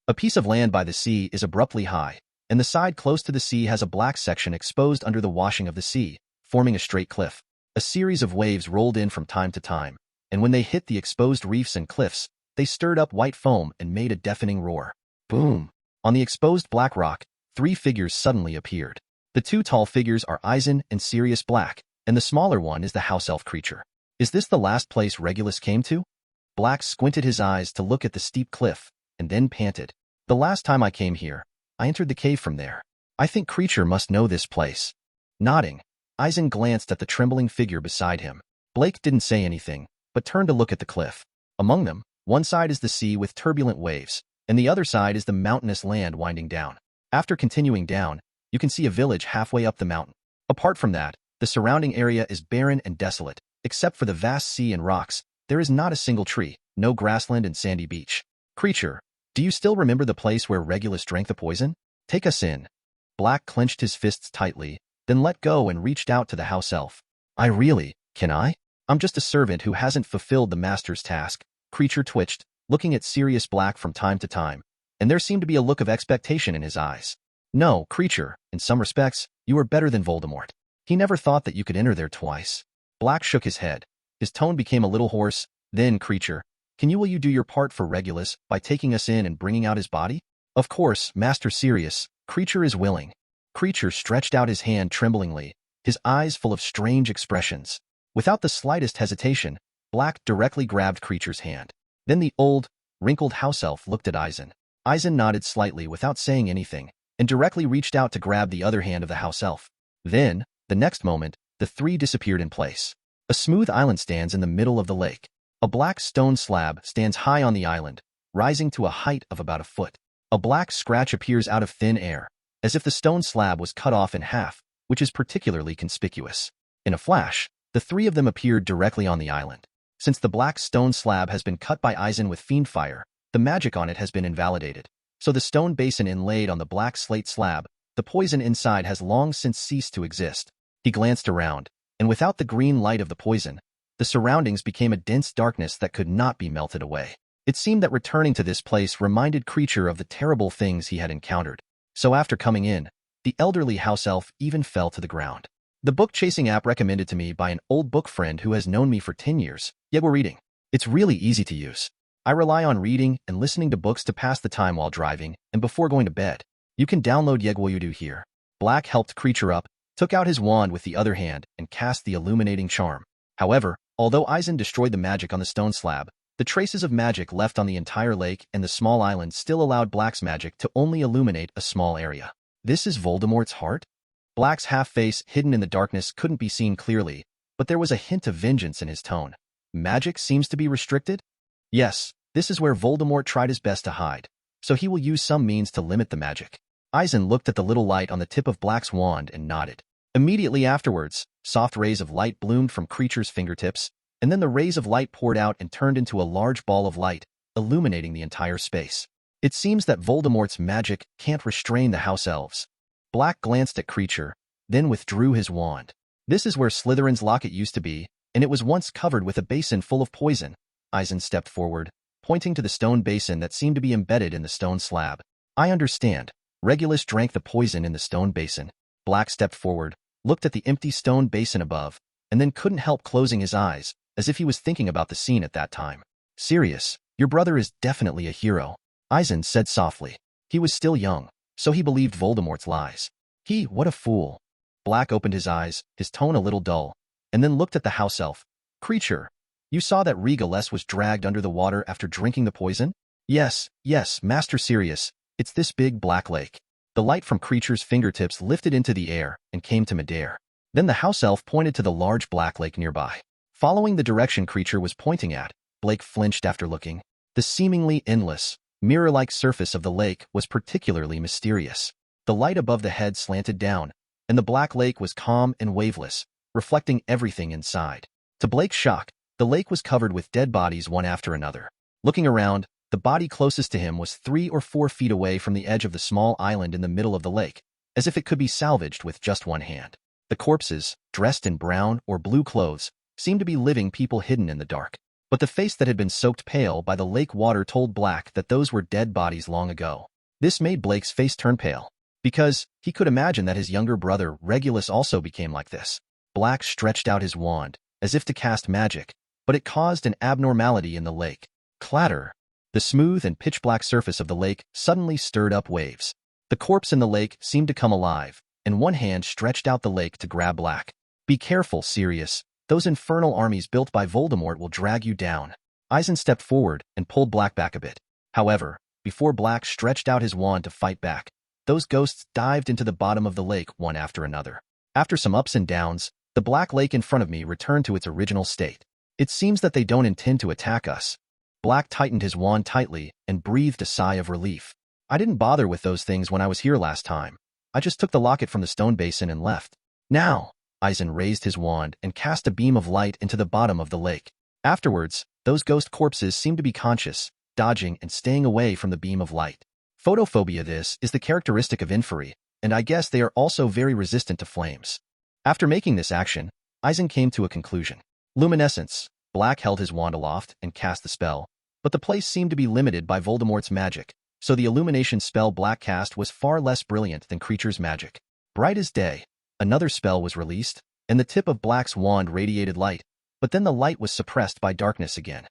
A piece of land by the sea is abruptly high, and the side close to the sea has a black section exposed under the washing of the sea, forming a straight cliff. A series of waves rolled in from time to time, and when they hit the exposed reefs and cliffs, they stirred up white foam and made a deafening roar. Boom! On the exposed black rock, 3 figures suddenly appeared. The 2 tall figures are Eisen and Sirius Black, and the smaller one is the house elf Creature. Is this the last place Regulus came to? Black squinted his eyes to look at the steep cliff, and then panted. The last time I came here, I entered the cave from there. I think Creature must know this place. Nodding, Eisen glanced at the trembling figure beside him. Blake didn't say anything, but turned to look at the cliff. Among them, one side is the sea with turbulent waves, and the other side is the mountainous land winding down. After continuing down, you can see a village halfway up the mountain. Apart from that, the surrounding area is barren and desolate. Except for the vast sea and rocks, there is not a single tree, no grassland and sandy beach. Creature, do you still remember the place where Regulus drank the poison? Take us in. Black clenched his fists tightly, then let go and reached out to the house elf. Can I? I'm just a servant who hasn't fulfilled the master's task. Creature twitched, looking at Sirius Black from time to time, and there seemed to be a look of expectation in his eyes. No, creature, in some respects, you are better than Voldemort. He never thought that you could enter there twice. Black shook his head. His tone became a little hoarse. Then, creature, will you do your part for Regulus by taking us in and bringing out his body? Of course, Master Sirius. Creature is willing. Creature stretched out his hand tremblingly, his eyes full of strange expressions. Without the slightest hesitation, Black directly grabbed Creature's hand. Then the old, wrinkled house elf looked at Eisen. Eisen nodded slightly without saying anything, and directly reached out to grab the other hand of the house elf. Then, the next moment, the three disappeared in place. A smooth island stands in the middle of the lake. A black stone slab stands high on the island, rising to a height of about a foot. A black scratch appears out of thin air, as if the stone slab was cut off in half, which is particularly conspicuous. In a flash, the three of them appeared directly on the island. Since the black stone slab has been cut by Eisen with fiend fire, the magic on it has been invalidated. So the stone basin inlaid on the black slate slab, the poison inside has long since ceased to exist. He glanced around, and without the green light of the poison, the surroundings became a dense darkness that could not be melted away. It seemed that returning to this place reminded Creature of the terrible things he had encountered. So after coming in, the elderly house elf even fell to the ground. The book-chasing app recommended to me by an old book friend who has known me for 10 years, Yegwa Reading. It's really easy to use. I rely on reading and listening to books to pass the time while driving and before going to bed. You can download Yegwa here. Black helped Creature up, took out his wand with the other hand, and cast the illuminating charm. However, although Eisen destroyed the magic on the stone slab, the traces of magic left on the entire lake and the small island still allowed Black's magic to only illuminate a small area. This is Voldemort's heart? Black's half-face, hidden in the darkness, couldn't be seen clearly, but there was a hint of vengeance in his tone. Magic seems to be restricted? Yes, this is where Voldemort tried his best to hide, so he will use some means to limit the magic. Eisen looked at the little light on the tip of Black's wand and nodded. Immediately afterwards, soft rays of light bloomed from Creature's fingertips, and then the rays of light poured out and turned into a large ball of light, illuminating the entire space. It seems that Voldemort's magic can't restrain the house elves. Black glanced at Creature, then withdrew his wand. This is where Slytherin's locket used to be, and it was once covered with a basin full of poison. Eisen stepped forward, pointing to the stone basin that seemed to be embedded in the stone slab. I understand. Regulus drank the poison in the stone basin. Black stepped forward, looked at the empty stone basin above, and then couldn't help closing his eyes, as if he was thinking about the scene at that time. Sirius, your brother is definitely a hero, Eisen said softly. He was still young, so he believed Voldemort's lies. What a fool. Black opened his eyes, his tone a little dull, and then looked at the house elf. Creature, you saw that Regulus was dragged under the water after drinking the poison? Yes, Master Sirius, it's this big black lake. The light from Creature's fingertips lifted into the air and came to midair. Then the house elf pointed to the large black lake nearby. Following the direction Creature was pointing at, Blake flinched after looking. The seemingly endless, mirror-like surface of the lake was particularly mysterious. The light above the head slanted down, and the black lake was calm and waveless, reflecting everything inside. To Blake's shock, the lake was covered with dead bodies one after another. Looking around, the body closest to him was 3 or 4 feet away from the edge of the small island in the middle of the lake, as if it could be salvaged with just one hand. The corpses, dressed in brown or blue clothes, seemed to be living people hidden in the dark. But the face that had been soaked pale by the lake water told Black that those were dead bodies long ago. This made Blake's face turn pale, because he could imagine that his younger brother Regulus also became like this. Black stretched out his wand, as if to cast magic, but it caused an abnormality in the lake. Clatter! The smooth and pitch-black surface of the lake suddenly stirred up waves. The corpse in the lake seemed to come alive, and one hand stretched out the lake to grab Black. Be careful, Sirius. Those infernal armies built by Voldemort will drag you down. Eisen stepped forward and pulled Black back a bit. However, before Black stretched out his wand to fight back, those ghosts dived into the bottom of the lake one after another. After some ups and downs, the black lake in front of me returned to its original state. It seems that they don't intend to attack us. Black tightened his wand tightly and breathed a sigh of relief. I didn't bother with those things when I was here last time. I just took the locket from the stone basin and left. Now, Eisen raised his wand and cast a beam of light into the bottom of the lake. Afterwards, those ghost corpses seemed to be conscious, dodging and staying away from the beam of light. Photophobia. This is the characteristic of Inferi, and I guess they are also very resistant to flames. After making this action, Eisen came to a conclusion. Luminescence. Black held his wand aloft and cast the spell, but the place seemed to be limited by Voldemort's magic, so the illumination spell Black cast was far less brilliant than Creature's magic. Bright as day, another spell was released, and the tip of Black's wand radiated light, but then the light was suppressed by darkness again.